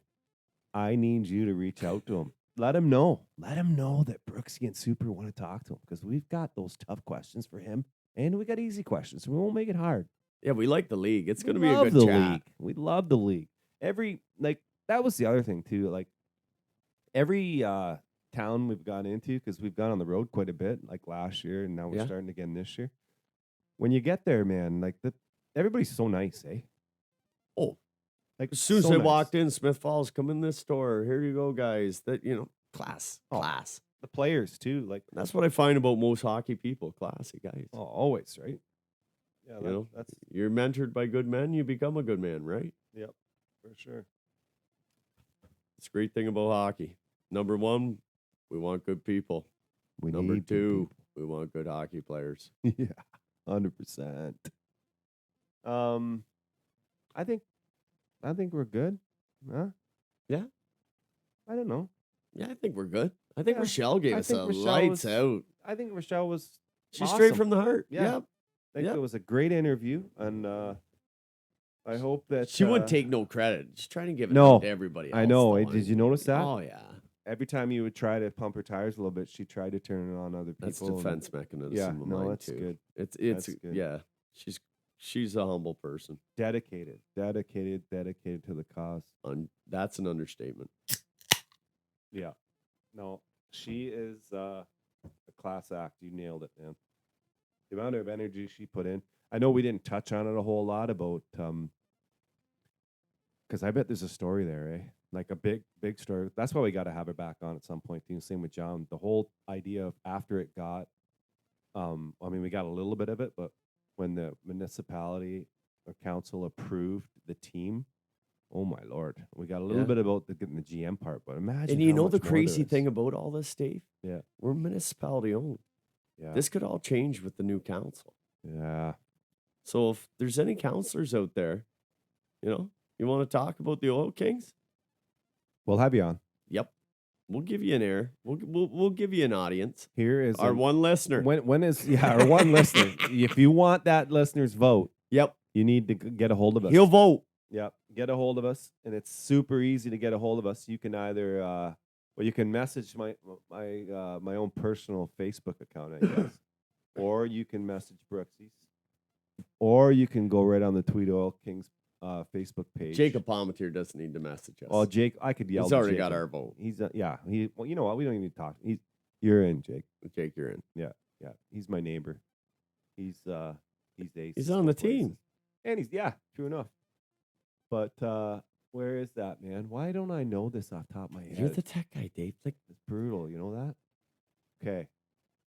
[SPEAKER 3] I need you to reach out to him. Let him know. Let him know that Brooksy and Super want to talk to him because we've got those tough questions for him, and we got easy questions. We won't make it hard.
[SPEAKER 1] Yeah, we like the league. It's going to
[SPEAKER 3] We
[SPEAKER 1] be a
[SPEAKER 3] love
[SPEAKER 1] good
[SPEAKER 3] the
[SPEAKER 1] chat.
[SPEAKER 3] league. We love the league. That was the other thing too. Like every town we've gone into, because we've gone on the road quite a bit, like last year, and now we're
[SPEAKER 1] Yeah.
[SPEAKER 3] starting again this year. When you get there, man, like everybody's so nice, eh?
[SPEAKER 1] Oh,
[SPEAKER 3] Like
[SPEAKER 1] as soon as
[SPEAKER 3] so
[SPEAKER 1] they
[SPEAKER 3] nice.
[SPEAKER 1] walked in, Smith Falls, come in this store. Here you go, guys. That class.
[SPEAKER 3] Oh. The players too, like
[SPEAKER 1] That's what I find about most hockey people. Classy guys.
[SPEAKER 3] always, right? Yeah, that's
[SPEAKER 1] You're mentored by good men, you become a good man, right?
[SPEAKER 3] for sure.
[SPEAKER 1] It's a great thing about hockey. Number one, we want good people.
[SPEAKER 3] We
[SPEAKER 1] Number
[SPEAKER 3] need good
[SPEAKER 1] two, we want good hockey players.
[SPEAKER 3] people. Yeah, 100%. I think we're good. Huh?
[SPEAKER 1] Yeah.
[SPEAKER 3] I don't know.
[SPEAKER 1] Yeah, I think we're good. I think
[SPEAKER 3] Yeah,
[SPEAKER 1] Rachelle gave
[SPEAKER 3] I
[SPEAKER 1] us
[SPEAKER 3] think
[SPEAKER 1] a
[SPEAKER 3] Rachelle
[SPEAKER 1] lights
[SPEAKER 3] was
[SPEAKER 1] out.
[SPEAKER 3] I think Rachelle was.
[SPEAKER 1] She's straight
[SPEAKER 3] awesome.
[SPEAKER 1] from the heart.
[SPEAKER 3] Yeah.
[SPEAKER 1] Yep.
[SPEAKER 3] I think
[SPEAKER 1] Yep.
[SPEAKER 3] it was a great interview, and I hope that
[SPEAKER 1] She wouldn't take no credit. She's trying to give it
[SPEAKER 3] No,
[SPEAKER 1] out to everybody else.
[SPEAKER 3] I know.
[SPEAKER 1] though.
[SPEAKER 3] Did you notice that?
[SPEAKER 1] Oh, yeah.
[SPEAKER 3] Every time you would try to pump her tires a little bit, she tried to turn it on other people.
[SPEAKER 1] That's
[SPEAKER 3] and-
[SPEAKER 1] defense mechanism.
[SPEAKER 3] Yeah,
[SPEAKER 1] of
[SPEAKER 3] no,
[SPEAKER 1] mine,
[SPEAKER 3] that's
[SPEAKER 1] too.
[SPEAKER 3] good.
[SPEAKER 1] It's
[SPEAKER 3] That's good.
[SPEAKER 1] yeah. She's a humble person.
[SPEAKER 3] Dedicated to the cause.
[SPEAKER 1] That's an understatement.
[SPEAKER 3] Yeah. No, She is a class act. You nailed it, man. The amount of energy she put in. I know we didn't touch on it a whole lot about because I bet there's a story there, eh? Like a big story. That's why we got to have her back on at some point. Same with John. The whole idea of after it got, I mean, we got a little bit of it, but when the municipality or council approved the team, oh my Lord, we got a little bit about getting the GM part. But imagine,
[SPEAKER 1] And you
[SPEAKER 3] how
[SPEAKER 1] know
[SPEAKER 3] much
[SPEAKER 1] the
[SPEAKER 3] more
[SPEAKER 1] crazy
[SPEAKER 3] there is.
[SPEAKER 1] thing about all this, Dave?
[SPEAKER 3] Yeah,
[SPEAKER 1] We're municipality owned.
[SPEAKER 3] yeah,
[SPEAKER 1] This could all change with the new council.
[SPEAKER 3] yeah.
[SPEAKER 1] So if there's any counselors out there, you want to talk about the Oil Kings?
[SPEAKER 3] We'll have you on.
[SPEAKER 1] Yep. We'll give you an air. We'll give you an audience.
[SPEAKER 3] Here is
[SPEAKER 1] Our one listener.
[SPEAKER 3] When is our one listener? If you want that listener's vote,
[SPEAKER 1] Yep.
[SPEAKER 3] you need to get a hold of us.
[SPEAKER 1] He'll vote.
[SPEAKER 3] Yep, get a hold of us, and it's super easy to get a hold of us. You can either, well, you can message my own personal Facebook account, I guess, or you can message Brooksy's, or you can go right on the Tweed Oil Kings Facebook page.
[SPEAKER 1] Jacob Palmetier doesn't need to message us.
[SPEAKER 3] Oh, Jake, I could yell.
[SPEAKER 1] He's
[SPEAKER 3] to
[SPEAKER 1] already
[SPEAKER 3] Jacob.
[SPEAKER 1] got our vote.
[SPEAKER 3] He's yeah. Well, you know what? We don't even need to talk. You're in, Jake.
[SPEAKER 1] Jake, you're in.
[SPEAKER 3] Yeah. He's my neighbor. He's ace.
[SPEAKER 1] He's on the
[SPEAKER 3] both places.
[SPEAKER 1] team.
[SPEAKER 3] And he's true enough. But where is that, man? Why don't I know this off the top of my head?
[SPEAKER 1] You're the tech guy, Dave. Like,
[SPEAKER 3] It's brutal, you know that? Okay.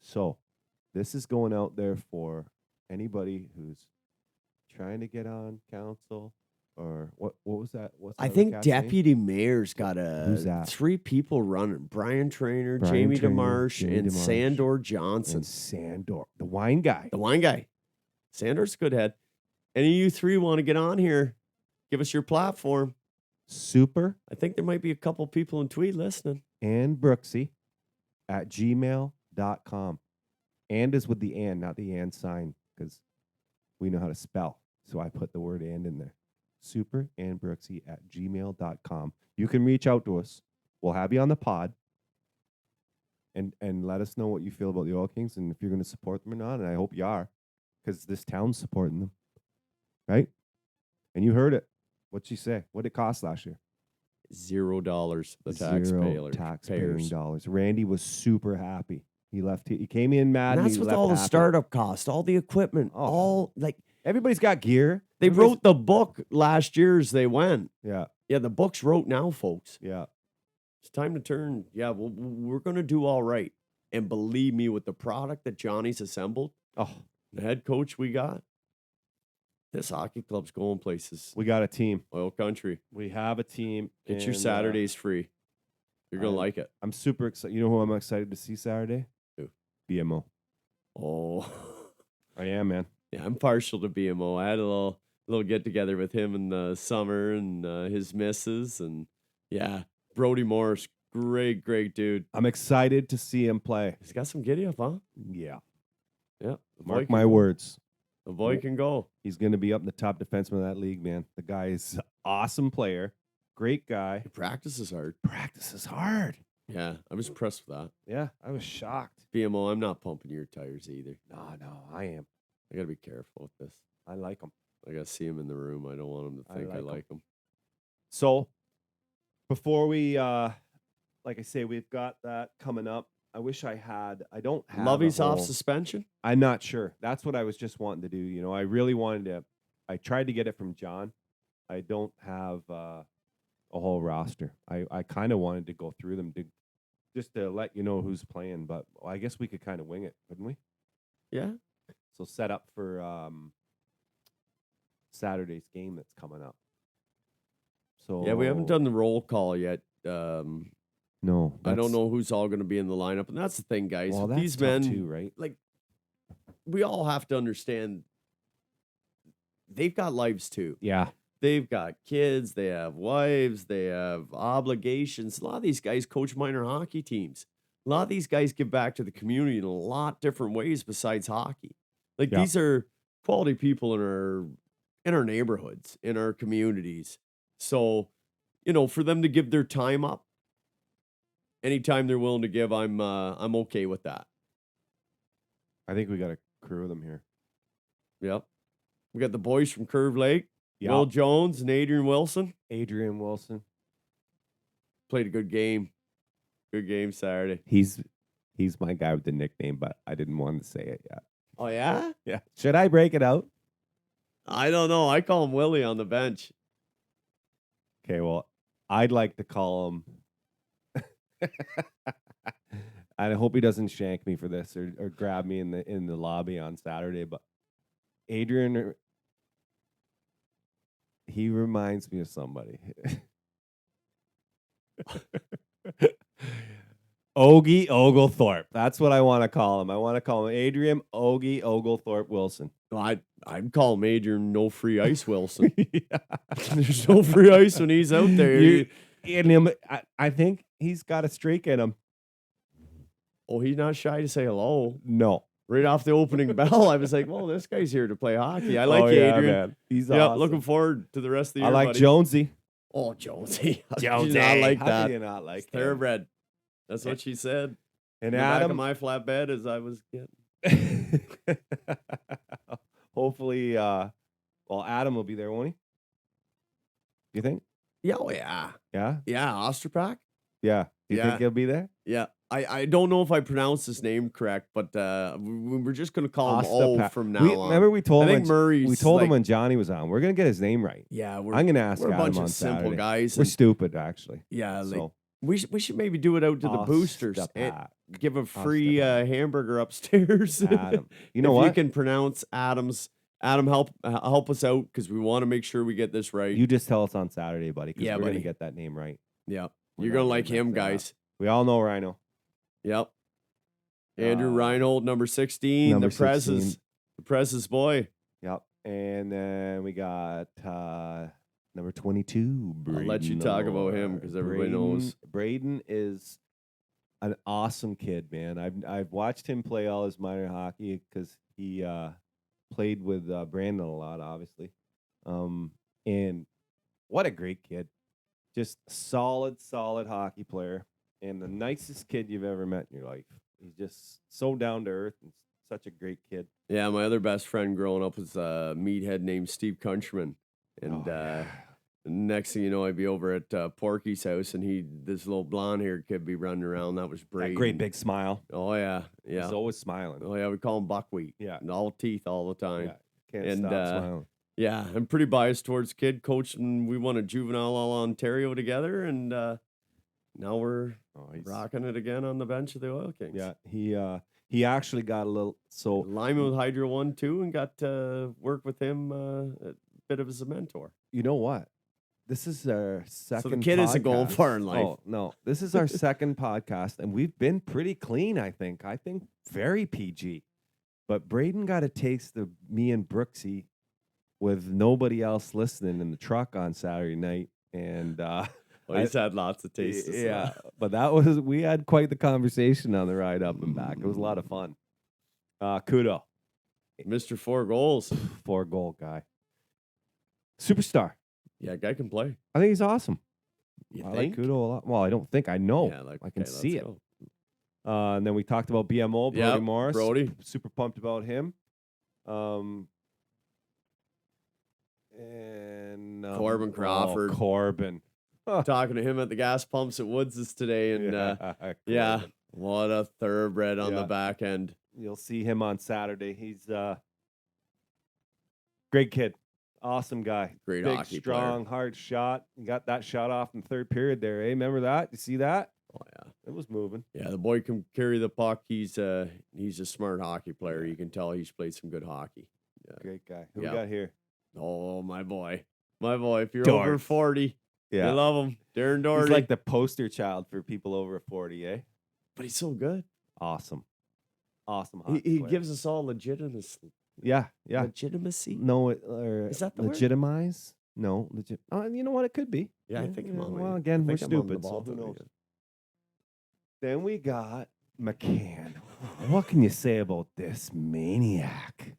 [SPEAKER 3] So this is going out there for anybody who's trying to get on council or what was that? What's
[SPEAKER 1] I
[SPEAKER 3] that
[SPEAKER 1] think
[SPEAKER 3] cat's name?
[SPEAKER 1] deputy mayor's got
[SPEAKER 3] Who's that?
[SPEAKER 1] 3 people running: Brian Trainer,
[SPEAKER 3] Brian
[SPEAKER 1] Jamie
[SPEAKER 3] Traynor,
[SPEAKER 1] DeMarche,
[SPEAKER 3] Jamie
[SPEAKER 1] and
[SPEAKER 3] DeMarche.
[SPEAKER 1] Sandor Johnson.
[SPEAKER 3] And Sandor, the wine guy.
[SPEAKER 1] The wine guy. Sandor's a good head. Any of you 3 want to get on here? Give us your platform.
[SPEAKER 3] Super
[SPEAKER 1] I think there might be a couple people in Tweed listening.
[SPEAKER 3] and Brooksy at gmail.com. And is with the and, not the and sign, because we know how to spell. So I put the word and in there. Super and Brooksy at gmail.com. You can reach out to us. We'll have you on the pod. And let us know what you feel about the Oil Kings and if you're going to support them or not. And I hope you are, because this town's supporting them. Right? And you heard it. What'd she say? What did it cost last year?
[SPEAKER 1] $0 the
[SPEAKER 3] Zero taxpaying dollars. Randy was super happy. He left. He came in mad.
[SPEAKER 1] And that's
[SPEAKER 3] he
[SPEAKER 1] with
[SPEAKER 3] left
[SPEAKER 1] all the
[SPEAKER 3] happy.
[SPEAKER 1] startup costs, all the equipment,
[SPEAKER 3] Oh.
[SPEAKER 1] all like
[SPEAKER 3] Everybody's got gear.
[SPEAKER 1] they
[SPEAKER 3] Everybody's-
[SPEAKER 1] wrote the book last year as they went.
[SPEAKER 3] Yeah,
[SPEAKER 1] Yeah, the book's wrote now, folks.
[SPEAKER 3] yeah.
[SPEAKER 1] It's time to turn. Yeah, we're going to do all right. And believe me, with the product that Johnny's assembled,
[SPEAKER 3] Oh,
[SPEAKER 1] the head coach we got, this hockey club's going places.
[SPEAKER 3] we got a team.
[SPEAKER 1] Oil country.
[SPEAKER 3] We have a team.
[SPEAKER 1] Get your
[SPEAKER 3] and,
[SPEAKER 1] Saturdays free. You're going to like it.
[SPEAKER 3] I'm super excited. You know who I'm excited to see Saturday?
[SPEAKER 1] Who?
[SPEAKER 3] BMO.
[SPEAKER 1] Oh,
[SPEAKER 3] I am, man.
[SPEAKER 1] yeah, I'm partial to BMO. I had a little get together with him in the summer and his missus. And yeah, Brody Morris, great dude.
[SPEAKER 3] I'm excited to see him play.
[SPEAKER 1] He's got some giddy up, huh?
[SPEAKER 3] Yeah.
[SPEAKER 1] Yeah. the boy
[SPEAKER 3] Mark
[SPEAKER 1] can
[SPEAKER 3] my
[SPEAKER 1] go.
[SPEAKER 3] words.
[SPEAKER 1] The boy can go.
[SPEAKER 3] He's going to be up in the top defenseman of that league, man. The guy is an awesome player. Great guy.
[SPEAKER 1] He practices hard.
[SPEAKER 3] Practices hard.
[SPEAKER 1] Yeah, I was impressed with that.
[SPEAKER 3] Yeah, I was shocked.
[SPEAKER 1] BMO, I'm not pumping your tires either.
[SPEAKER 3] No, I am.
[SPEAKER 1] I got to be careful with this.
[SPEAKER 3] I like him.
[SPEAKER 1] I got to see him in the room. I don't want him to
[SPEAKER 3] I
[SPEAKER 1] think I
[SPEAKER 3] like 'em.
[SPEAKER 1] like him.
[SPEAKER 3] So before we, like I say, we've got that coming up. I wish I don't have.
[SPEAKER 1] Lovey's
[SPEAKER 3] a
[SPEAKER 1] off
[SPEAKER 3] whole-
[SPEAKER 1] suspension?
[SPEAKER 3] I'm not sure. That's what I was just wanting to do. You know, I really wanted to. I tried to get it from John. I don't have a whole roster. I kind of wanted to go through them just to let you know who's playing. But I guess we could kind of wing it, couldn't we?
[SPEAKER 1] Yeah.
[SPEAKER 3] So set up for Saturday's game that's coming up. So
[SPEAKER 1] Yeah, we haven't done the roll call yet.
[SPEAKER 3] No,
[SPEAKER 1] I don't know who's all going to be in the lineup. And that's the thing, guys.
[SPEAKER 3] Well,
[SPEAKER 1] With
[SPEAKER 3] that's
[SPEAKER 1] these
[SPEAKER 3] tough
[SPEAKER 1] men,
[SPEAKER 3] too, right?
[SPEAKER 1] like, we all have to understand they've got lives too.
[SPEAKER 3] Yeah.
[SPEAKER 1] They've got kids, they have wives, they have obligations. A lot of these guys coach minor hockey teams. A lot of these guys give back to the community in a lot different ways besides hockey. Like
[SPEAKER 3] Yeah.
[SPEAKER 1] these are quality people in our neighborhoods, in our communities. So, for them to give their time up, anytime they're willing to give, I'm okay with that.
[SPEAKER 3] I think we got a crew of them here.
[SPEAKER 1] Yep. We got the boys from Curve Lake,
[SPEAKER 3] Yeah.
[SPEAKER 1] Will Jones and Adrian Wilson.
[SPEAKER 3] Adrian Wilson.
[SPEAKER 1] Played a good game. Good game Saturday.
[SPEAKER 3] He's my guy with the nickname, but I didn't want to say it yet.
[SPEAKER 1] Oh, yeah?
[SPEAKER 3] Yeah. Should I break it out?
[SPEAKER 1] I don't know. I call him Willie on the bench.
[SPEAKER 3] Okay, well, I'd like to call him. I hope he doesn't shank me for this or grab me in the lobby on Saturday. But Adrian, he reminds me of somebody. Ogie Oglethorpe. That's what I want to call him. I want to call him Adrian Ogie Oglethorpe Wilson.
[SPEAKER 1] Well, I'd call him Adrian No Free Ice Wilson.
[SPEAKER 3] Yeah.
[SPEAKER 1] There's no free ice when he's out there.
[SPEAKER 3] I think he's got a streak in him.
[SPEAKER 1] Oh, he's not shy to say hello.
[SPEAKER 3] No.
[SPEAKER 1] Right off the opening bell, I was like, well, this guy's here to play hockey. I like
[SPEAKER 3] Oh,
[SPEAKER 1] you,
[SPEAKER 3] yeah,
[SPEAKER 1] Adrian.
[SPEAKER 3] man. He's
[SPEAKER 1] Yeah,
[SPEAKER 3] awesome.
[SPEAKER 1] looking forward to the rest of the year,
[SPEAKER 3] I like
[SPEAKER 1] buddy.
[SPEAKER 3] Jonesy.
[SPEAKER 1] Oh, Jonesy.
[SPEAKER 3] Jonesy.
[SPEAKER 1] I like
[SPEAKER 3] How
[SPEAKER 1] that.
[SPEAKER 3] do you not like him?
[SPEAKER 1] Thoroughbred. That's what she said.
[SPEAKER 3] And
[SPEAKER 1] In the back of
[SPEAKER 3] Adam,
[SPEAKER 1] my flatbed as I was getting.
[SPEAKER 3] hopefully, well, Adam will be there, won't he? You think?
[SPEAKER 1] Yeah, oh, yeah.
[SPEAKER 3] Yeah?
[SPEAKER 1] Yeah, Osterpak.
[SPEAKER 3] Yeah. Do you
[SPEAKER 1] Yeah.
[SPEAKER 3] think he'll be there?
[SPEAKER 1] Yeah. I don't know if I pronounced his name correct, but we're just going to call him O
[SPEAKER 3] Osterpak.
[SPEAKER 1] from now on.
[SPEAKER 3] Remember we told
[SPEAKER 1] I
[SPEAKER 3] him
[SPEAKER 1] think Murray's
[SPEAKER 3] we told him
[SPEAKER 1] like-
[SPEAKER 3] when Johnny was on. We're gonna get his name right.
[SPEAKER 1] Yeah,
[SPEAKER 3] I'm gonna ask
[SPEAKER 1] we're a
[SPEAKER 3] Adam
[SPEAKER 1] bunch
[SPEAKER 3] on
[SPEAKER 1] of simple
[SPEAKER 3] Saturday.
[SPEAKER 1] guys.
[SPEAKER 3] We're
[SPEAKER 1] and-
[SPEAKER 3] stupid, actually.
[SPEAKER 1] yeah, like,
[SPEAKER 3] So
[SPEAKER 1] we should maybe do it out to the boosters and
[SPEAKER 3] Osterpak.
[SPEAKER 1] give a free
[SPEAKER 3] Osterpak.
[SPEAKER 1] hamburger upstairs.
[SPEAKER 3] Adam. You know
[SPEAKER 1] if
[SPEAKER 3] what?
[SPEAKER 1] you can pronounce Adam, help us out because we want to make sure we get this right.
[SPEAKER 3] You just tell us on Saturday, buddy, because
[SPEAKER 1] Yeah,
[SPEAKER 3] we're
[SPEAKER 1] buddy.
[SPEAKER 3] gonna get that name right.
[SPEAKER 1] yeah,
[SPEAKER 3] We're
[SPEAKER 1] you're
[SPEAKER 3] not
[SPEAKER 1] gonna
[SPEAKER 3] gonna
[SPEAKER 1] like
[SPEAKER 3] mess
[SPEAKER 1] him,
[SPEAKER 3] that up.
[SPEAKER 1] guys.
[SPEAKER 3] We all know Rhino.
[SPEAKER 1] Yep. Andrew
[SPEAKER 3] Uh,
[SPEAKER 1] Reinhold, number 16,
[SPEAKER 3] number
[SPEAKER 1] the Prez's boy.
[SPEAKER 3] Yep. And then we got number 22.
[SPEAKER 1] I'll let you talk about him because everybody knows.
[SPEAKER 3] Braden is an awesome kid, man. I've watched him play all his minor hockey because he played with Brandon a lot, obviously. And what a great kid. Just solid hockey player and the nicest kid you've ever met in your life. He's just so down to earth and such a great kid.
[SPEAKER 1] Yeah, my other best friend growing up was a meathead named Steve Countryman. And next thing you know, I'd be over at Porky's house and this little blonde haired kid be running around. That was
[SPEAKER 3] That
[SPEAKER 1] Brady.
[SPEAKER 3] great big smile.
[SPEAKER 1] Oh, yeah. Yeah.
[SPEAKER 3] He's always smiling.
[SPEAKER 1] Oh, yeah. We call him buckwheat.
[SPEAKER 3] Yeah.
[SPEAKER 1] And all teeth all the time.
[SPEAKER 3] Yeah. Can't
[SPEAKER 1] And,
[SPEAKER 3] stop smiling.
[SPEAKER 1] Yeah, I'm pretty biased towards kid coach, and we won a juvenile all Ontario together, and now we're rocking it again on the bench of the Oil Kings.
[SPEAKER 3] Yeah, he actually got a little
[SPEAKER 1] Lyman with Hydro 1 too, and got to work with him a bit of as a mentor.
[SPEAKER 3] You know what? This is our second.
[SPEAKER 1] So the kid isn't going
[SPEAKER 3] podcast.
[SPEAKER 1] far in life.
[SPEAKER 3] Oh no, this is our second podcast, and we've been pretty clean. I think very PG. But Braden got a taste of me and Brooksy with nobody else listening in the truck on Saturday night, and
[SPEAKER 1] Well, he's had lots of tastes. of
[SPEAKER 3] yeah,
[SPEAKER 1] stuff.
[SPEAKER 3] but we had quite the conversation on the ride up and back. It was a lot of fun. Kudo,
[SPEAKER 1] Mr. 4 goals.
[SPEAKER 3] 4-goal guy, superstar.
[SPEAKER 1] Yeah, guy can play.
[SPEAKER 3] I think he's awesome.
[SPEAKER 1] You
[SPEAKER 3] I
[SPEAKER 1] think?
[SPEAKER 3] like Kudo a lot. Well, I don't think I know.
[SPEAKER 1] Yeah, like,
[SPEAKER 3] I can
[SPEAKER 1] okay,
[SPEAKER 3] see
[SPEAKER 1] let's
[SPEAKER 3] it.
[SPEAKER 1] go.
[SPEAKER 3] And then we talked about BMO, Brody
[SPEAKER 1] Yep,
[SPEAKER 3] Morris.
[SPEAKER 1] Brody.
[SPEAKER 3] Super pumped about him. And
[SPEAKER 1] Corbin Crawford.
[SPEAKER 3] Corbin.
[SPEAKER 1] Talking to him at the gas pumps at Woods' today, and yeah,
[SPEAKER 3] Corbin.
[SPEAKER 1] what a thoroughbred on the
[SPEAKER 3] Yeah.
[SPEAKER 1] back end.
[SPEAKER 3] You'll see him on Saturday. He's great kid. Awesome guy.
[SPEAKER 1] Great
[SPEAKER 3] Big,
[SPEAKER 1] hockey
[SPEAKER 3] strong, hard shot. He got that shot off in the third period there, eh? Remember that? You see that?
[SPEAKER 1] Oh yeah,
[SPEAKER 3] It was moving.
[SPEAKER 1] yeah. The boy can carry the puck. He's a smart hockey player. You can tell he's played some good hockey.
[SPEAKER 3] Great guy. Who
[SPEAKER 1] Yeah.
[SPEAKER 3] we got here?
[SPEAKER 1] Oh my boy. If you're over
[SPEAKER 3] Dort.
[SPEAKER 1] 40, you love him, Darren Doherty.
[SPEAKER 3] He's like the poster child for people over 40, eh?
[SPEAKER 1] but he's so good.
[SPEAKER 3] Awesome. Awesome.
[SPEAKER 1] He
[SPEAKER 3] hockey player.
[SPEAKER 1] gives us all legitimacy.
[SPEAKER 3] Yeah.
[SPEAKER 1] Legitimacy.
[SPEAKER 3] No, or
[SPEAKER 1] Is that the word?
[SPEAKER 3] legitimize? No, legit. You know what? It could be.
[SPEAKER 1] Yeah, I think I'm on.
[SPEAKER 3] Well,
[SPEAKER 1] I
[SPEAKER 3] again, we're
[SPEAKER 1] think I'm on the
[SPEAKER 3] stupid, so
[SPEAKER 1] ball
[SPEAKER 3] who
[SPEAKER 1] tonight.
[SPEAKER 3] knows? Then we got McCann. What can you say about this maniac?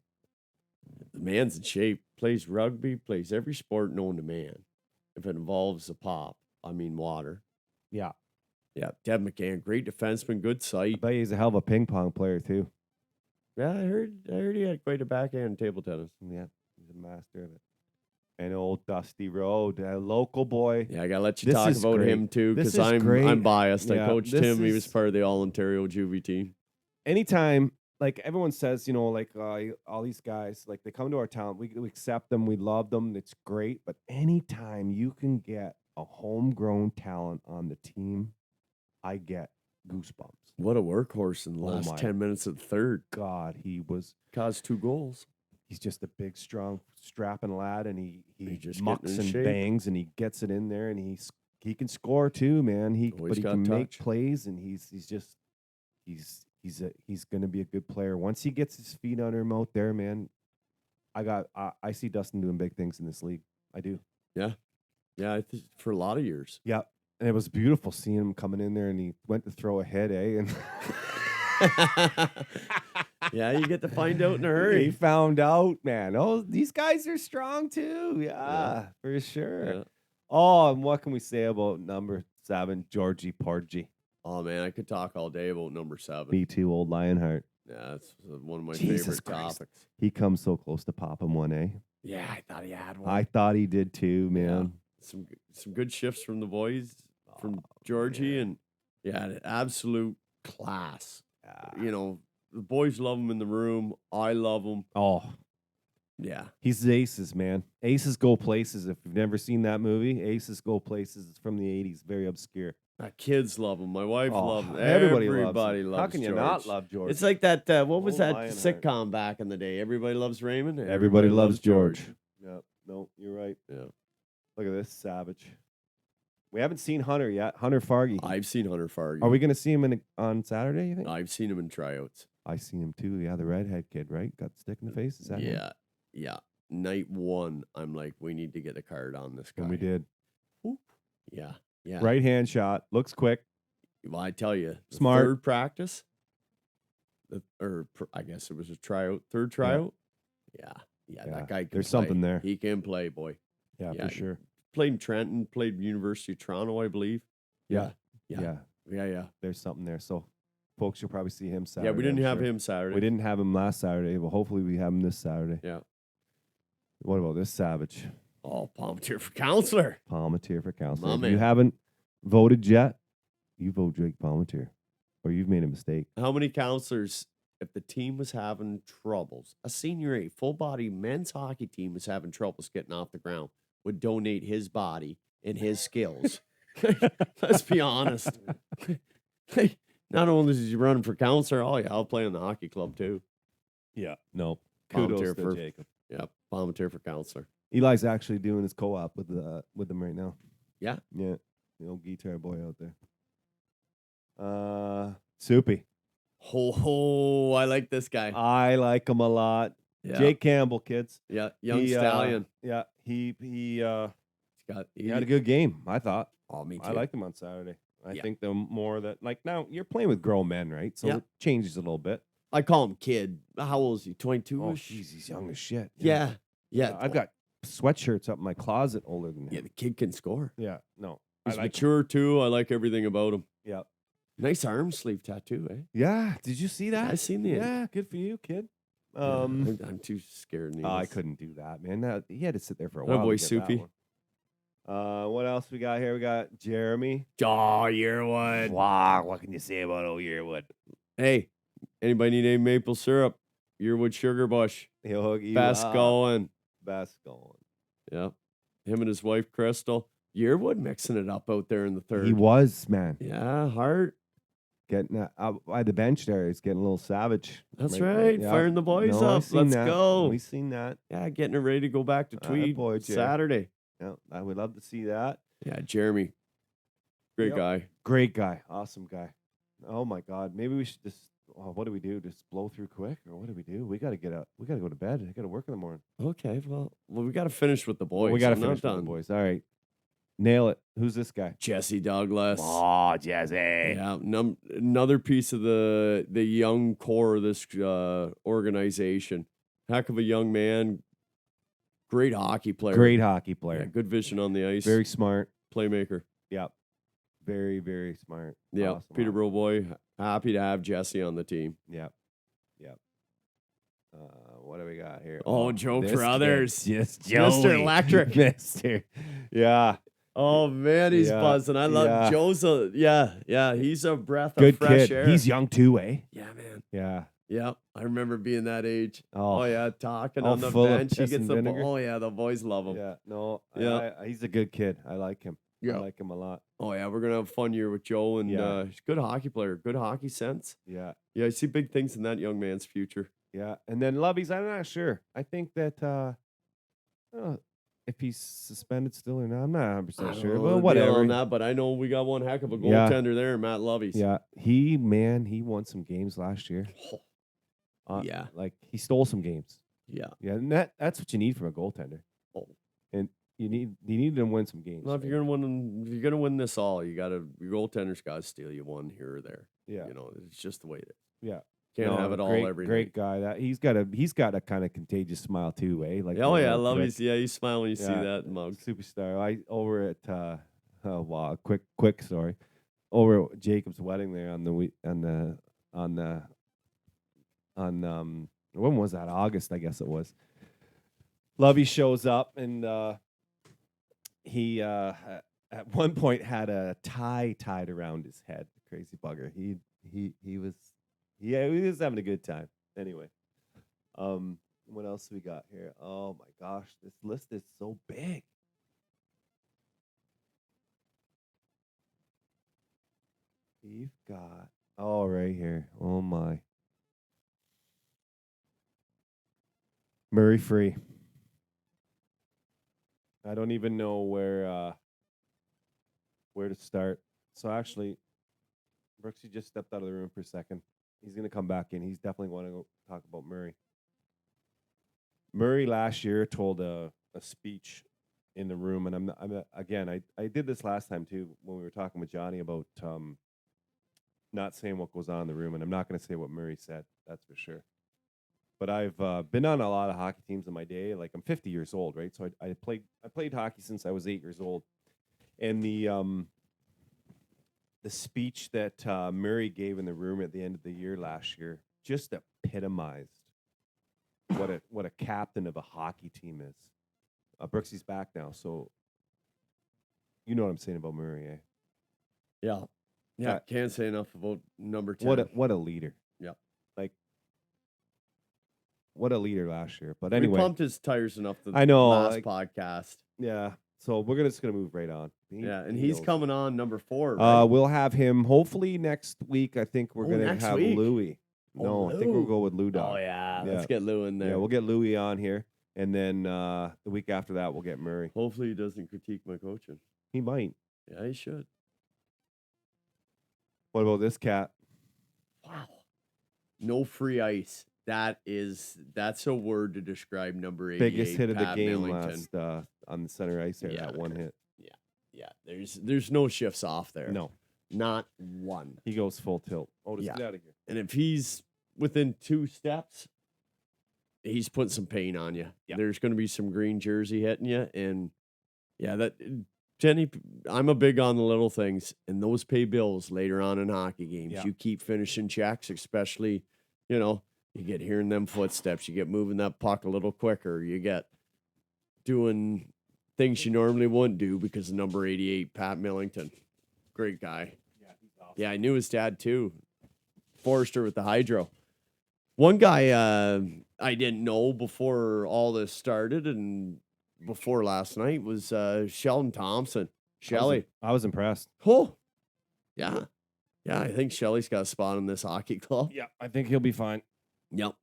[SPEAKER 1] The man's in shape. Plays rugby. Plays every sport known to man. If it involves a pop, I mean water.
[SPEAKER 3] Yeah.
[SPEAKER 1] Yeah, Deb McCann, great defenseman, good
[SPEAKER 3] I
[SPEAKER 1] sight.
[SPEAKER 3] bet he's a hell of a ping pong player too.
[SPEAKER 1] Yeah, I heard he had quite a backhand in table tennis.
[SPEAKER 3] Yeah, he's a master of it. And old Dusty Road, a local boy.
[SPEAKER 1] Yeah, I gotta let you
[SPEAKER 3] This
[SPEAKER 1] talk
[SPEAKER 3] is
[SPEAKER 1] about
[SPEAKER 3] great.
[SPEAKER 1] him too,
[SPEAKER 3] This
[SPEAKER 1] because
[SPEAKER 3] is
[SPEAKER 1] I'm
[SPEAKER 3] great.
[SPEAKER 1] biased. I
[SPEAKER 3] Yeah,
[SPEAKER 1] coached
[SPEAKER 3] this
[SPEAKER 1] him. He was
[SPEAKER 3] is-
[SPEAKER 1] part of the All Ontario Juvie team.
[SPEAKER 3] Anytime, like everyone says, like all these guys, like they come to our town, we accept them, we love them, it's great. But anytime you can get a homegrown talent on the team, I get goosebumps.
[SPEAKER 1] What a workhorse in the
[SPEAKER 3] Oh
[SPEAKER 1] last
[SPEAKER 3] my
[SPEAKER 1] 10 minutes of the third.
[SPEAKER 3] God,
[SPEAKER 1] Caused 2 goals.
[SPEAKER 3] he's just a big, strong, strapping lad, and he
[SPEAKER 1] He just
[SPEAKER 3] mucks
[SPEAKER 1] getting in
[SPEAKER 3] and
[SPEAKER 1] shape.
[SPEAKER 3] bangs, and he gets it in there, and he can score too, man.
[SPEAKER 1] Oh,
[SPEAKER 3] But
[SPEAKER 1] he's
[SPEAKER 3] he
[SPEAKER 1] got
[SPEAKER 3] can make
[SPEAKER 1] touch.
[SPEAKER 3] plays, and he's going to be a good player once he gets his feet under him out there, man. I see Dustin doing big things in this league. I do.
[SPEAKER 1] Yeah, for a lot of years.
[SPEAKER 3] Yeah, and it was beautiful seeing him coming in there, and he went to throw a head, and
[SPEAKER 1] Yeah, you get to find out in a
[SPEAKER 3] he
[SPEAKER 1] hurry.
[SPEAKER 3] found out, man. Oh, these guys are strong too. Yeah, for sure.
[SPEAKER 1] Yeah.
[SPEAKER 3] Oh, and what can we say about number 7, Georgie Porgy?
[SPEAKER 1] Oh man, I could talk all day about number 7.
[SPEAKER 3] Me too, old Lionheart.
[SPEAKER 1] Yeah, that's one of my
[SPEAKER 3] Jesus
[SPEAKER 1] favorite
[SPEAKER 3] Christ.
[SPEAKER 1] topics.
[SPEAKER 3] He comes so close to popping one, eh?
[SPEAKER 1] Yeah, I thought he had one.
[SPEAKER 3] I thought he did too, man.
[SPEAKER 1] Some good shifts from the boys, from Georgie, and yeah, absolute class.
[SPEAKER 3] Yeah.
[SPEAKER 1] The boys love him in the room. I love him.
[SPEAKER 3] Oh,
[SPEAKER 1] Yeah.
[SPEAKER 3] he's Aces, man. Aces Go Places. If you've never seen that movie, Aces Go Places. It's from the 80s. Very obscure.
[SPEAKER 1] Kids love him. My wife
[SPEAKER 3] Oh,
[SPEAKER 1] loves him.
[SPEAKER 3] everybody
[SPEAKER 1] Everybody
[SPEAKER 3] loves him.
[SPEAKER 1] loves
[SPEAKER 3] How can you
[SPEAKER 1] George.
[SPEAKER 3] not love George?
[SPEAKER 1] It's like that, what was
[SPEAKER 3] Old
[SPEAKER 1] that
[SPEAKER 3] Lionheart.
[SPEAKER 1] sitcom back in the day? Everybody Loves Raymond?
[SPEAKER 3] Everybody loves George. Yeah, no, you're right.
[SPEAKER 1] Yeah.
[SPEAKER 3] Look at this savage. We haven't seen Hunter yet. Hunter Fargy.
[SPEAKER 1] I've seen Hunter Fargy.
[SPEAKER 3] Are we going to see him on Saturday, you think?
[SPEAKER 1] I've seen him in tryouts.
[SPEAKER 3] I seen him too. Yeah, the redhead kid, right? Got the stick in the face. Is that him?
[SPEAKER 1] Yeah. Night 1, I'm like, we need to get a card on this guy.
[SPEAKER 3] And we did.
[SPEAKER 1] Yeah.
[SPEAKER 3] Right hand shot. Looks quick.
[SPEAKER 1] Well, I tell you,
[SPEAKER 3] Smart.
[SPEAKER 1] Third practice, I guess it was a tryout. Third tryout. Yeah. That guy can
[SPEAKER 3] There's
[SPEAKER 1] play.
[SPEAKER 3] something there.
[SPEAKER 1] He can play, boy.
[SPEAKER 3] Yeah,
[SPEAKER 1] Yeah,
[SPEAKER 3] for sure.
[SPEAKER 1] Played in Trenton, played University of Toronto, I believe.
[SPEAKER 3] Yeah.
[SPEAKER 1] Yeah.
[SPEAKER 3] There's something there. So, folks, you'll probably see him Saturday.
[SPEAKER 1] Yeah, we didn't
[SPEAKER 3] I'm
[SPEAKER 1] have
[SPEAKER 3] sure.
[SPEAKER 1] him Saturday.
[SPEAKER 3] We didn't have him last Saturday, but hopefully we have him this Saturday.
[SPEAKER 1] Yeah.
[SPEAKER 3] What about this savage?
[SPEAKER 1] Oh, Palmetier for counselor.
[SPEAKER 3] Palmetier for counselor.
[SPEAKER 1] My
[SPEAKER 3] If
[SPEAKER 1] man.
[SPEAKER 3] you haven't voted yet, you vote Drake Palmetier, or you've made a mistake.
[SPEAKER 1] How many counselors, if the team was having troubles, a senior A full body men's hockey team was having troubles getting off the ground, would donate his body and his skills? Let's be honest. Not only is he running for counselor, oh yeah, I'll play in the hockey club too.
[SPEAKER 3] Yeah. No. Kudos
[SPEAKER 1] Palmetier
[SPEAKER 3] to
[SPEAKER 1] for
[SPEAKER 3] Jacob.
[SPEAKER 1] Yeah, Palmetier for counselor.
[SPEAKER 3] Eli's actually doing his co-op with them right now.
[SPEAKER 1] Yeah.
[SPEAKER 3] Yeah. The old guitar boy out there. Soupy.
[SPEAKER 1] Ho, I like this guy.
[SPEAKER 3] I like him a lot.
[SPEAKER 1] Yeah.
[SPEAKER 3] Jake Campbell, kids.
[SPEAKER 1] Yeah, young
[SPEAKER 3] He,
[SPEAKER 1] stallion.
[SPEAKER 3] Yeah. He
[SPEAKER 1] He
[SPEAKER 3] had a good game, I thought.
[SPEAKER 1] Oh, me too.
[SPEAKER 3] I liked him on Saturday. I
[SPEAKER 1] Yeah.
[SPEAKER 3] think the more that, like, now you're playing with grown men, right? So
[SPEAKER 1] Yeah.
[SPEAKER 3] it changes a little bit.
[SPEAKER 1] I call him kid. How old is he? 22?
[SPEAKER 3] Oh, jeez, he's young as shit.
[SPEAKER 1] Yeah.
[SPEAKER 3] I've got sweatshirts up in my closet older than him.
[SPEAKER 1] Yeah, the kid can score.
[SPEAKER 3] Yeah. No.
[SPEAKER 1] He's
[SPEAKER 3] I like him.
[SPEAKER 1] mature too. I like everything about him.
[SPEAKER 3] Yeah.
[SPEAKER 1] Nice arm sleeve tattoo, eh?
[SPEAKER 3] Yeah. Did you see that?
[SPEAKER 1] I seen the
[SPEAKER 3] Yeah. Good for you, kid.
[SPEAKER 1] Yeah, I'm too scared.
[SPEAKER 3] I couldn't do that, man. He had to sit there for a
[SPEAKER 1] Oh,
[SPEAKER 3] while.
[SPEAKER 1] boy,
[SPEAKER 3] to get that
[SPEAKER 1] Soupy.
[SPEAKER 3] one. What else we got here? We got Jeremy.
[SPEAKER 1] Oh, Yearwood.
[SPEAKER 3] Wow, what can you say about old Yearwood?
[SPEAKER 1] Hey, anybody need any maple syrup? Yearwood Sugar Bush.
[SPEAKER 3] He'll hook you
[SPEAKER 1] Best
[SPEAKER 3] up.
[SPEAKER 1] going.
[SPEAKER 3] Best going.
[SPEAKER 1] Yeah. Him and his wife, Crystal. Yearwood mixing it up out there in the third.
[SPEAKER 3] He was, man.
[SPEAKER 1] Yeah, Hart.
[SPEAKER 3] Getting out by the bench there. He's getting a little savage.
[SPEAKER 1] That's right.
[SPEAKER 3] Yeah.
[SPEAKER 1] Firing the boys
[SPEAKER 3] No, I
[SPEAKER 1] up.
[SPEAKER 3] seen
[SPEAKER 1] Let's
[SPEAKER 3] that.
[SPEAKER 1] go.
[SPEAKER 3] We seen that.
[SPEAKER 1] Yeah, getting it ready to go back to Tweed
[SPEAKER 3] boy, Jay.
[SPEAKER 1] Saturday.
[SPEAKER 3] Yeah, I would love to see that.
[SPEAKER 1] Yeah, Jeremy. Great
[SPEAKER 3] Yep.
[SPEAKER 1] guy.
[SPEAKER 3] Great guy. Awesome guy. Oh my God. Maybe we should just. What do we do? Just blow through quick, or what do we do? We got to get up. We got to go to bed. I got to work in the morning.
[SPEAKER 1] Okay, well, we got to finish with the boys.
[SPEAKER 3] We got to
[SPEAKER 1] I'm not
[SPEAKER 3] finish with the
[SPEAKER 1] done.
[SPEAKER 3] boys. All right. Nail it. Who's this guy?
[SPEAKER 1] Jesse Douglas.
[SPEAKER 3] Oh, Jesse.
[SPEAKER 1] Yeah, another piece of the young core of this organization. Heck of a young man. Great hockey player.
[SPEAKER 3] Great hockey
[SPEAKER 1] Yeah,
[SPEAKER 3] player.
[SPEAKER 1] good vision on the ice.
[SPEAKER 3] Very smart.
[SPEAKER 1] playmaker.
[SPEAKER 3] Yep. Very, very smart.
[SPEAKER 1] Yeah,
[SPEAKER 3] Awesome.
[SPEAKER 1] Peterborough boy. Happy to have Jesse on the team.
[SPEAKER 3] Yep. Yep. What do we got here?
[SPEAKER 1] Oh, Joe
[SPEAKER 3] this kid,
[SPEAKER 1] Crothers.
[SPEAKER 3] just
[SPEAKER 1] Mr.
[SPEAKER 3] Joey.
[SPEAKER 1] Electric.
[SPEAKER 3] Mister. Yeah.
[SPEAKER 1] Oh man, he's
[SPEAKER 3] Yeah,
[SPEAKER 1] buzzing. I love
[SPEAKER 3] yeah.
[SPEAKER 1] Joe's. He's a breath
[SPEAKER 3] Good
[SPEAKER 1] of fresh
[SPEAKER 3] kid.
[SPEAKER 1] air.
[SPEAKER 3] He's young too, eh?
[SPEAKER 1] Yeah, man.
[SPEAKER 3] Yeah.
[SPEAKER 1] Yeah, I remember being that age.
[SPEAKER 3] Oh,
[SPEAKER 1] Oh yeah, talking
[SPEAKER 3] all
[SPEAKER 1] on the
[SPEAKER 3] full of
[SPEAKER 1] bench. He
[SPEAKER 3] piss
[SPEAKER 1] gets
[SPEAKER 3] and
[SPEAKER 1] the
[SPEAKER 3] vinegar.
[SPEAKER 1] ball. Oh yeah, the boys love him.
[SPEAKER 3] Yeah. No.
[SPEAKER 1] Yeah.
[SPEAKER 3] He's a good kid. I like him.
[SPEAKER 1] Yeah.
[SPEAKER 3] I like him a lot.
[SPEAKER 1] Oh yeah, we're gonna have a fun year with Joe, and
[SPEAKER 3] Yeah.
[SPEAKER 1] he's a good hockey player, good hockey sense.
[SPEAKER 3] Yeah.
[SPEAKER 1] Yeah, I see big things in that young man's future.
[SPEAKER 3] Yeah. And then Lovey's, I'm not sure. I think that I don't know if he's suspended still or not. I'm not 100% sure.
[SPEAKER 1] Well,
[SPEAKER 3] But whatever.
[SPEAKER 1] on that, but I know we got one heck of a
[SPEAKER 3] Yeah.
[SPEAKER 1] goaltender there, Matt Lovey's.
[SPEAKER 3] Yeah. He won some games last year.
[SPEAKER 1] Yeah.
[SPEAKER 3] Like he stole some games.
[SPEAKER 1] Yeah.
[SPEAKER 3] Yeah, and that's what you need from a goaltender.
[SPEAKER 1] Oh.
[SPEAKER 3] And you need them to win some games.
[SPEAKER 1] Well, if
[SPEAKER 3] right?
[SPEAKER 1] you're gonna win this all, your goaltender's got to steal you one here or there.
[SPEAKER 3] Yeah.
[SPEAKER 1] You know, it's just the way it is.
[SPEAKER 3] Yeah.
[SPEAKER 1] Can't
[SPEAKER 3] No,
[SPEAKER 1] have it all
[SPEAKER 3] great,
[SPEAKER 1] every
[SPEAKER 3] great
[SPEAKER 1] night.
[SPEAKER 3] guy. That he's got a kind of contagious smile too, eh? Like
[SPEAKER 1] Oh yeah, I
[SPEAKER 3] over
[SPEAKER 1] love
[SPEAKER 3] at
[SPEAKER 1] his. Yeah, you smile when you see
[SPEAKER 3] Yeah,
[SPEAKER 1] that mug.
[SPEAKER 3] superstar. I over at oh wow, quick story. Over at Jacob's wedding there on when was that? August, I guess it was. Lovey shows up and he at one point had a tie tied around his head. Crazy bugger. He was having a good time. Anyway. What else we got here? Oh my gosh, this list is so big. We've got right here. Oh my. Murray Free. I don't even know where to start. So actually, Brooksy just stepped out of the room for a second. He's gonna come back in. He's definitely want to go talk about Murray. Murray last year told a speech in the room, and I did this last time too when we were talking with Johnny about not saying what goes on in the room, and I'm not going to say what Murray said. That's for sure. But I've been on a lot of hockey teams in my day. Like I'm 50 years old, right? So I played hockey since I was 8 years old, and the speech that Murray gave in the room at the end of the year last year just epitomized what a captain of a hockey team is. Brooksy's back now, so you know what I'm saying about Murray, eh?
[SPEAKER 1] Yeah. Yeah. Can't say enough about number 10.
[SPEAKER 3] What a leader.
[SPEAKER 1] Yeah.
[SPEAKER 3] Like what a leader last year. But
[SPEAKER 1] We
[SPEAKER 3] anyway,
[SPEAKER 1] pumped his tires enough the
[SPEAKER 3] I know,
[SPEAKER 1] last
[SPEAKER 3] like-
[SPEAKER 1] podcast.
[SPEAKER 3] yeah. So we're just gonna move right on.
[SPEAKER 1] And
[SPEAKER 3] he
[SPEAKER 1] he's
[SPEAKER 3] knows.
[SPEAKER 1] coming on number 4. Right?
[SPEAKER 3] We'll have him hopefully next week. I think we're gonna
[SPEAKER 1] next
[SPEAKER 3] have
[SPEAKER 1] week?
[SPEAKER 3] Louis.
[SPEAKER 1] Oh,
[SPEAKER 3] No, I think we'll
[SPEAKER 1] Lou.
[SPEAKER 3] go with Lou Dog.
[SPEAKER 1] Oh yeah.
[SPEAKER 3] Yeah.
[SPEAKER 1] Let's get Lou in there.
[SPEAKER 3] Yeah, we'll get Louis on here, and then the week after that we'll get Murray.
[SPEAKER 1] Hopefully he doesn't critique my coaching.
[SPEAKER 3] He might.
[SPEAKER 1] Yeah, he should.
[SPEAKER 3] What about this cat?
[SPEAKER 1] Wow. No free ice. That's a word to describe number 88.
[SPEAKER 3] Biggest hit of the
[SPEAKER 1] Pat
[SPEAKER 3] game
[SPEAKER 1] Millington.
[SPEAKER 3] last on the center ice there.
[SPEAKER 1] Yeah.
[SPEAKER 3] That one hit.
[SPEAKER 1] Yeah, there's no shifts off there.
[SPEAKER 3] No,
[SPEAKER 1] Not one.
[SPEAKER 3] he goes full tilt. Oh, just
[SPEAKER 1] Yeah.
[SPEAKER 3] get out of here.
[SPEAKER 1] And if he's within 2 steps, he's putting some pain on you.
[SPEAKER 3] Yeah.
[SPEAKER 1] There's going to be some green jersey hitting you. And yeah, Jenny, I'm a big on the little things, and those pay bills later on in hockey games.
[SPEAKER 3] Yeah.
[SPEAKER 1] You keep finishing checks, especially, you get hearing them footsteps. You get moving that puck a little quicker. You get doing things you normally wouldn't do because of number 88, Pat Millington. Great guy.
[SPEAKER 3] Yeah, he's awesome.
[SPEAKER 1] Yeah, I knew his dad too. Forrester with the hydro. One guy I didn't know before all this started and before last night was Sheldon Thompson. Shelly.
[SPEAKER 3] I was impressed.
[SPEAKER 1] Oh, yeah. Yeah, I think Shelly's got a spot in this hockey club.
[SPEAKER 3] Yeah, I think he'll be fine.
[SPEAKER 1] Yep.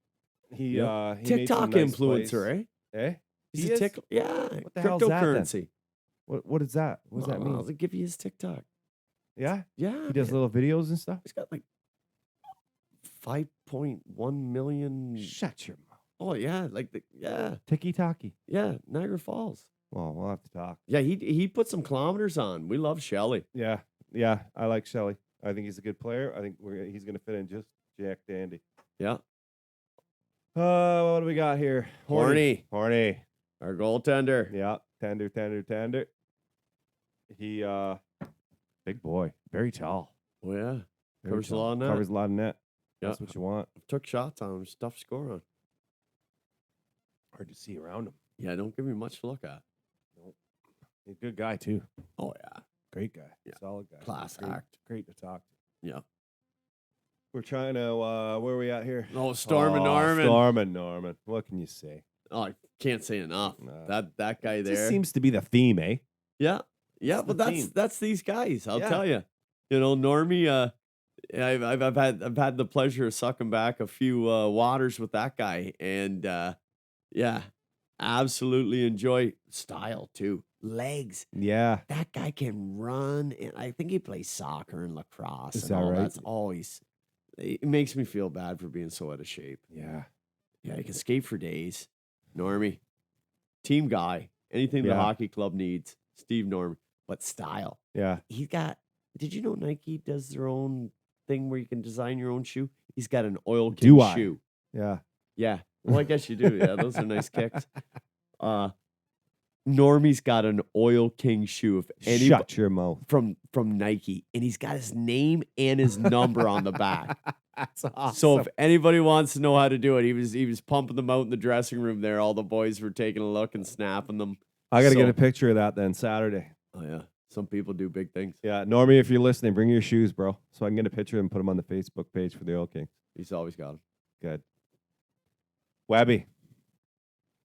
[SPEAKER 3] He
[SPEAKER 1] Yep.
[SPEAKER 3] made some
[SPEAKER 1] TikTok
[SPEAKER 3] nice
[SPEAKER 1] influencer,
[SPEAKER 3] plays.
[SPEAKER 1] eh?
[SPEAKER 3] He
[SPEAKER 1] He's
[SPEAKER 3] is?
[SPEAKER 1] a tickle. Yeah.
[SPEAKER 3] What the hell's that then?
[SPEAKER 1] Cryptocurrency.
[SPEAKER 3] What is that? What does that mean?
[SPEAKER 1] I'll give you his TikTok.
[SPEAKER 3] Yeah,
[SPEAKER 1] Yeah.
[SPEAKER 3] he does little videos and stuff.
[SPEAKER 1] He's got like 5.1 million.
[SPEAKER 3] Shut your mouth.
[SPEAKER 1] Oh, yeah.
[SPEAKER 3] Tiki Taki.
[SPEAKER 1] Yeah. Niagara Falls.
[SPEAKER 3] Well, we'll have to talk.
[SPEAKER 1] Yeah, he put some kilometers on. We love Shelly.
[SPEAKER 3] Yeah, I like Shelly. I think he's a good player. I think he's going to fit in just jack dandy.
[SPEAKER 1] Yeah.
[SPEAKER 3] What do we got here?
[SPEAKER 1] Horny.
[SPEAKER 3] Our
[SPEAKER 1] goaltender.
[SPEAKER 3] Yeah, tender. He big boy, very tall.
[SPEAKER 1] Oh, yeah.
[SPEAKER 3] Very
[SPEAKER 1] Covers a
[SPEAKER 3] tall.
[SPEAKER 1] lot of net.
[SPEAKER 3] Covers a lot of net.
[SPEAKER 1] Yeah.
[SPEAKER 3] That's what you want.
[SPEAKER 1] Took shots on him. Tough score on.
[SPEAKER 3] Hard to see around him.
[SPEAKER 1] Yeah, don't give me much to look at.
[SPEAKER 3] He's a good guy too.
[SPEAKER 1] Oh yeah,
[SPEAKER 3] Great guy.
[SPEAKER 1] Yeah.
[SPEAKER 3] Solid guy.
[SPEAKER 1] Class
[SPEAKER 3] great,
[SPEAKER 1] act.
[SPEAKER 3] Great to talk to.
[SPEAKER 1] yeah.
[SPEAKER 3] We're trying to where are we at here?
[SPEAKER 1] Oh, Storm and Norman.
[SPEAKER 3] Storm and Norman. What can you say?
[SPEAKER 1] Oh, I can't say enough.
[SPEAKER 3] Nah.
[SPEAKER 1] That guy
[SPEAKER 3] It
[SPEAKER 1] there.
[SPEAKER 3] just seems to be the theme, eh?
[SPEAKER 1] Yeah,
[SPEAKER 3] It's
[SPEAKER 1] but
[SPEAKER 3] the
[SPEAKER 1] that's
[SPEAKER 3] team.
[SPEAKER 1] that's these guys. I'll
[SPEAKER 3] Yeah.
[SPEAKER 1] tell you. You know, Normie. I've had the pleasure of sucking back a few waters with that guy, and yeah, absolutely enjoy style too. Legs.
[SPEAKER 3] Yeah.
[SPEAKER 1] That guy can run, and I think he plays soccer and lacrosse.
[SPEAKER 3] Is
[SPEAKER 1] and
[SPEAKER 3] that
[SPEAKER 1] all
[SPEAKER 3] right?
[SPEAKER 1] That's always. It makes me feel bad for being so out of shape.
[SPEAKER 3] Yeah.
[SPEAKER 1] Yeah, he can skate for days. Normie, team guy. Anything the
[SPEAKER 3] Yeah.
[SPEAKER 1] hockey club needs, Steve Normie. But style.
[SPEAKER 3] Yeah.
[SPEAKER 1] He's got. Did you know Nike does their own thing where you can design your own shoe? He's got an Oil King
[SPEAKER 3] Do I?
[SPEAKER 1] shoe.
[SPEAKER 3] Yeah.
[SPEAKER 1] Yeah. Well, I guess you do. Yeah, those are nice kicks. Normie's got an Oil King shoe. If any
[SPEAKER 3] Shut your mouth.
[SPEAKER 1] from Nike, and he's got his name and his number on the back.
[SPEAKER 3] That's awesome.
[SPEAKER 1] So if anybody wants to know how to do it, he was pumping them out in the dressing room there. All the boys were taking a look and snapping them.
[SPEAKER 3] I got to get
[SPEAKER 1] so-
[SPEAKER 3] a picture of that then Saturday.
[SPEAKER 1] Oh yeah, some people do big things.
[SPEAKER 3] Yeah, Normie, if you're listening, bring your shoes, bro, so I can get a picture and put them on the Facebook page for the Oil King.
[SPEAKER 1] He's always got them.
[SPEAKER 3] Good. Webby.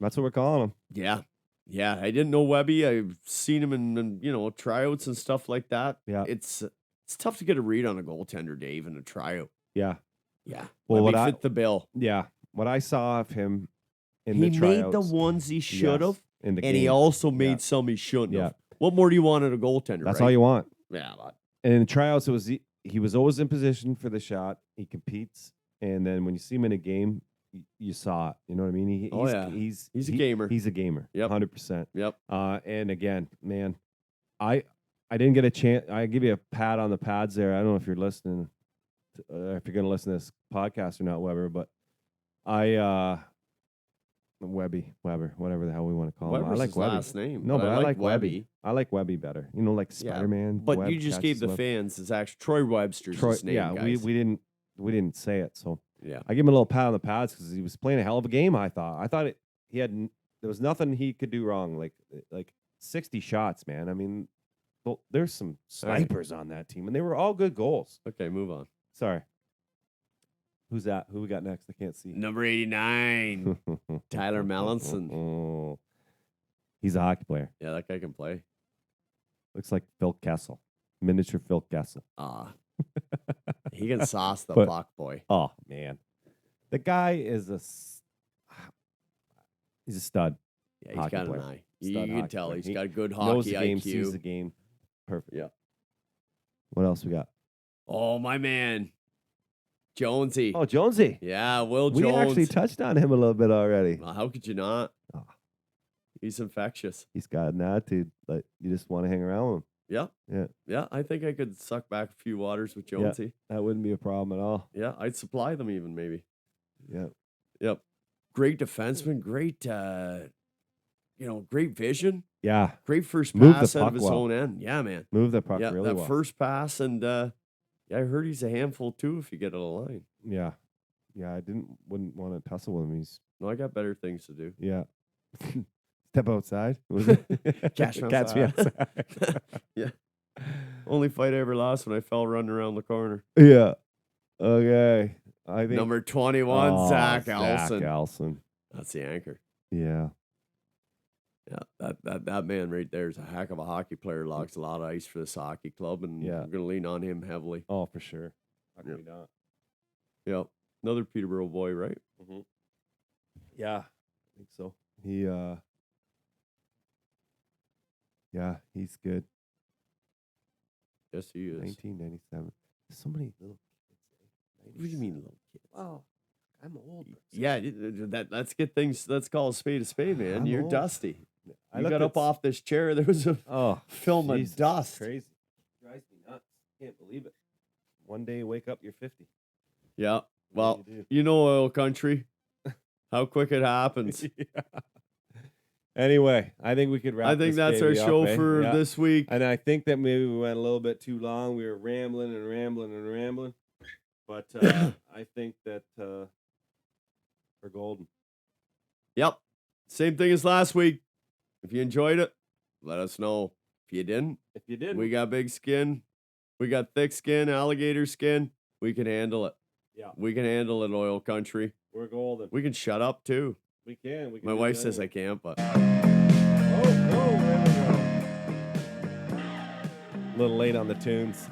[SPEAKER 3] That's what we're calling him.
[SPEAKER 1] Yeah, yeah. I didn't know Webby. I've seen him in tryouts and stuff like that.
[SPEAKER 3] Yeah.
[SPEAKER 1] It's tough to get a read on a goaltender, Dave, in a tryout.
[SPEAKER 3] Yeah.
[SPEAKER 1] Yeah.
[SPEAKER 3] Well,
[SPEAKER 1] Webby
[SPEAKER 3] what
[SPEAKER 1] fit the bill.
[SPEAKER 3] Yeah. What I saw of him in
[SPEAKER 1] He
[SPEAKER 3] the
[SPEAKER 1] made
[SPEAKER 3] tryouts.
[SPEAKER 1] the ones he should have,
[SPEAKER 3] in the
[SPEAKER 1] and he
[SPEAKER 3] game.
[SPEAKER 1] also made
[SPEAKER 3] Yeah.
[SPEAKER 1] some he shouldn't
[SPEAKER 3] Yeah.
[SPEAKER 1] have. What more do you want at a goaltender?
[SPEAKER 3] That's
[SPEAKER 1] right?
[SPEAKER 3] all you want.
[SPEAKER 1] Yeah, but
[SPEAKER 3] And in the tryouts, he was always in position for the shot. He competes, and then when you see him in a game, you saw it. You know what I mean? He's
[SPEAKER 1] a gamer.
[SPEAKER 3] He's a gamer.
[SPEAKER 1] Yep.
[SPEAKER 3] 100%.
[SPEAKER 1] Yep.
[SPEAKER 3] And again, man, I didn't get a chance. I give you a pat on the pads there. I don't know if you're listening, if you're going to listen to this podcast or not, Weber, but Weber, whatever the hell we want to call him. I
[SPEAKER 1] Webber's
[SPEAKER 3] like
[SPEAKER 1] his
[SPEAKER 3] Webby.
[SPEAKER 1] last name.
[SPEAKER 3] No, but I like
[SPEAKER 1] Webby.
[SPEAKER 3] Webby. I like Webby better. You know, like
[SPEAKER 1] Yeah,
[SPEAKER 3] Spider-Man.
[SPEAKER 1] But
[SPEAKER 3] Webb
[SPEAKER 1] you just gave
[SPEAKER 3] catches
[SPEAKER 1] the
[SPEAKER 3] web.
[SPEAKER 1] fans his actual Troy Webster's
[SPEAKER 3] Troy.
[SPEAKER 1] his name.
[SPEAKER 3] Yeah,
[SPEAKER 1] guys.
[SPEAKER 3] we didn't say it, so
[SPEAKER 1] yeah.
[SPEAKER 3] I give him a little pat on the pads because he was playing a hell of a game. I thought there was nothing he could do wrong. Like 60 shots, man. I mean, there's some snipers on that team, and they were all good goals.
[SPEAKER 1] Okay, move on.
[SPEAKER 3] Sorry. Who's that? Who we got next? I can't see.
[SPEAKER 1] Number 89, Tyler Mallinson.
[SPEAKER 3] Oh, he's a hockey player.
[SPEAKER 1] Yeah, that guy can play.
[SPEAKER 3] Looks like Phil Kessel, miniature Phil Kessel.
[SPEAKER 1] He can sauce the
[SPEAKER 3] But-
[SPEAKER 1] puck, boy.
[SPEAKER 3] Oh man, the guy is he's a stud.
[SPEAKER 1] Yeah, he's
[SPEAKER 3] hockey
[SPEAKER 1] got
[SPEAKER 3] player.
[SPEAKER 1] an eye. You
[SPEAKER 3] Stud
[SPEAKER 1] can
[SPEAKER 3] hockey
[SPEAKER 1] tell
[SPEAKER 3] player.
[SPEAKER 1] he's
[SPEAKER 3] He
[SPEAKER 1] got good
[SPEAKER 3] Knows
[SPEAKER 1] hockey
[SPEAKER 3] the game, sees
[SPEAKER 1] IQ.
[SPEAKER 3] the game. Perfect.
[SPEAKER 1] Yeah.
[SPEAKER 3] What else we got?
[SPEAKER 1] Oh, my man. Jonesy.
[SPEAKER 3] Oh, Jonesy.
[SPEAKER 1] Yeah, Will
[SPEAKER 3] We
[SPEAKER 1] Jones.
[SPEAKER 3] actually touched on him a little bit already.
[SPEAKER 1] Well, how could you not?
[SPEAKER 3] Oh.
[SPEAKER 1] He's infectious.
[SPEAKER 3] He's got an attitude, but you just want to hang around with him.
[SPEAKER 1] Yeah.
[SPEAKER 3] Yeah.
[SPEAKER 1] Yeah, I think I could suck back a few waters with Jonesy.
[SPEAKER 3] That wouldn't be a problem at all.
[SPEAKER 1] Yeah, I'd supply them even maybe.
[SPEAKER 3] Yeah.
[SPEAKER 1] Yep. Great defenseman, great great vision,
[SPEAKER 3] Yeah.
[SPEAKER 1] great first
[SPEAKER 3] Moved the
[SPEAKER 1] pass out of
[SPEAKER 3] puck
[SPEAKER 1] his
[SPEAKER 3] well.
[SPEAKER 1] own end. Yeah, man.
[SPEAKER 3] Move the puck
[SPEAKER 1] Yeah,
[SPEAKER 3] really
[SPEAKER 1] that
[SPEAKER 3] well.
[SPEAKER 1] first pass, and yeah, I heard he's a handful too if you get out of line.
[SPEAKER 3] Yeah. Yeah. I wouldn't want to tussle with him. He's
[SPEAKER 1] No, I got better things to do.
[SPEAKER 3] yeah. Step outside. Was it?
[SPEAKER 1] Catch me
[SPEAKER 3] Catch me
[SPEAKER 1] outside.
[SPEAKER 3] outside.
[SPEAKER 1] Yeah. Only fight I ever lost when I fell running around the corner.
[SPEAKER 3] Yeah. Okay. I think
[SPEAKER 1] Number 21, Zach
[SPEAKER 3] Zach
[SPEAKER 1] Alson.
[SPEAKER 3] Alson.
[SPEAKER 1] That's the anchor.
[SPEAKER 3] Yeah.
[SPEAKER 1] Yeah, that man right there is a heck of a hockey player. Logs a lot of ice for this hockey club, and
[SPEAKER 3] Yeah.
[SPEAKER 1] we're going to lean on him heavily.
[SPEAKER 3] Oh, for sure. How can
[SPEAKER 1] Yep.
[SPEAKER 3] we not?
[SPEAKER 1] Yep. Another Peterborough boy, right?
[SPEAKER 3] Yeah, I think so. Yeah, he's good.
[SPEAKER 1] Yes, he is.
[SPEAKER 3] 1997. So many little kids.
[SPEAKER 1] What do you mean, little kids?
[SPEAKER 3] Oh, I'm old.
[SPEAKER 1] Yeah, let's get things. Let's call a spade, man.
[SPEAKER 3] I'm
[SPEAKER 1] You're
[SPEAKER 3] old.
[SPEAKER 1] dusty.
[SPEAKER 3] I
[SPEAKER 1] You
[SPEAKER 3] looked
[SPEAKER 1] got
[SPEAKER 3] at
[SPEAKER 1] up off this chair. There was a
[SPEAKER 3] Oh,
[SPEAKER 1] film
[SPEAKER 3] Jesus,
[SPEAKER 1] of dust.
[SPEAKER 3] Crazy. Drives me nuts. Can't believe it. One day you wake up, you're 50.
[SPEAKER 1] Yeah.
[SPEAKER 3] What
[SPEAKER 1] Well,
[SPEAKER 3] do you
[SPEAKER 1] you know, oil country, how quick it happens.
[SPEAKER 3] do? Yeah. Anyway, I think we could wrap.
[SPEAKER 1] I think
[SPEAKER 3] this
[SPEAKER 1] that's our
[SPEAKER 3] baby up,
[SPEAKER 1] show
[SPEAKER 3] eh?
[SPEAKER 1] for
[SPEAKER 3] Yeah.
[SPEAKER 1] this week.
[SPEAKER 3] And I think that maybe we went a little bit too long. We were rambling and rambling and rambling. But I think that we're golden.
[SPEAKER 1] Yep. Same thing as last week. If you enjoyed it, let us know. If you didn't, we got big skin. We got thick skin, alligator skin. We can handle it.
[SPEAKER 3] Yeah.
[SPEAKER 1] We can handle it, oil country.
[SPEAKER 3] We're golden.
[SPEAKER 1] We can shut up too.
[SPEAKER 3] We can.
[SPEAKER 1] My wife says I can't, but
[SPEAKER 3] A little late on the tunes.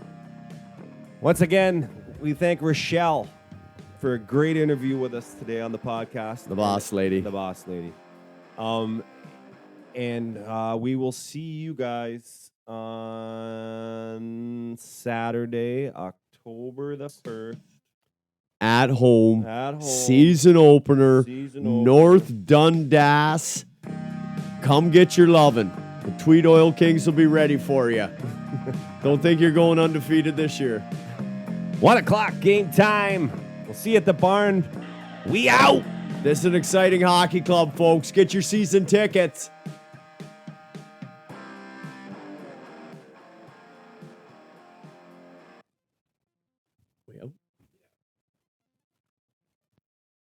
[SPEAKER 3] Once again, we thank Rachelle for a great interview with us today on the podcast.
[SPEAKER 1] the boss lady.
[SPEAKER 3] The boss lady. And we will see you guys on Saturday, October the 1st.
[SPEAKER 1] At home.
[SPEAKER 3] At home.
[SPEAKER 1] Season opener.
[SPEAKER 3] Season opener.
[SPEAKER 1] North Dundas. Come get your lovin'. The Tweed Oil Kings will be ready for you. Don't think you're going undefeated this year.
[SPEAKER 3] 1 o'clock game time. We'll see you at the barn. We out.
[SPEAKER 1] This is an exciting hockey club, folks. Get your season tickets.